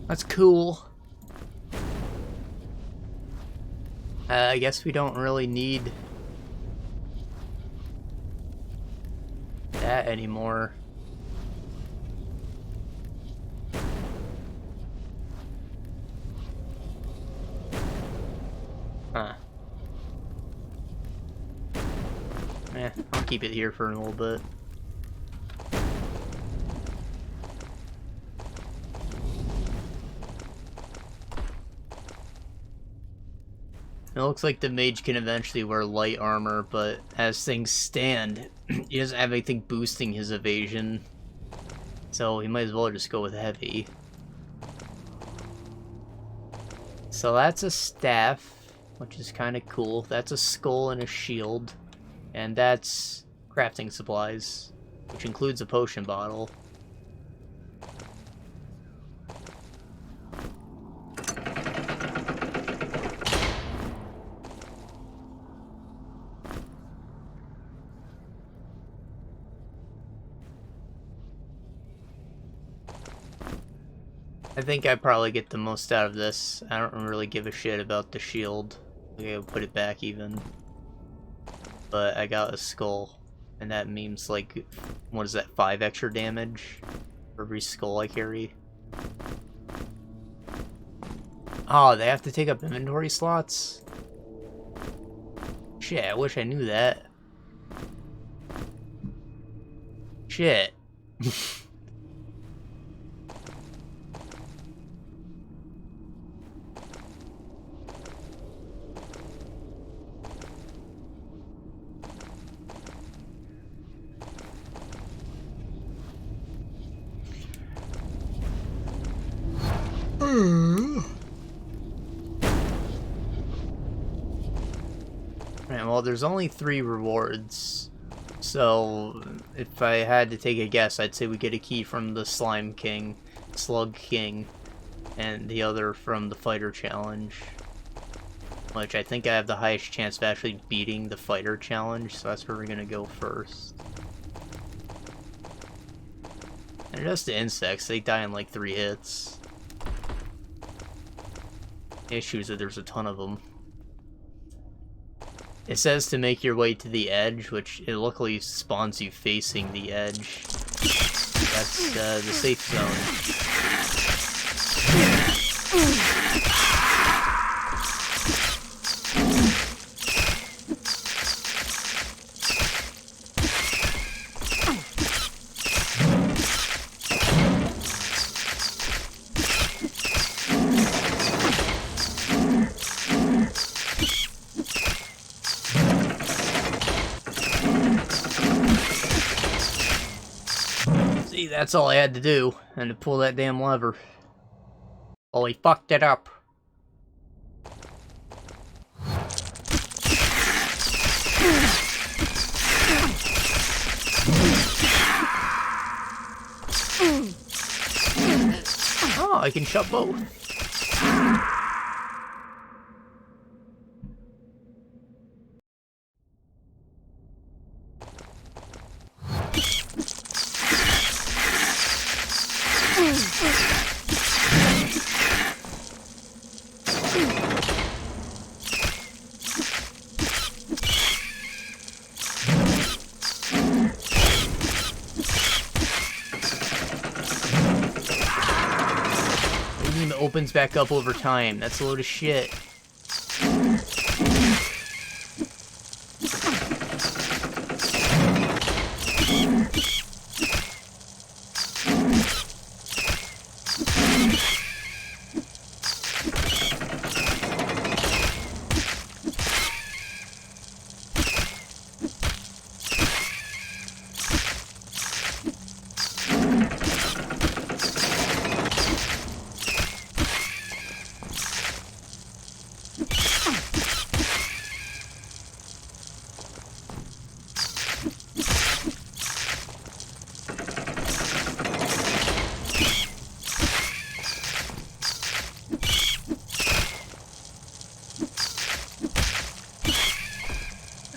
That's cool. I guess we don't really need that anymore. Huh. I'll keep it here for a little bit. It looks like the mage can eventually wear light armor, but as things stand, he doesn't have anything boosting his evasion. So he might as well just go with heavy. So that's a staff, which is kind of cool. That's a skull and a shield. And that's crafting supplies, which includes a potion bottle. I think I probably get the most out of this. I don't really give a shit about the shield. Okay, I'll put it back even. But I got a skull, and that means like, what is that, 5 extra damage for every skull I carry? Oh, they have to take up inventory slots? Shit, I wish I knew that. Shit. Alright, well, there's only 3 rewards. So, if I had to take a guess, I'd say we get a key from the Slime King, Slug King, and the other from the Fighter Challenge. Which I think I have the highest chance of actually beating the Fighter Challenge, so that's where we're gonna go first. And just the insects, they die in like 3 hits. The issue is that there's a ton of them. It says to make your way to the edge, which it luckily spawns you facing the edge. That's the safe zone. See, that's all I had to do, and to pull that damn lever. Oh, he fucked it up. Oh, I can shut both. Opens back up over time. That's a load of shit.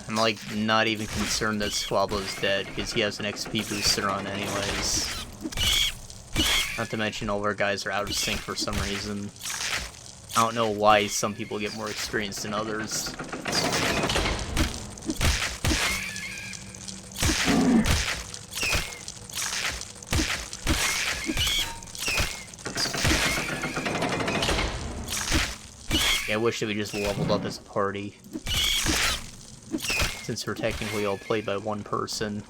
I'm like not even concerned that Squabble's dead because he has an XP booster on anyways. Not to mention all of our guys are out of sync for some reason. I don't know why some people get more experience than others. Yeah, I wish that we just leveled up as a party. Since we're technically all played by one person.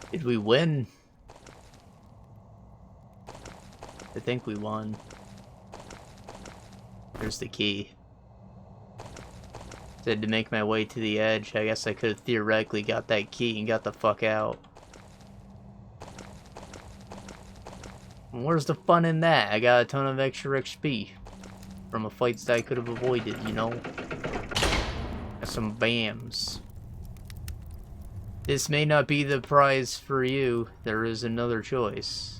Did we win? I think we won. There's the key. Said to make my way to the edge. I guess I could have theoretically got that key and got the fuck out. Where's the fun in that? I got a ton of extra XP from a fight that I could have avoided, you know? Got some BAMs. This may not be the prize for you. There is another choice.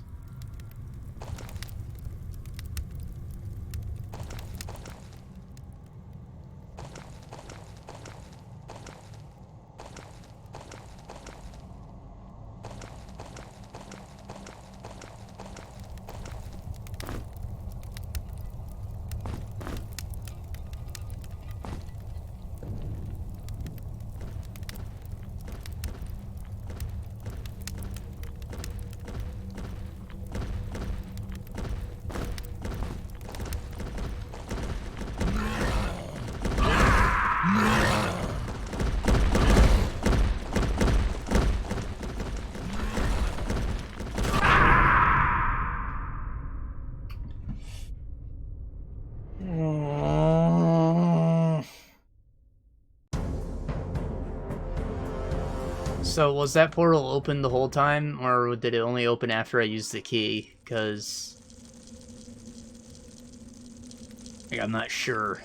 So was that portal open the whole time, or did it only open after I used the key? Because like, I'm not sure.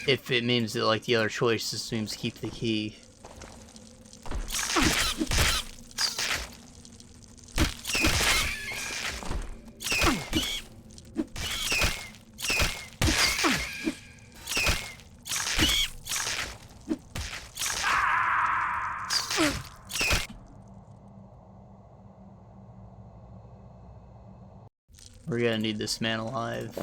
If it means that like the other choice just means keep the key. We're gonna need this man alive.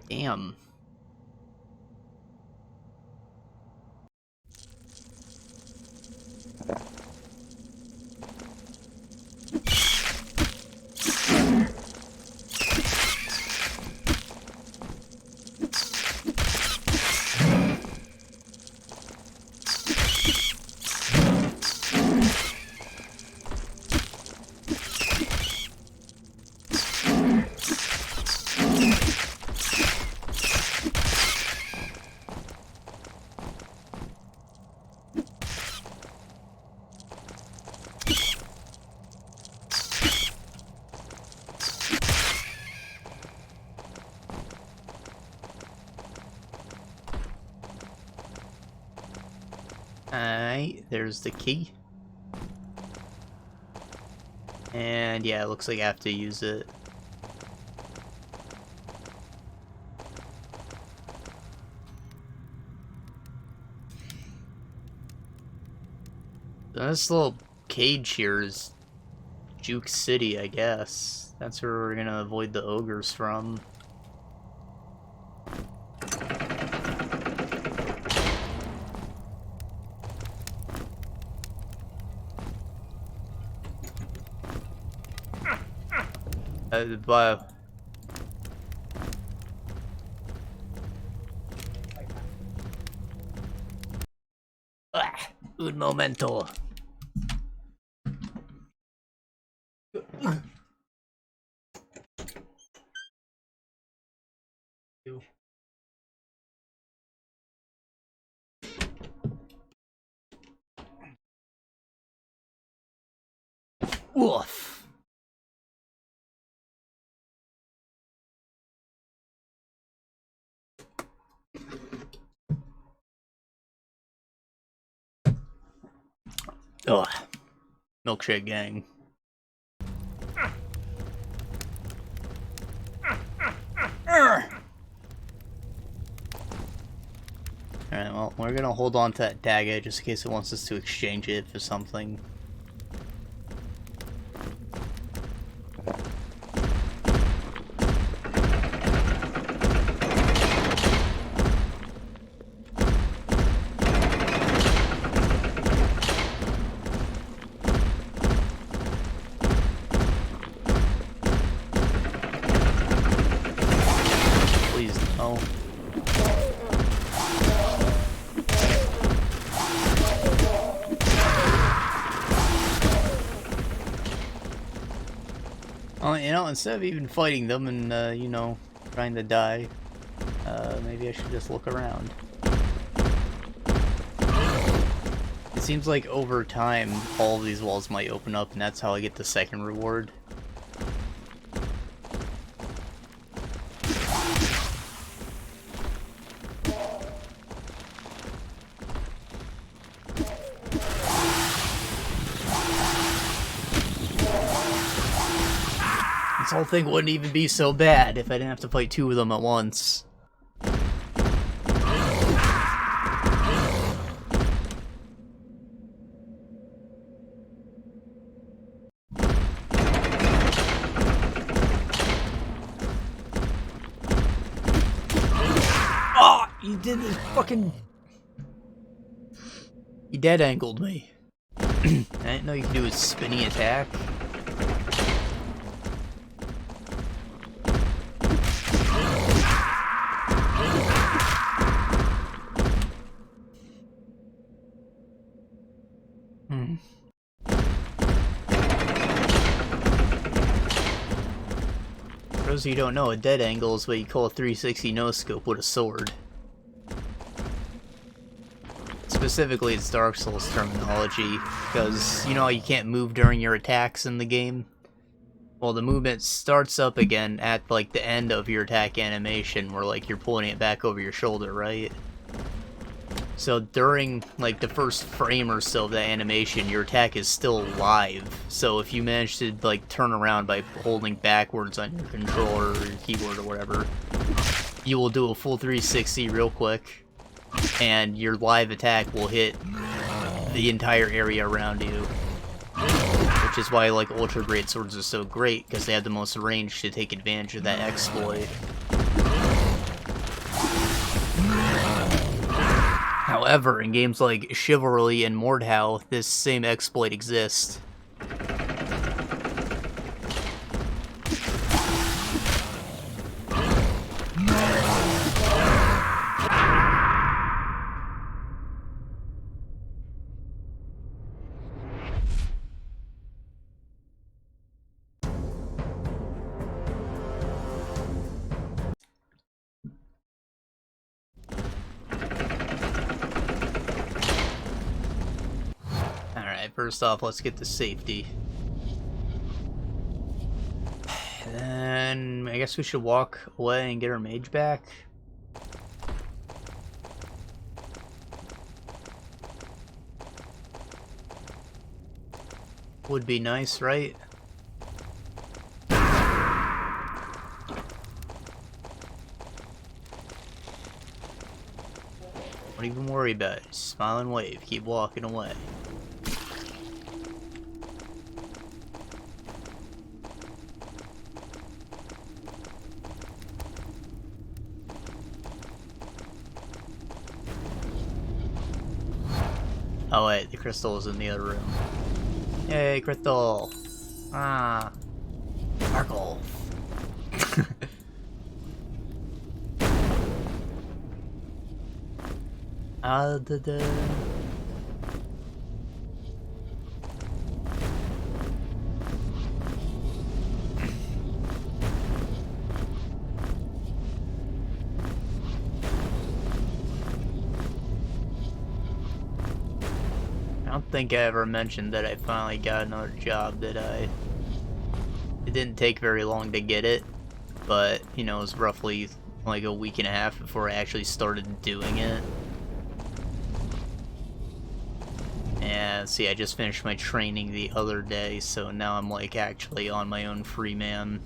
Damn. Alright, there's the key. And yeah, it looks like I have to use it. This little cage here is Juke City, I guess. That's where we're gonna avoid the ogres from. But un momento. Woof. Ugh. Milkshake gang. Alright, well, we're gonna hold on to that dagger just in case it wants us to exchange it for something. You know, instead of even fighting them and, you know, trying to die, maybe I should just look around. It seems like over time, all of these walls might open up, and that's how I get the second reward. This whole thing wouldn't even be so bad if I didn't have to fight two of them at once. Oh, you did this fucking... You dead-angled me. I didn't know you could do a spinny attack. For those of you who don't know, a dead angle is what you call a 360 no-scope with a sword. Specifically, it's Dark Souls terminology, because, you know how you can't move during your attacks in the game? Well, the movement starts up again at, like, the end of your attack animation, where, like, you're pulling it back over your shoulder, right? So during, like, the first frame or so of that animation, your attack is still live. So if you manage to, like, turn around by holding backwards on your controller or your keyboard or whatever, you will do a full 360 real quick, and your live attack will hit the entire area around you. Which is why, like, Ultra Great Swords are so great, because they have the most range to take advantage of that exploit. However, in games like Chivalry and Mordhau, this same exploit exists. First off, let's get to safety. Then I guess we should walk away and get our mage back. Would be nice, right? Don't even worry about it. Smile and wave. Keep walking away. Oh wait, the crystal is in the other room. Yay, crystal! Ah, sparkle. Ah, da da. I don't think I ever mentioned that I finally got another job that it didn't take very long to get it, but, you know, it was roughly like a week and a half before I actually started doing it. And see, I just finished my training the other day, so now I'm like actually on my own free man.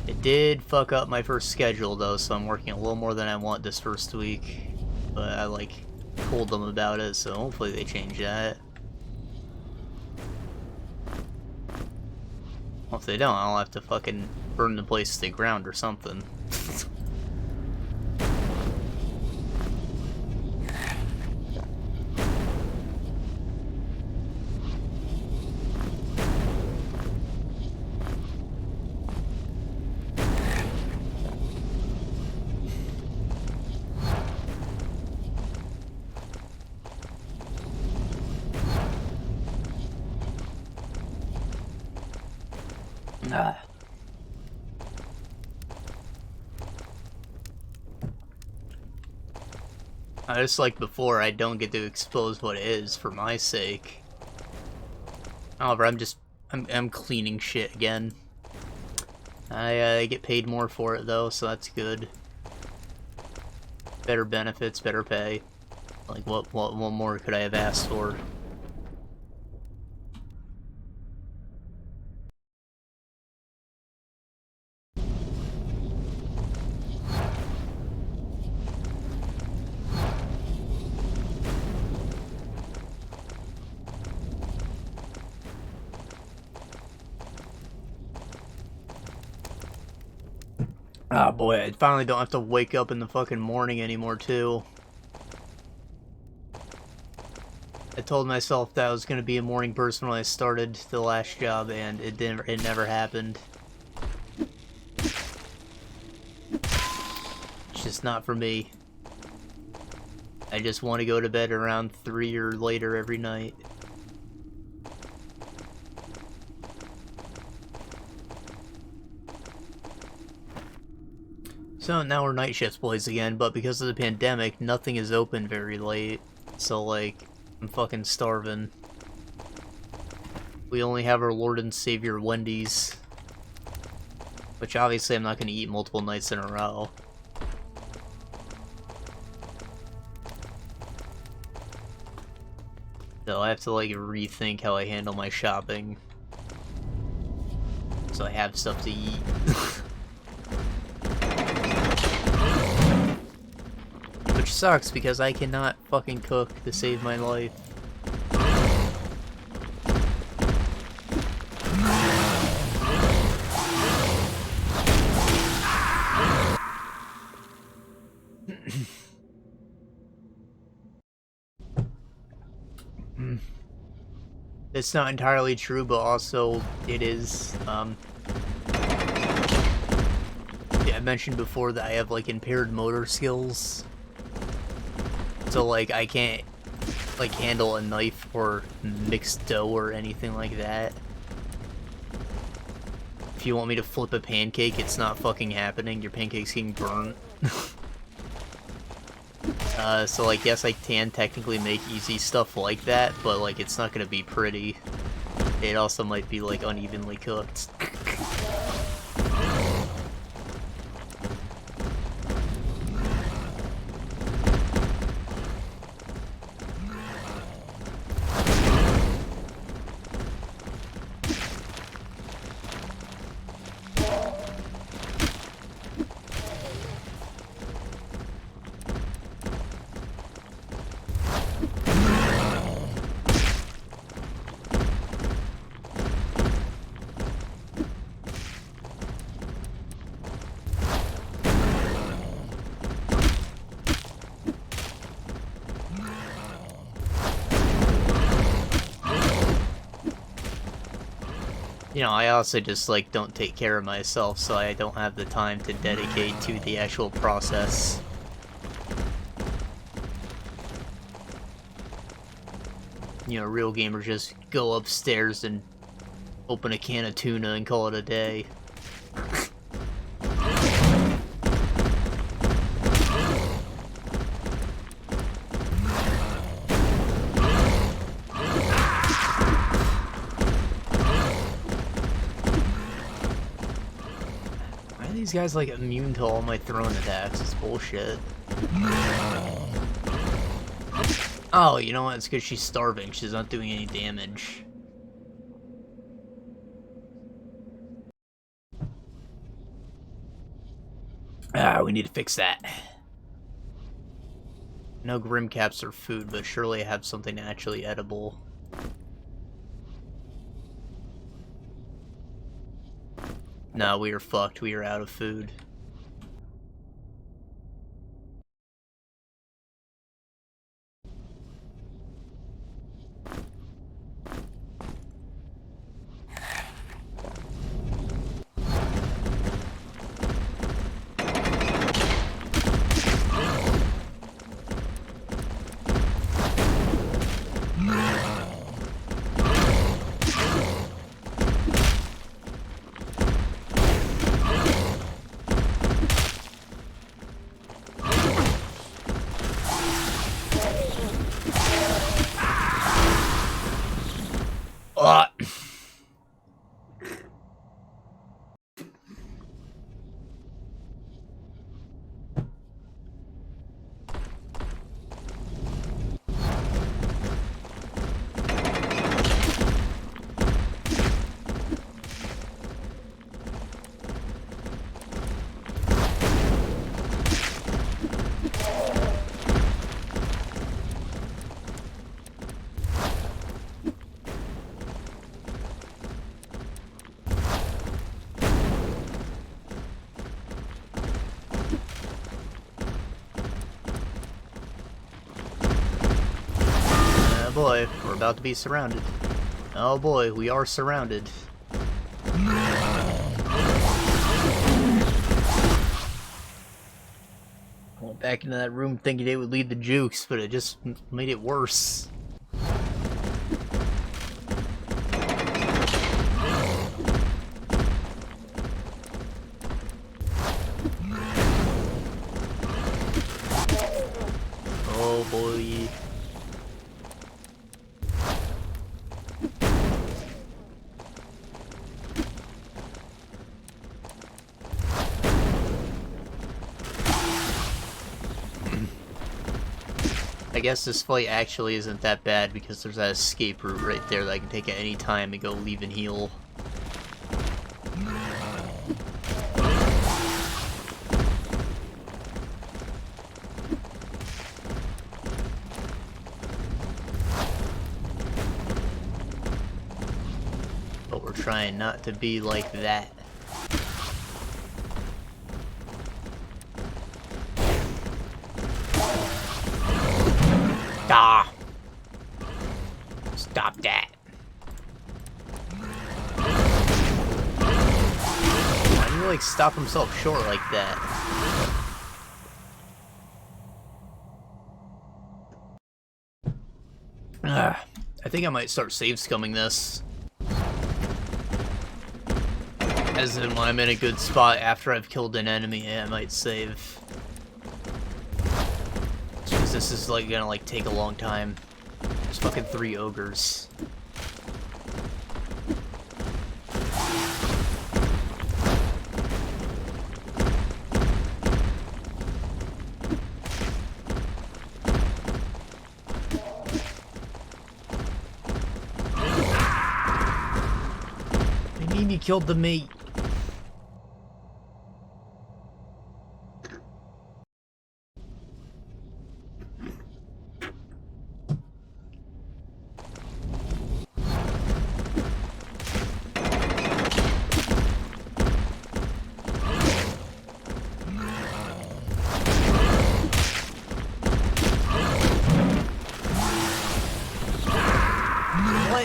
It did fuck up my first schedule though, so I'm working a little more than I want this first week. But I, like, told them about it, so hopefully they change that. Well, if they don't, I'll have to fucking burn the place to the ground or something. Just like before, I don't get to expose what it is for my sake. However, I'm cleaning shit again. I get paid more for it though, so that's good. Better benefits, better pay. Like what more could I have asked for? Ah, boy, I finally don't have to wake up in the fucking morning anymore, too. I told myself that I was gonna be a morning person when I started the last job, and it never happened. It's just not for me. I just want to go to bed around 3 or later every night. So now we're night shifts boys again, but because of the pandemic, nothing is open very late. So like, I'm fucking starving. We only have our Lord and Savior Wendy's. Which obviously I'm not going to eat multiple nights in a row. So I have to like rethink how I handle my shopping. So I have stuff to eat. Which sucks because I cannot fucking cook to save my life. It's not entirely true, but also it is. Yeah, I mentioned before that I have like impaired motor skills. So like I can't like handle a knife or mixed dough or anything like that. If you want me to flip a pancake, it's not fucking happening. Your pancake's getting burnt. So like, yes, I can technically make easy stuff like that, but like, it's not gonna be pretty. It also might be like unevenly cooked. You know, I also just, like, don't take care of myself, so I don't have the time to dedicate to the actual process. You know, real gamers just go upstairs and open a can of tuna and call it a day. These guys like immune to all my thrown attacks. It's bullshit. Oh, you know what? It's because she's starving. She's not doing any damage. Ah, we need to fix that. No Grim Caps are food, but surely I have something actually edible. No, we are fucked. We are out of food. Boy, we're about to be surrounded. Oh boy, we are surrounded. I went back into that room thinking it would lead the jukes, but it just made it worse. Oh boy. I guess this fight actually isn't that bad because there's that escape route right there that I can take at any time and go leave and heal. But we're trying not to be like that. Ah! Stop that. Why do you like stop himself short like that? I think I might start save scumming this. As in when I'm in a good spot after I've killed an enemy, I might save. Because this is like gonna like take a long time. There's fucking 3 ogres. I mean, you killed the mate.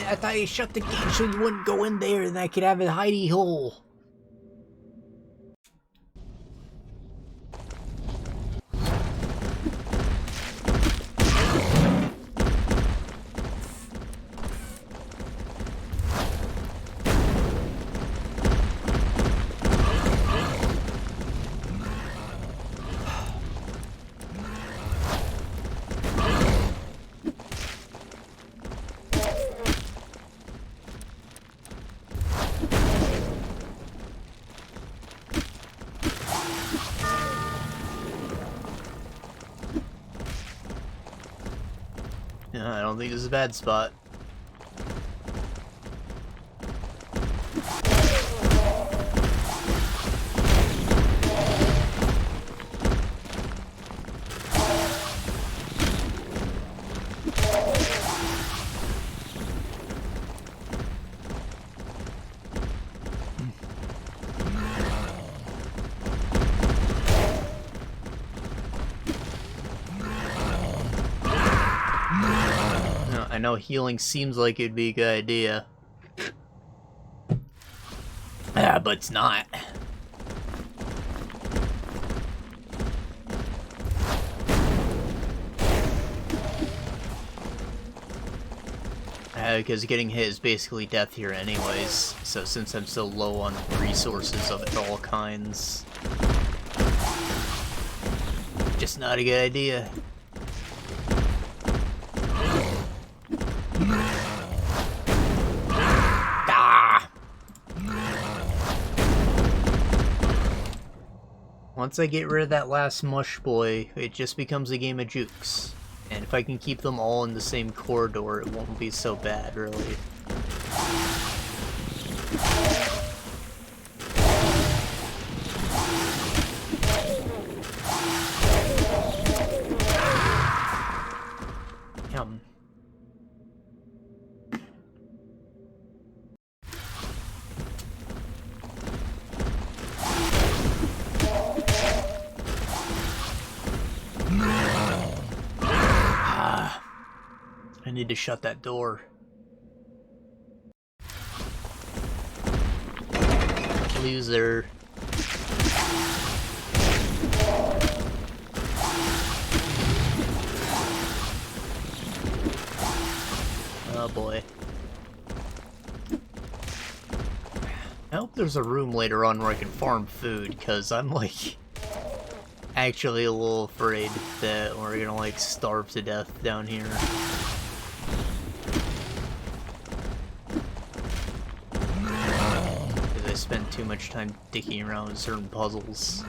I thought you shut the gate so you wouldn't go in there and I could have a hidey hole. I don't think this is a bad spot. I know healing seems like it'd be a good idea. Yeah, but it's not. Because getting hit is basically death here anyways, so since I'm so low on resources of all kinds, just not a good idea. Once I get rid of that last mush boy, it just becomes a game of jukes. And if I can keep them all in the same corridor, it won't be so bad, really. Yum. I need to shut that door. Loser. Oh boy. I hope there's a room later on where I can farm food, because I'm like actually a little afraid that we're gonna like starve to death down here. Because I spend too much time dicking around with certain puzzles.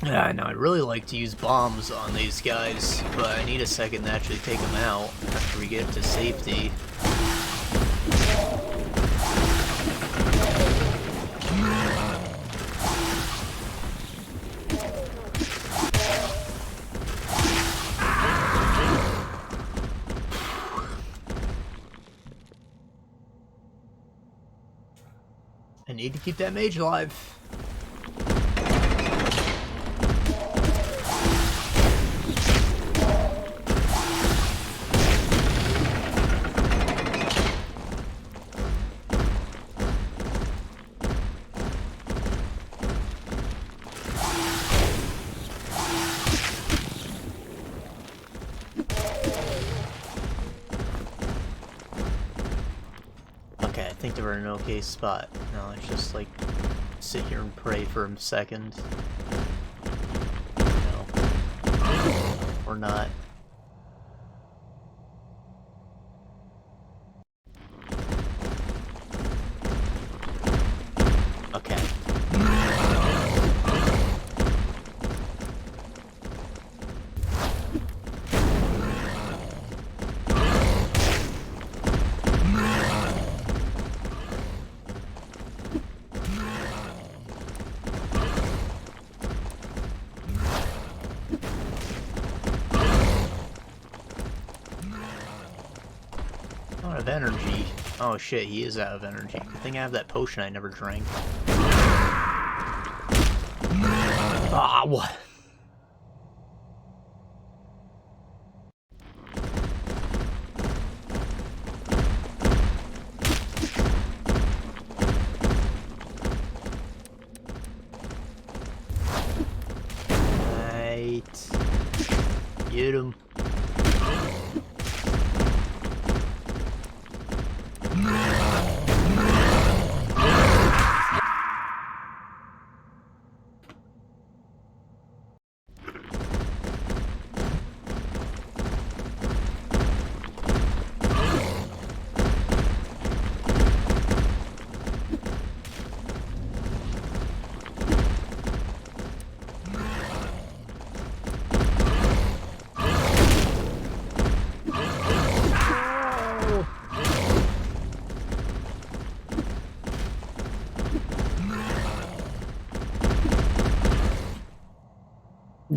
Yeah, I know, I'd really like to use bombs on these guys, but I need a second to actually take them out after we get to safety. I need to keep that mage alive. Okay, I think we're in an okay spot. Now let's just like sit here and pray for a second. No. Or not. Okay. Out of energy. Oh shit, he is out of energy. I think I have that potion I never drank. Ah, what? Right. Get him.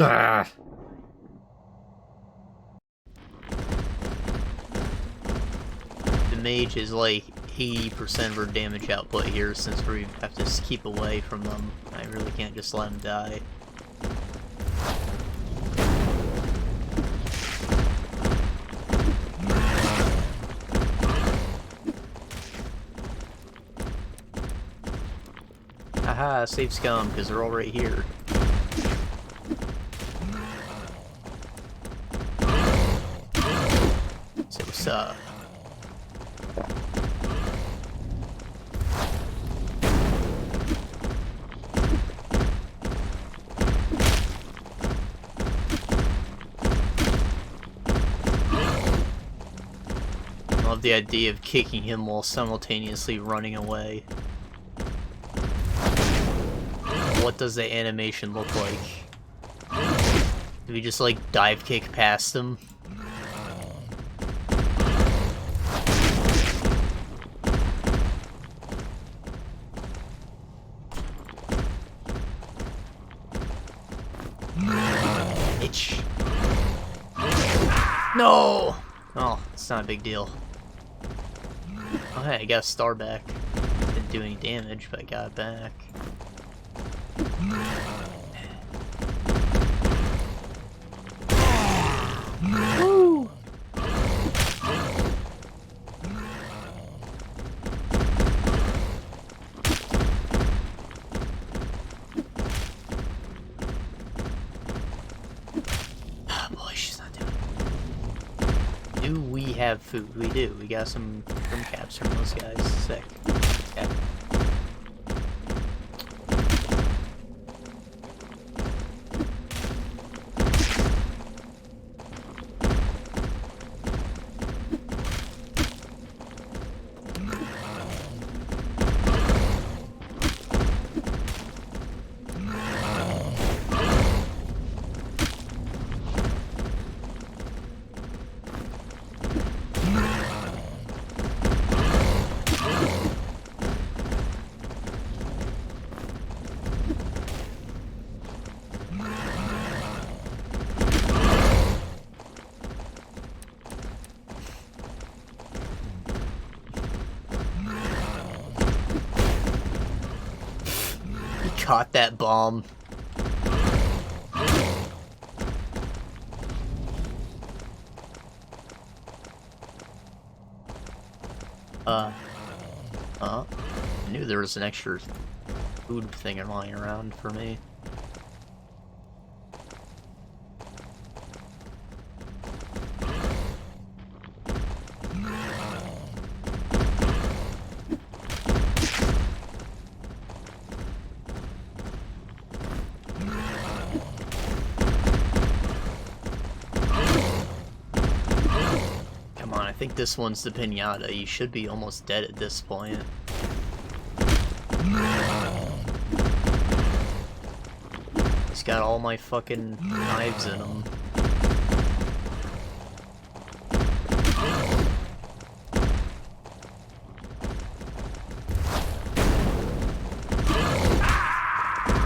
Ah. The mage is like 80% of our damage output here since we have to keep away from them. I really can't just let them die. Haha, save scum, because they're all right here. So what's up? I love the idea of kicking him while simultaneously running away. What does the animation look like? Do we just like dive kick past him? Itch. No! Oh, it's not a big deal. Oh hey, I got a star back. Didn't do any damage, but I got it back. Woo! Oh boy, she's not doing it. Do we have food? We do. We got some caps from those guys. Sick. Okay. Caught that bomb. I knew there was an extra food thing lying around for me. I think this one's the pinata. You should be almost dead at this point. He's got all my fucking knives in him.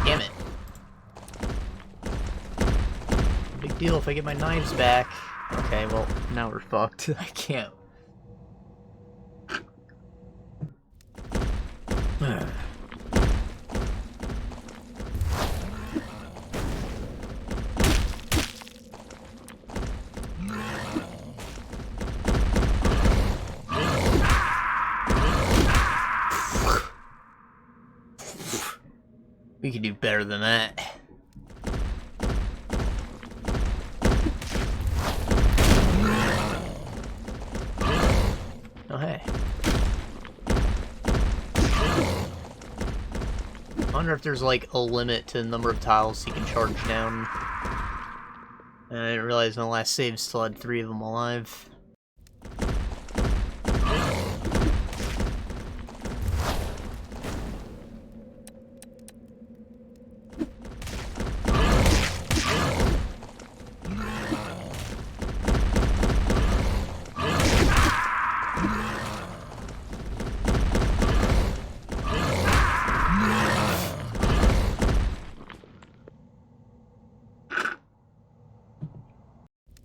Damn it. Big deal if I get my knives back. Okay, well, now we're fucked. I can't. We can do better than that. Oh, hey. I wonder if there's, like, a limit to the number of tiles you can charge down. And I didn't realize my last save still had 3 of them alive.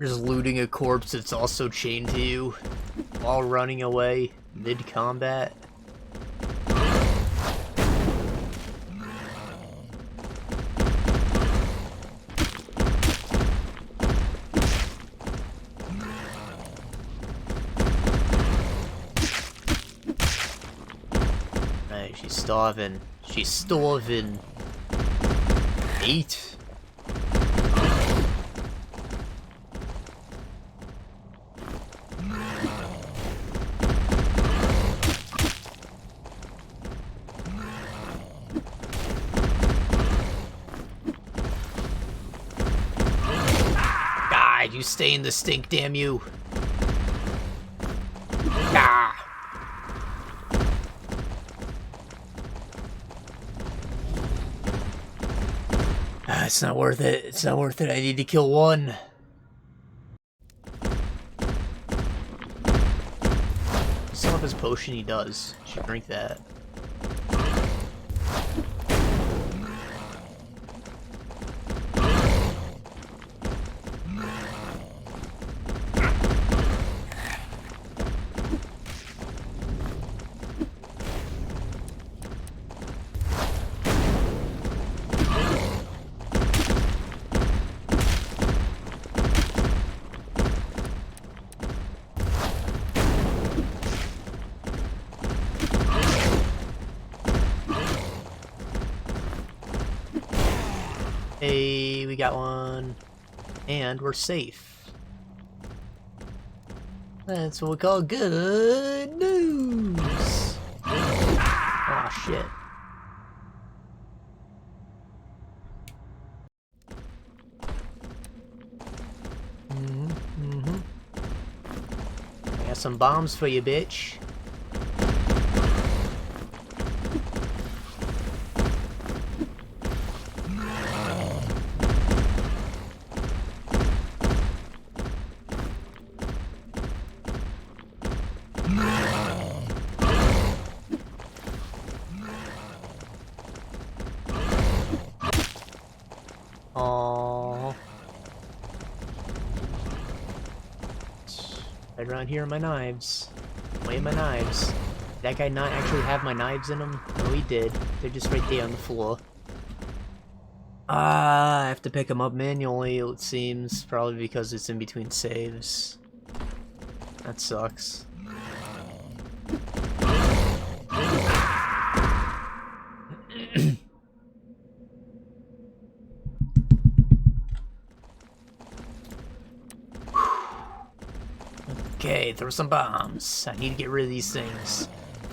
Just looting a corpse that's also chained to you while running away mid-combat. Right, she's starving. She's starving. 8. You stay in the stink, damn you. Ah. It's not worth it. It's not worth it. I need to kill one. Still have his potion, he does. Should drink that. Hey, we got one. And we're safe. That's what we call good news. Oh shit. I got some bombs for you, bitch. Aww. Right around here are my knives. Where are my knives? Did that guy not actually have my knives in him? No, he did. They're just right there on the floor. I have to pick them up manually, it seems. Probably because it's in between saves. That sucks. Okay, throw some bombs. I need to get rid of these things.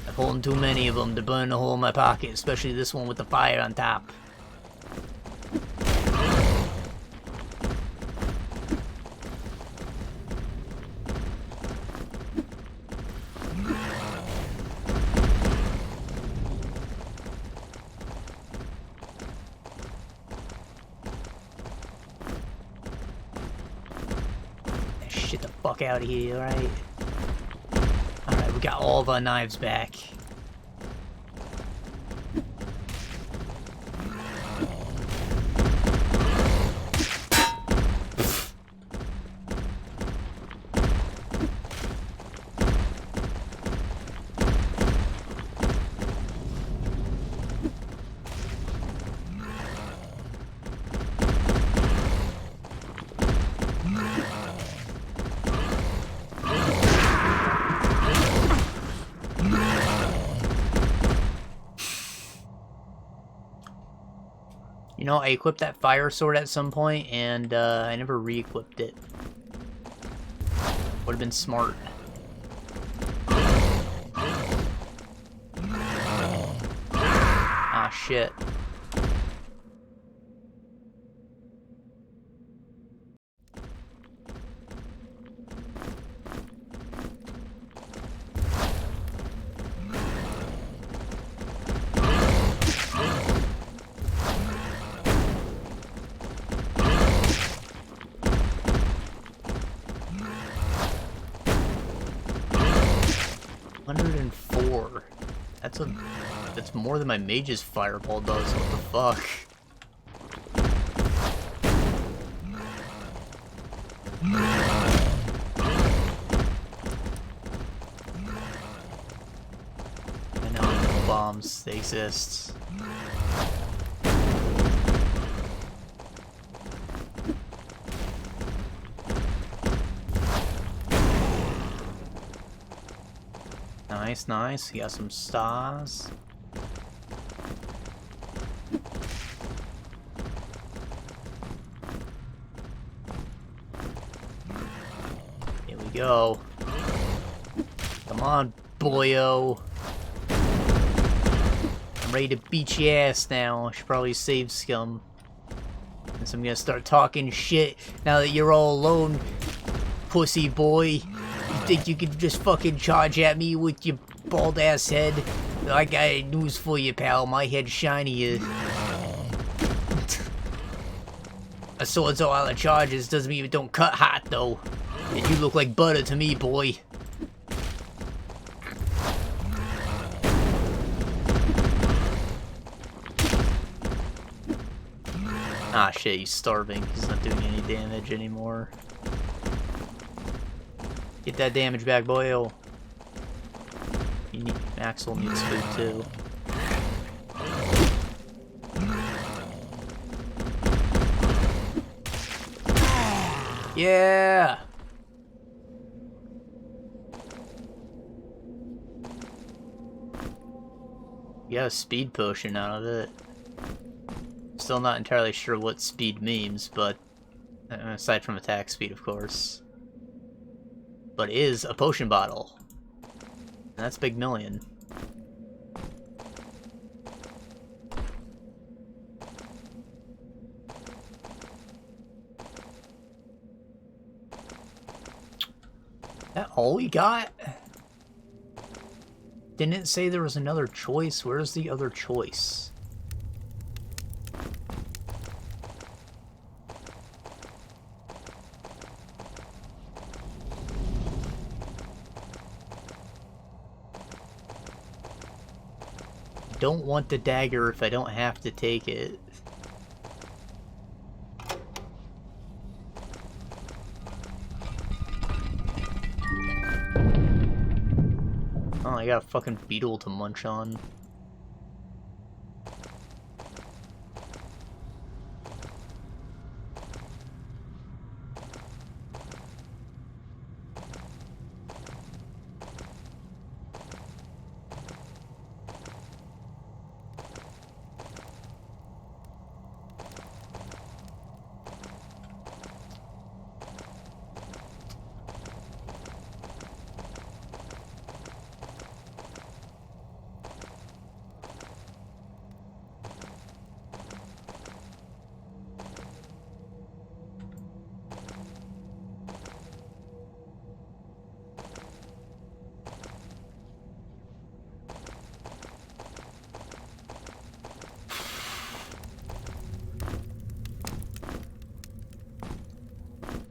I've holding too many of them to burn a hole in my pocket, especially this one with the fire on top. Get the fuck out of here, alright? Alright, we got all of our knives back. You know, I equipped that fire sword at some point, and I never re-equipped it. Would have been smart. Ah, shit. That's more than my mage's fireball does. What the fuck? I know bombs, they exist. Nice, nice. You got some stars. Here we go. Come on, boyo. I'm ready to beat your ass now. I should probably save scum. And so I'm gonna start talking shit now that you're all alone, pussy boy. You think you can just fucking charge at me with your bald ass head? I got news for you, pal. My head's shinier. A sword's all out of charges doesn't mean it don't cut hot, though. And you look like butter to me, boy. Ah, shit, he's starving. He's not doing any damage anymore. Get that damage back, boyo. Axel needs food, too. Yeah! You got a speed potion out of it. still not entirely sure what speed means, but aside from attack speed, of course. But it is a potion bottle. And that's big million. That all we got? Didn't it say there was another choice? Where's the other choice? Don't want the dagger if I don't have to take it. Oh, I got a fucking beetle to munch on.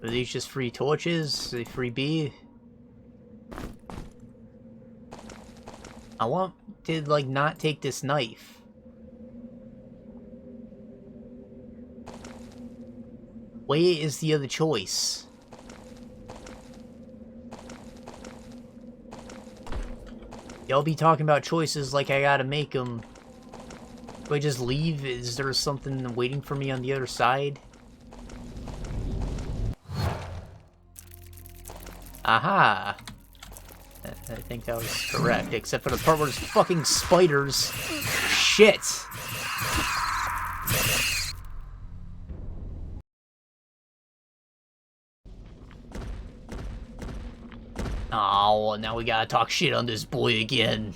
Are these just free torches? Are they free B? I want to, like, not take this knife. Wait is the other choice. Y'all be talking about choices like I gotta make them. Do I just leave? Is there something waiting for me on the other side? Aha! I think that was correct, except for the part where there's fucking spiders. Shit! Oh, now we gotta talk shit on this boy again.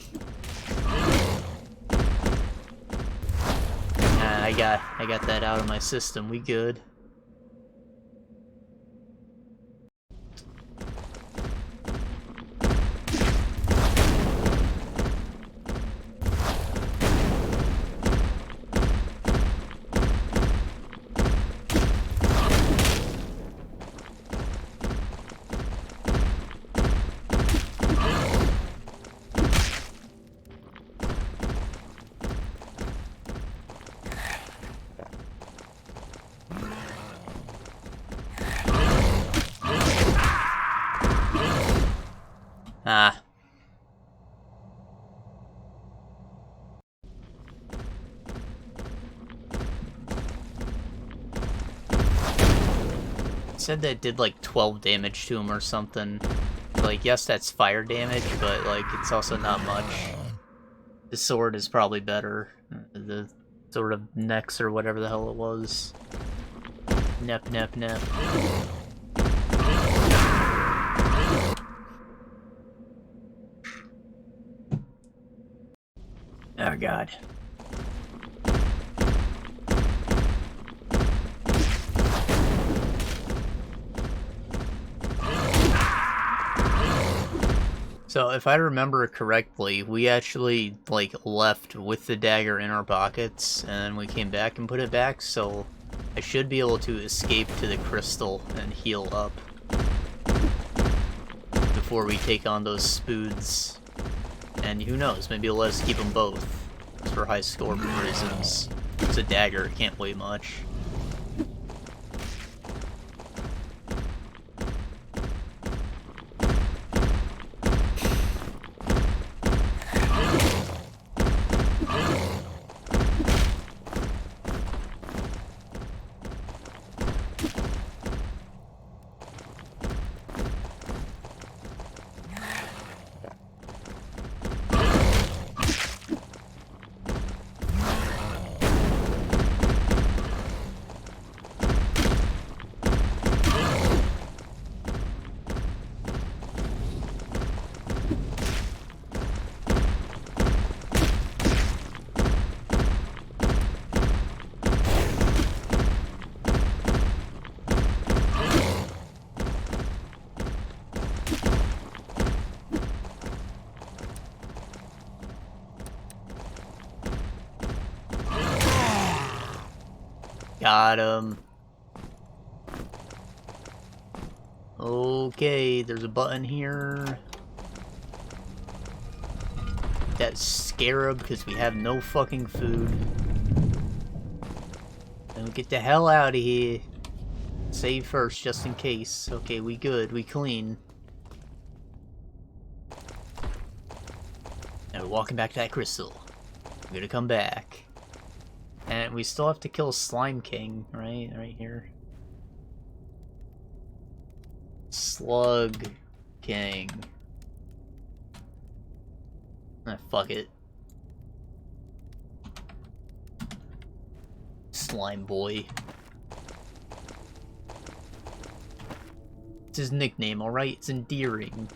Nah, I got that out of my system. We good. Ah. It said that it did like 12 damage to him or something. Like, yes, that's fire damage, but like, it's also not much. The sword is probably better. The sort of Nex or whatever the hell it was. Nep, nep, nep. Oh god. So if I remember correctly, we actually like left with the dagger in our pockets and we came back and put it back, so I should be able to escape to the crystal and heal up before we take on those spoods. And who knows, maybe it'll let us keep them both for high score reasons. It's a dagger, it can't weigh much. Got him. Okay, there's a button here. That scarab, because we have no fucking food. Then we get the hell out of here. Save first, just in case. Okay, we good. We clean. Now we're walking back to that crystal. We're gonna come back. And we still have to kill Slime King, right? Right here. Slug King. Ah, fuck it. Slime Boi. It's his nickname, alright? It's endearing.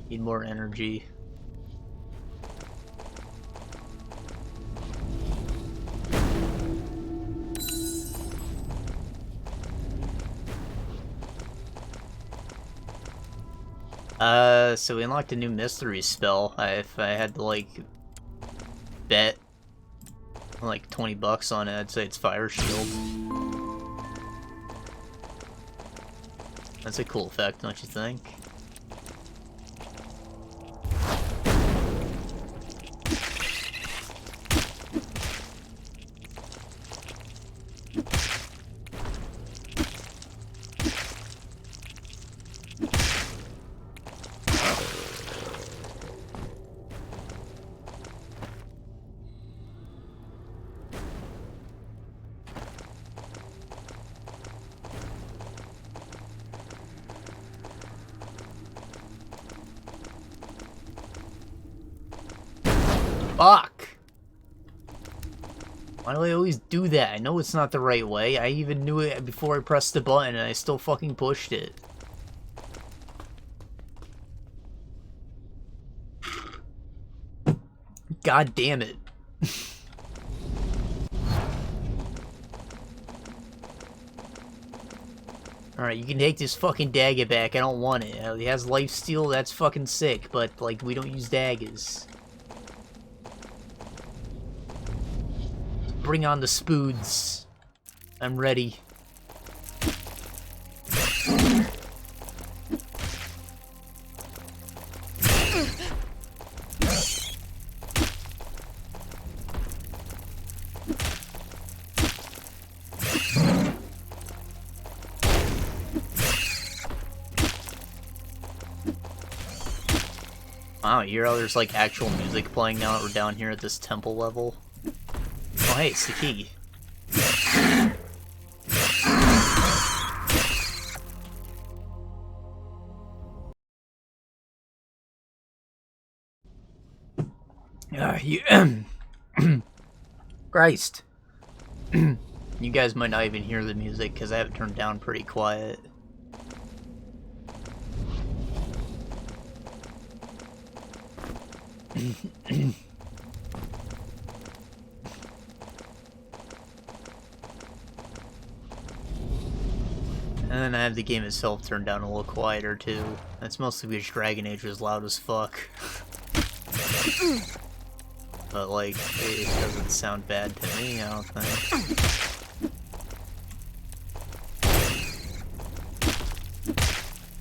Need more energy. So we unlocked a new mystery spell. If I had to, like, bet, like, 20 bucks on it, I'd say it's Fire Shield. That's a cool effect, don't you think? Fuck! Why do I always do that? I know it's not the right way. I even knew it before I pressed the button and I still fucking pushed it. God damn it. Alright, you can take this fucking dagger back. I don't want it. It has lifesteal, that's fucking sick, but, like, we don't use daggers. Bring on the spoods. I'm ready. Wow, you hear how there's like actual music playing now that we're down here at this temple level? Oh hey, it's the key. Christ. You guys might not even hear the music because I have it turned down pretty quiet. And then I have the game itself turned down a little quieter too. That's mostly because Dragon Age was loud as fuck. But like, it doesn't sound bad to me, I don't think.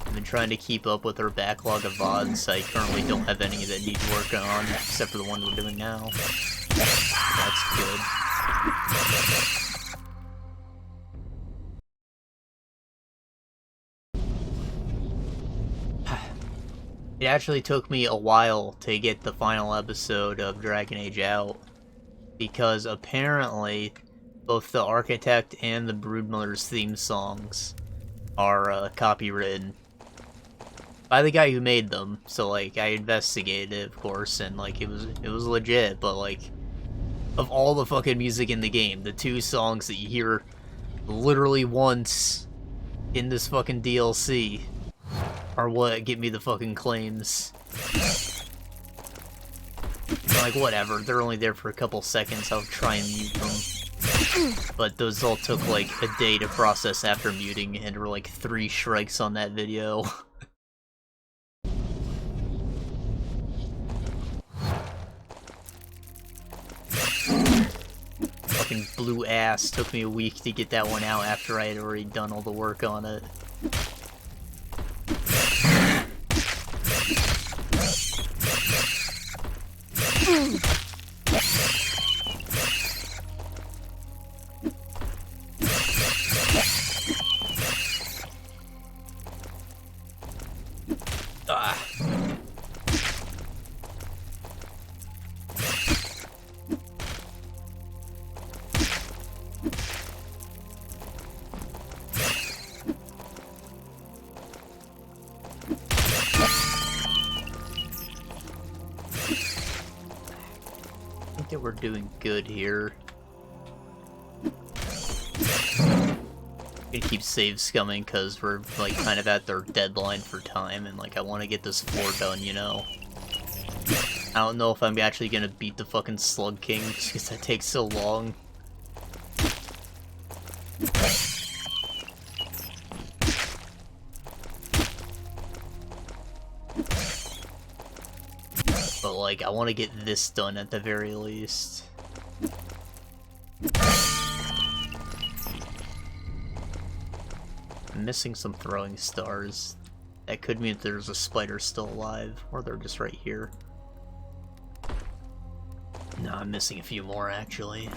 I've been trying to keep up with our backlog of VODs. I currently don't have any that need work on, except for the one we're doing now. That's good. It actually took me a while to get the final episode of Dragon Age out, because apparently both the Architect and the Broodmother's theme songs are copywritten by the guy who made them. So like, I investigated it, of course, and like it was legit. But like, of all the fucking music in the game, the two songs that you hear literally once in this fucking DLC Or what? Get me the fucking claims. Like, whatever. They're only there for a couple seconds. I'll try and mute them. But those all took, like, a day to process after muting, and there were, like, 3 strikes on that video. Fucking blue ass. Took me a week to get that one out after I had already done all the work on it. I think that we're doing good here. Gonna keep saves coming because we're like kind of at their deadline for time, and like I want to get this floor done, you know. I don't know if I'm actually gonna beat the fucking Slug King just because that takes so long. But like I want to get this done at the very least. I'm missing some throwing stars. That could mean there's a spider still alive, or they're just right here. No, I'm missing a few more actually.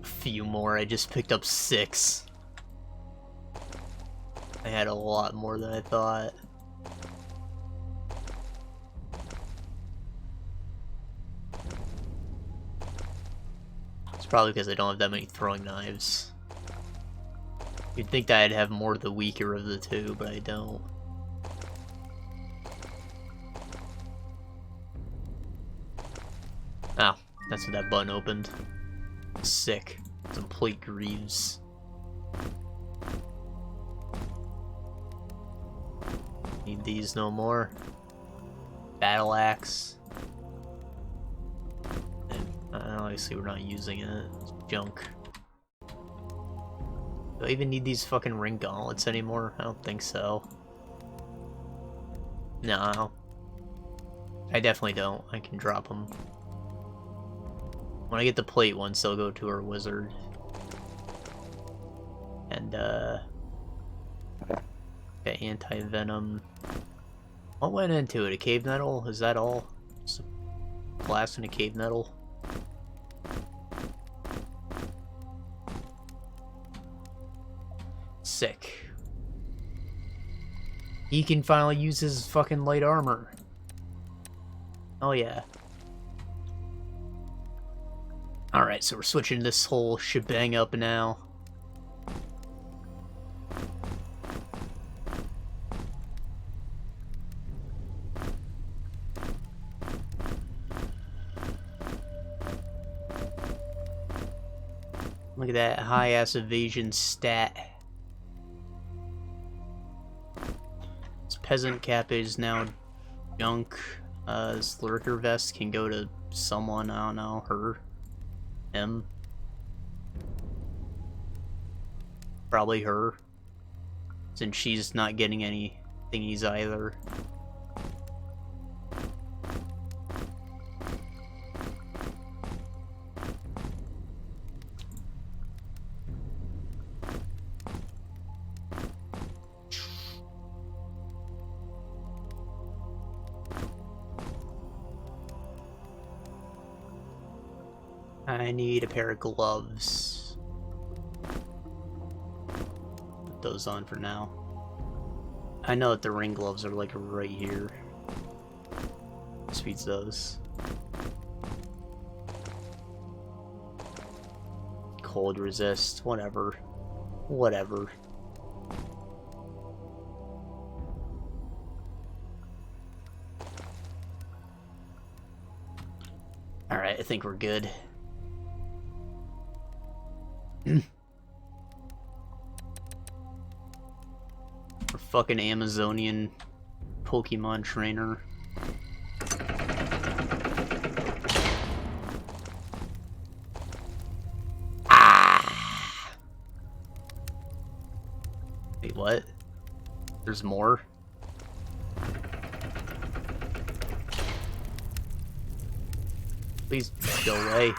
A few more, I just picked up 6. I had a lot more than I thought. It's probably because I don't have that many throwing knives. You'd think that I'd have more the weaker of the two, but I don't. Oh, that's what that button opened. Sick. Some plate greaves. Need these no more. Battle axe. And obviously we're not using it. It's junk. Do I even need these fucking ring gauntlets anymore? I don't think so. No. I definitely don't. I can drop them. When I get the plate ones, they'll go to our wizard. And, okay, anti-venom. What went into it? A cave nettle? Is that all? Just a blast in a cave nettle? Sick. He can finally use his fucking light armor. Oh yeah. Alright, so we're switching this whole shebang up now. Look at that high-ass evasion stat. This peasant cap is now junk. This lurker vest can go to someone, I don't know, her. Him. Probably her. Since she's not getting any thingies either. I need a pair of gloves. Put those on for now. I know that the ring gloves are like right here. Speeds those. Cold resist, whatever. Whatever. think we're good. We're fucking Amazonian Pokemon trainer. Ah! Wait, what? There's more? Please go away.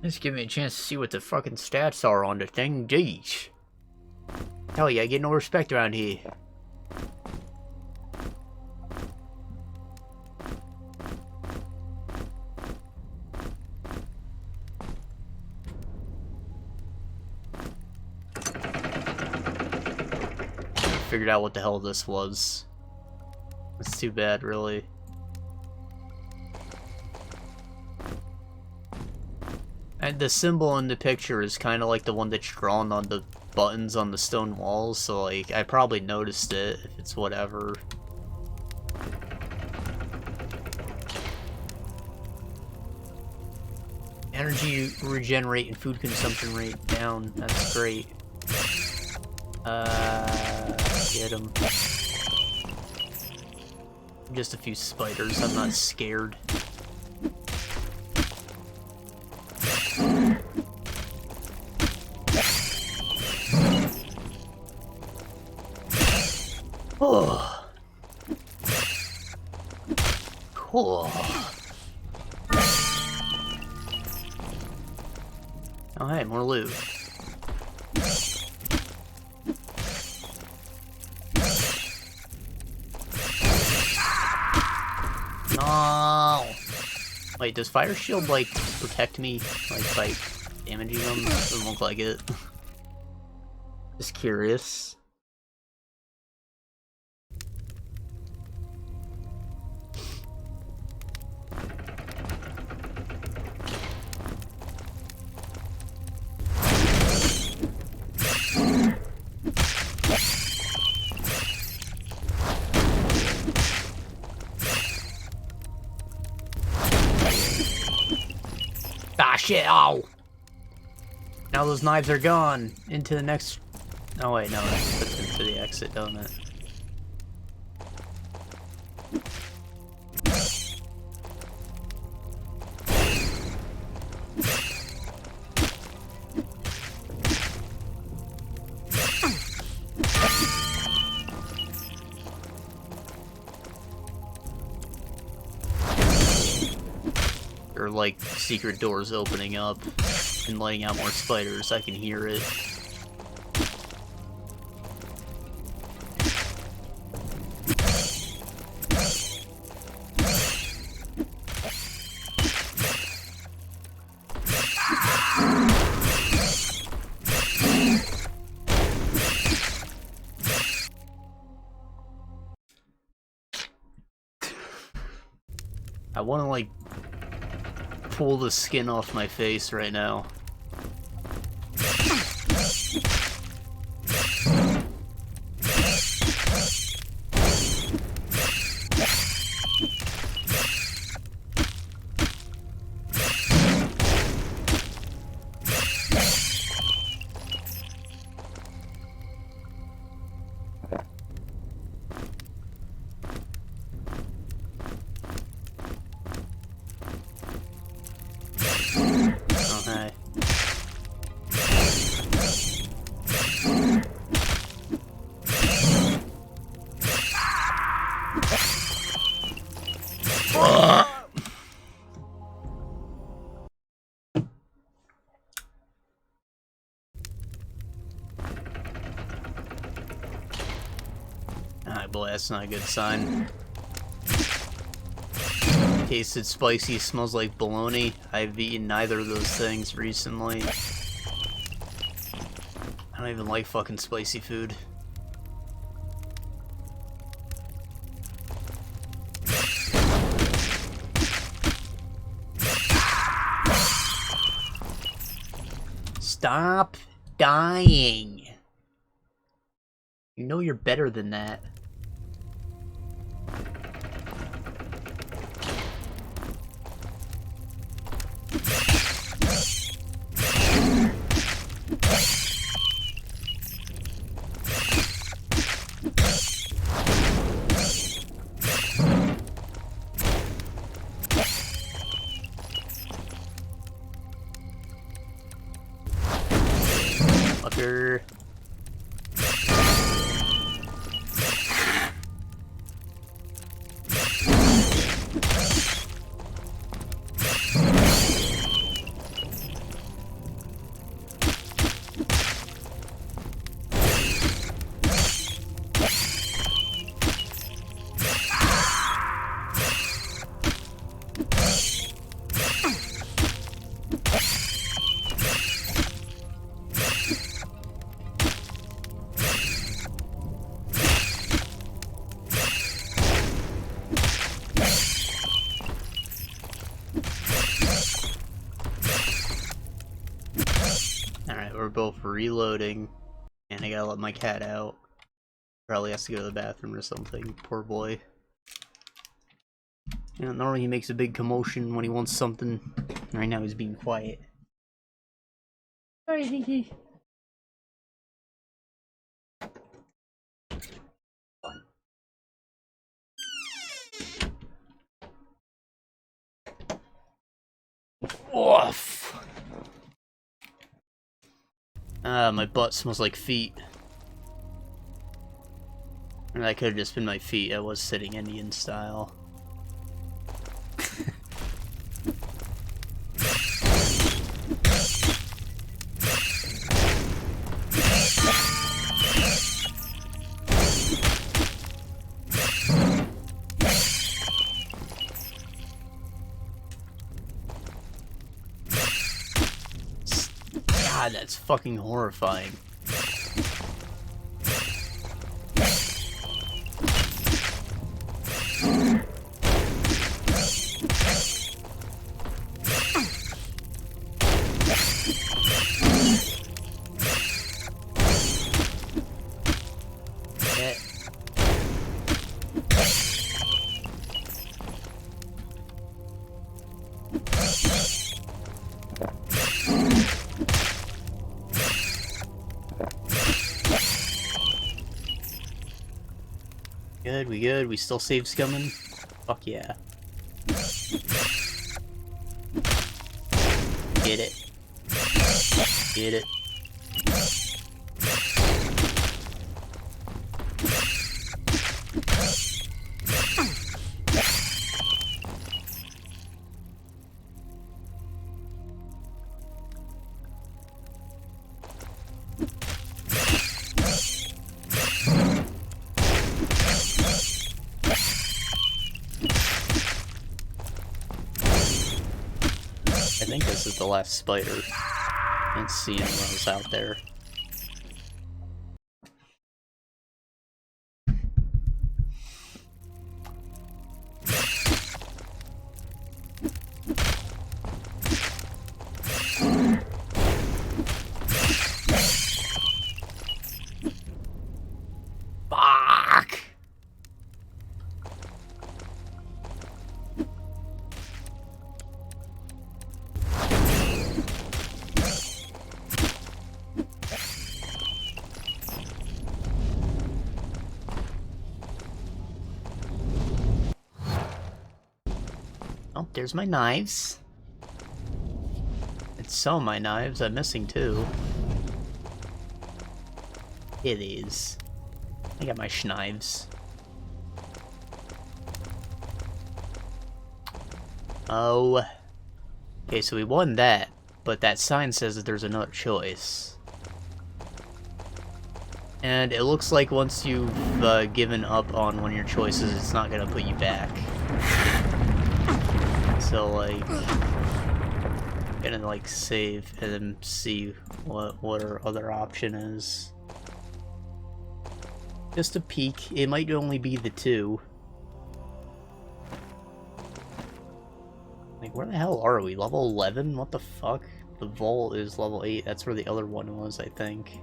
Just give me a chance to see what the fucking stats are on the thing. Jeez. Hell yeah, I get no respect around here. Figured out what the hell this was. It's too bad, really. And the symbol in the picture is kind of like the one that's drawn on the buttons on the stone walls, so like I probably noticed it if it's whatever. Energy regenerate and food consumption rate down. That's great. Get him. Just a few spiders. I'm not scared. Oh. Cool. Oh, hey, more loot. No. Wait, does Fire Shield, like, protect me, like, by damaging them? Doesn't look like it. Just curious. Ah, shit, ow! Now those knives are gone. Into the next... Oh, wait, no, that puts into the exit, don't it? Or like secret doors opening up and letting out more spiders. I can hear it. I want to like pull the skin off my face right now. Alright, boy, that's not a good sign. Tasted spicy, smells like bologna. I've eaten neither of those things recently. I don't even like fucking spicy food. Stop dying. You know you're better than that. Fucker. Alright, we're both reloading, and I gotta let my cat out. Probably has to go to the bathroom or something. Poor boy. You know, normally he makes a big commotion when he wants something. Right now he's being quiet. Sorry, Dinky. Oof. My butt smells like feet. And that could have just been my feet. I was sitting Indian style. God, that's fucking horrifying. Good, we good? We still save scumming? Fuck yeah. Get it. Get it. I think this is the last spider. And seeing what was out there. Fuck! Oh, there's my knives. It's some of my knives. I'm missing two. It is. I got my schnives. Oh. Okay, so we won that, but that sign says that there's another choice. And it looks like once you've given up on one of your choices, it's not gonna put you back. So, like, I'm gonna, like, save and then see what our other option is. Just a peek. It might only be the two. Like, where the hell are we? Level 11? What the fuck? The vault is level 8. That's where the other one was, I think.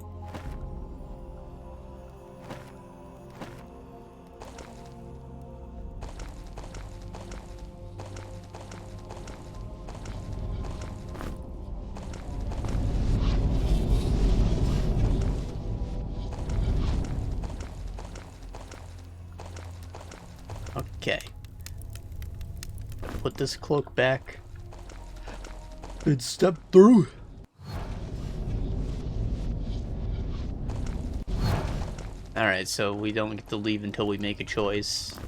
put this cloak back and step through. Alright, so we don't get to leave until we make a choice.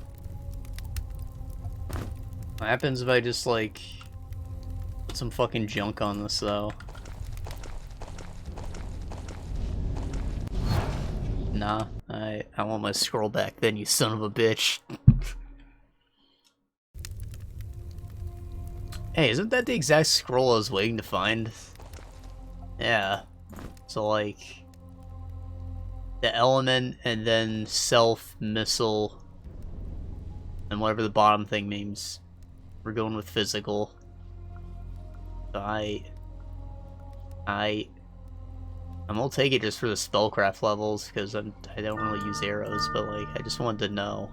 What happens if I just, like, put some fucking junk on this, though? Nah, I want my scroll back then, you son of a bitch. Hey, isn't that the exact scroll I was waiting to find? Yeah. So, like, the element, and then self, missile, and whatever the bottom thing means. We're going with physical. So I'm gonna take it just for the spellcraft levels, because I don't really use arrows, but, like, I just wanted to know.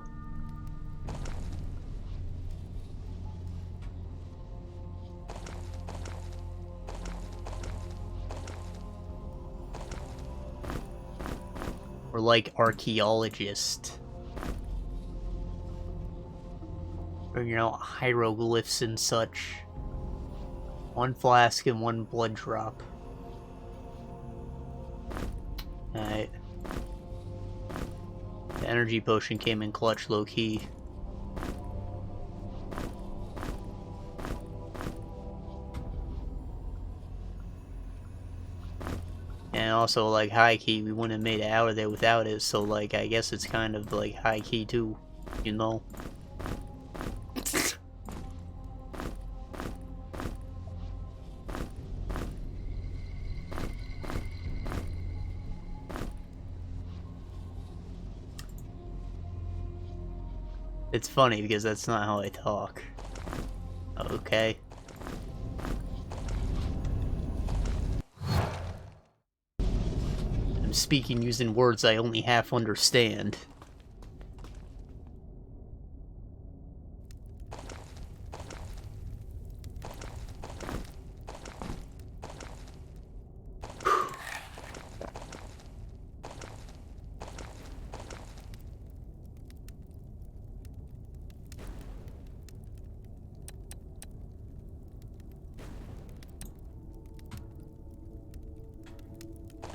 We're like archaeologists. Figuring out hieroglyphs and such. 1 flask and 1 blood drop. Alright. The energy potion came in clutch, low-key. And also, like, high-key, we wouldn't have made it out of there without it, so, like, I guess it's kind of, like, high-key, too. You know? It's funny, because that's not how I talk. Okay. I'm speaking using words I only half understand.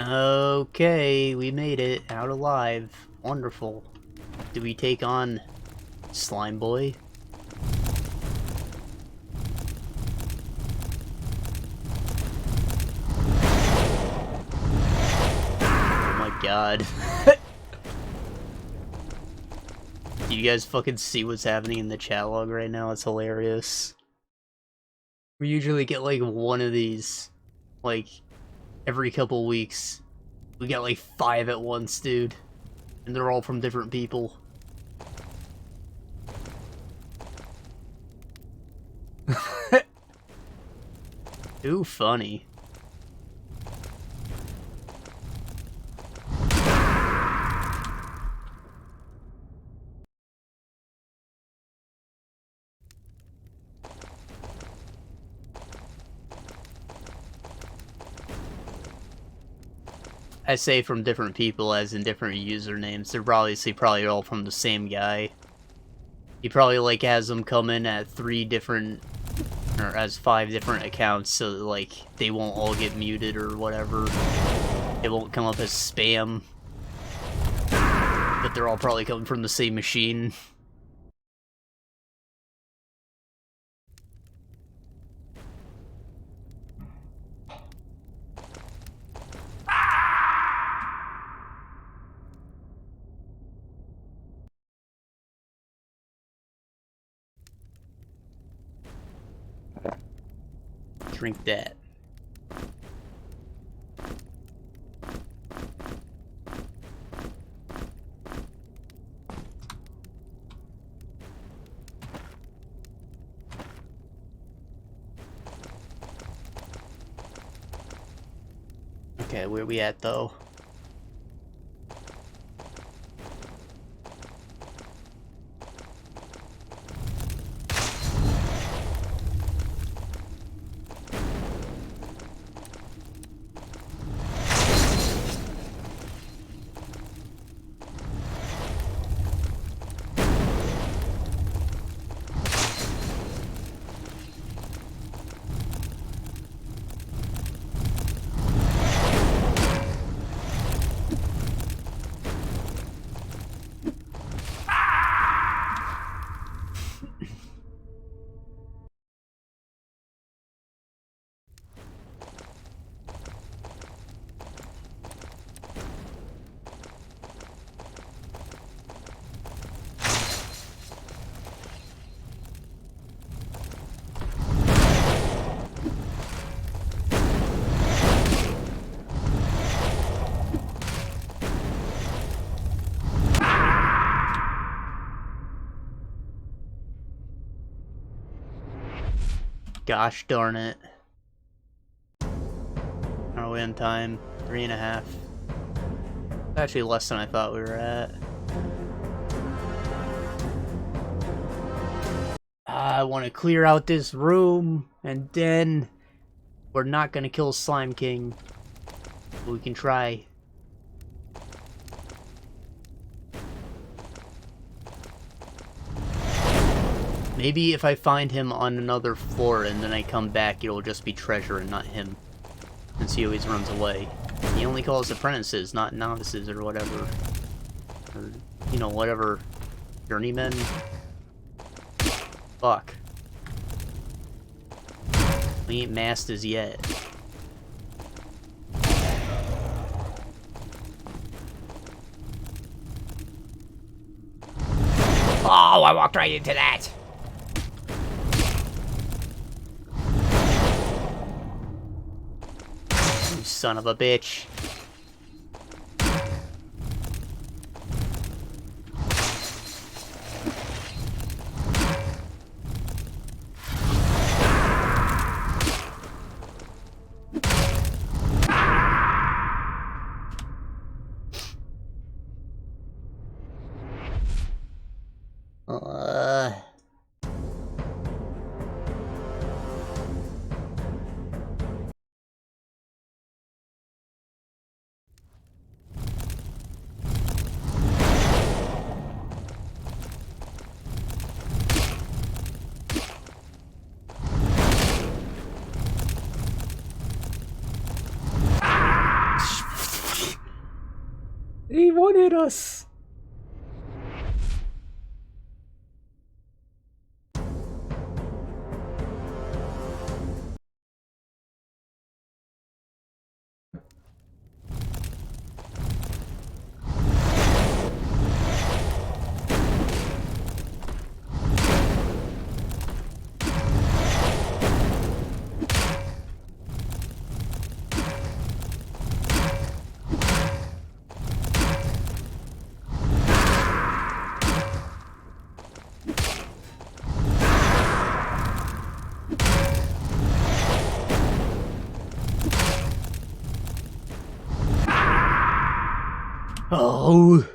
Okay, we made it out alive. Wonderful. Do we take on Slime Boi? Oh my god. Do you guys fucking see what's happening in the chat log right now? It's hilarious. We usually get like one of these, like, every couple weeks. We got like 5 at once, dude. And they're all from different people. Ooh, funny. I say from different people as in different usernames. They're probably all from the same guy. He probably like has them come in at 3 different, or as 5 different accounts, so that, like, they won't all get muted or whatever. It won't come up as spam. But they're all probably coming from the same machine. Drink that. Okay, where we at though? Gosh darn it. Are we on time? 3.5. Actually less than I thought we were at. I want to clear out this room, and then we're not gonna kill Slime King. But we can try. Maybe if I find him on another floor and then I come back, it'll just be treasure and not him. Since he always runs away. He only calls apprentices, not novices or whatever. Or, you know, whatever. Journeymen. Fuck. We ain't masters yet. Oh, I walked right into that! You son of a bitch. He wanted us! Oh.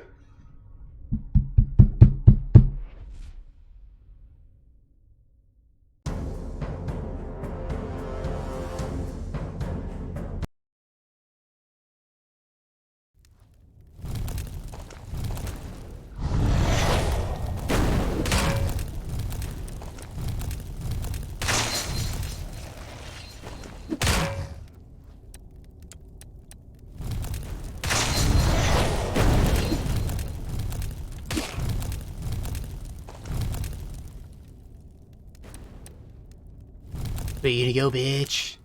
Where you gonna go, bitch?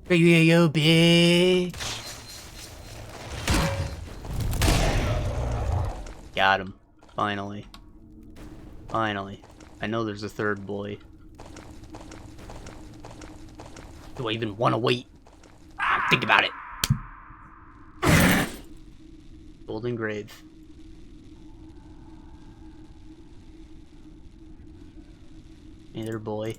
Where you gonna go, bitch? Got him. Finally. Finally. I know there's a third boy. Do I even want to wait? Think about it. Golden Grave. Hey there, boy.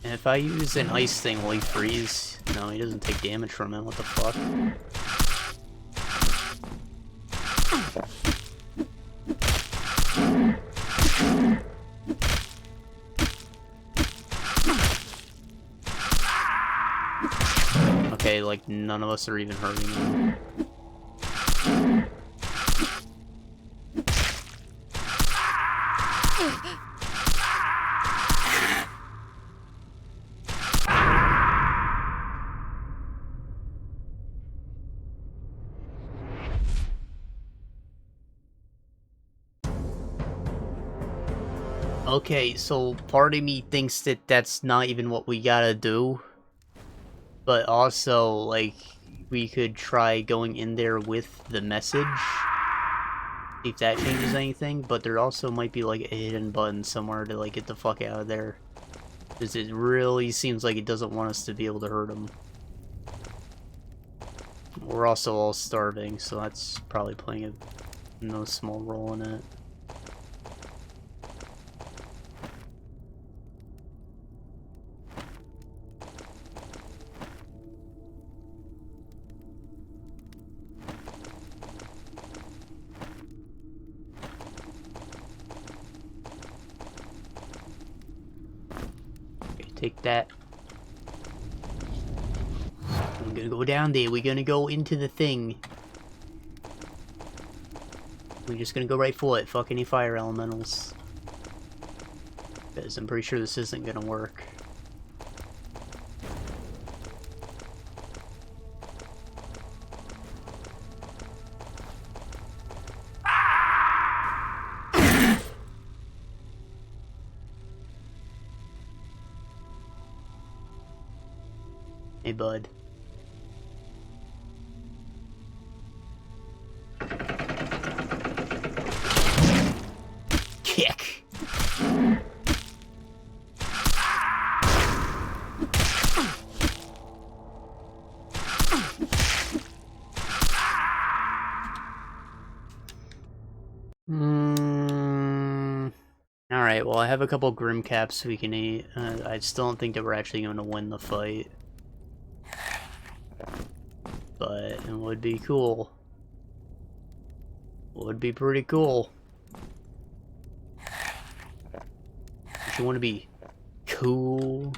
If I use an ice thing, will he freeze? No, he doesn't take damage from it. What the fuck? Okay, like, none of us are even hurting him. Okay, so part of me thinks that that's not even what we gotta do. But also, like, we could try going in there with the message. See if that changes anything, but there also might be like a hidden button somewhere to like get the fuck out of there. Because it really seems like it doesn't want us to be able to hurt him. We're also all starving, so that's probably playing a no small role in it. Okay, take that. I'm gonna go down there. We're gonna go into the thing. We're just gonna go right for it. Fuck any fire elementals. Because I'm pretty sure this isn't gonna work. Hey, bud. Kick! Alright, well I have a couple Grim Caps we can eat. I still don't think that we're actually going to win the fight. But it would be cool. Would be pretty cool. Don't you want to be cool?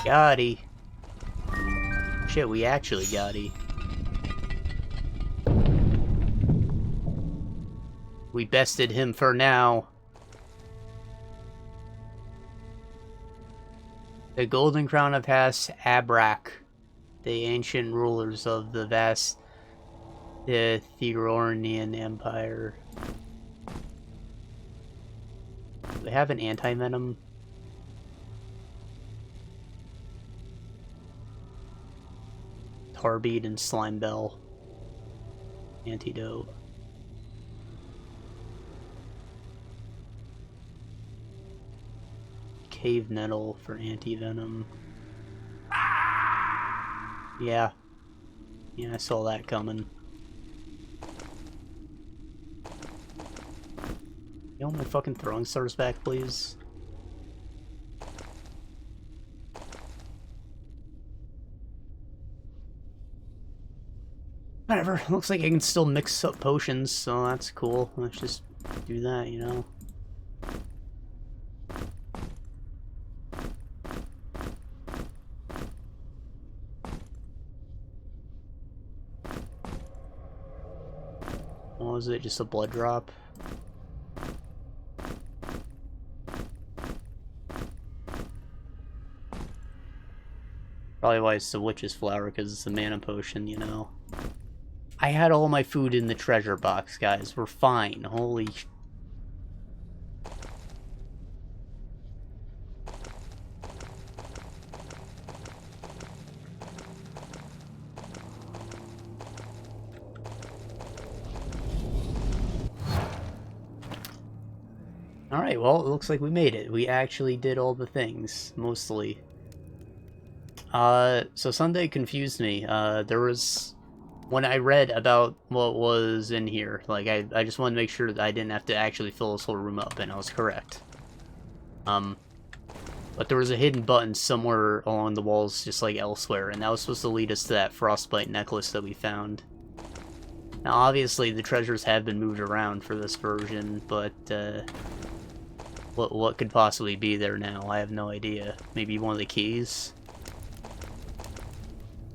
Got he. Shit, we actually got he. We bested him for now. The Golden Crown of Has Abrak, the ancient rulers of the vast Theronian Empire. Do they have an anti-venom? Tarbead and Slime Bell. Antidote. Cave Nettle for anti-venom. Yeah. Yeah, I saw that coming. You want my fucking throwing stars back, please? Whatever, looks like I can still mix up potions, so that's cool. Let's just do that, you know? What was it, just a blood drop? Probably why it's the witch's flower, because it's a mana potion, you know? I had all my food in the treasure box, guys. We're fine. Holy... Alright, well, it looks like we made it. We actually did all the things, mostly. So Sunday confused me. There was... When I read about what was in here, like, I just wanted to make sure that I didn't have to actually fill this whole room up, and I was correct. But there was a hidden button somewhere along the walls, just like elsewhere, and that was supposed to lead us to that frostbite necklace that we found. Now, obviously, the treasures have been moved around for this version, but what could possibly be there now? I have no idea. Maybe one of the keys.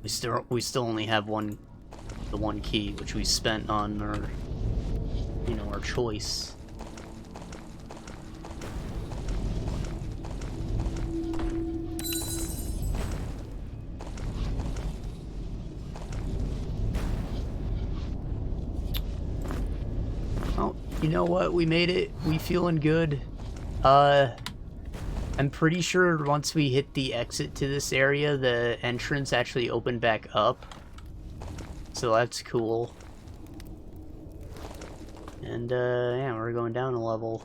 We still only have the one key, which we spent on our, you know, our choice. Oh, you know what? We made it. We feeling good. I'm pretty sure once we hit the exit to this area, the entrance actually opened back up. So that's cool. And, yeah, we're going down a level.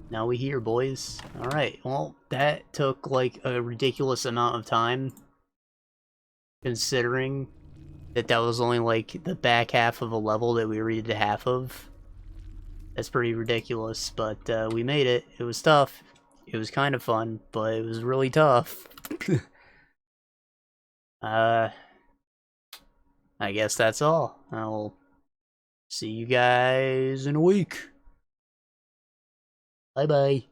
Now we here, boys. Alright, well, that took, like, a ridiculous amount of time. Considering that was only, like, the back half of a level that we redid half of. That's pretty ridiculous, but, we made it. It was tough. It was kind of fun, but it was really tough. I guess that's all. I'll see you guys in a week. Bye-bye.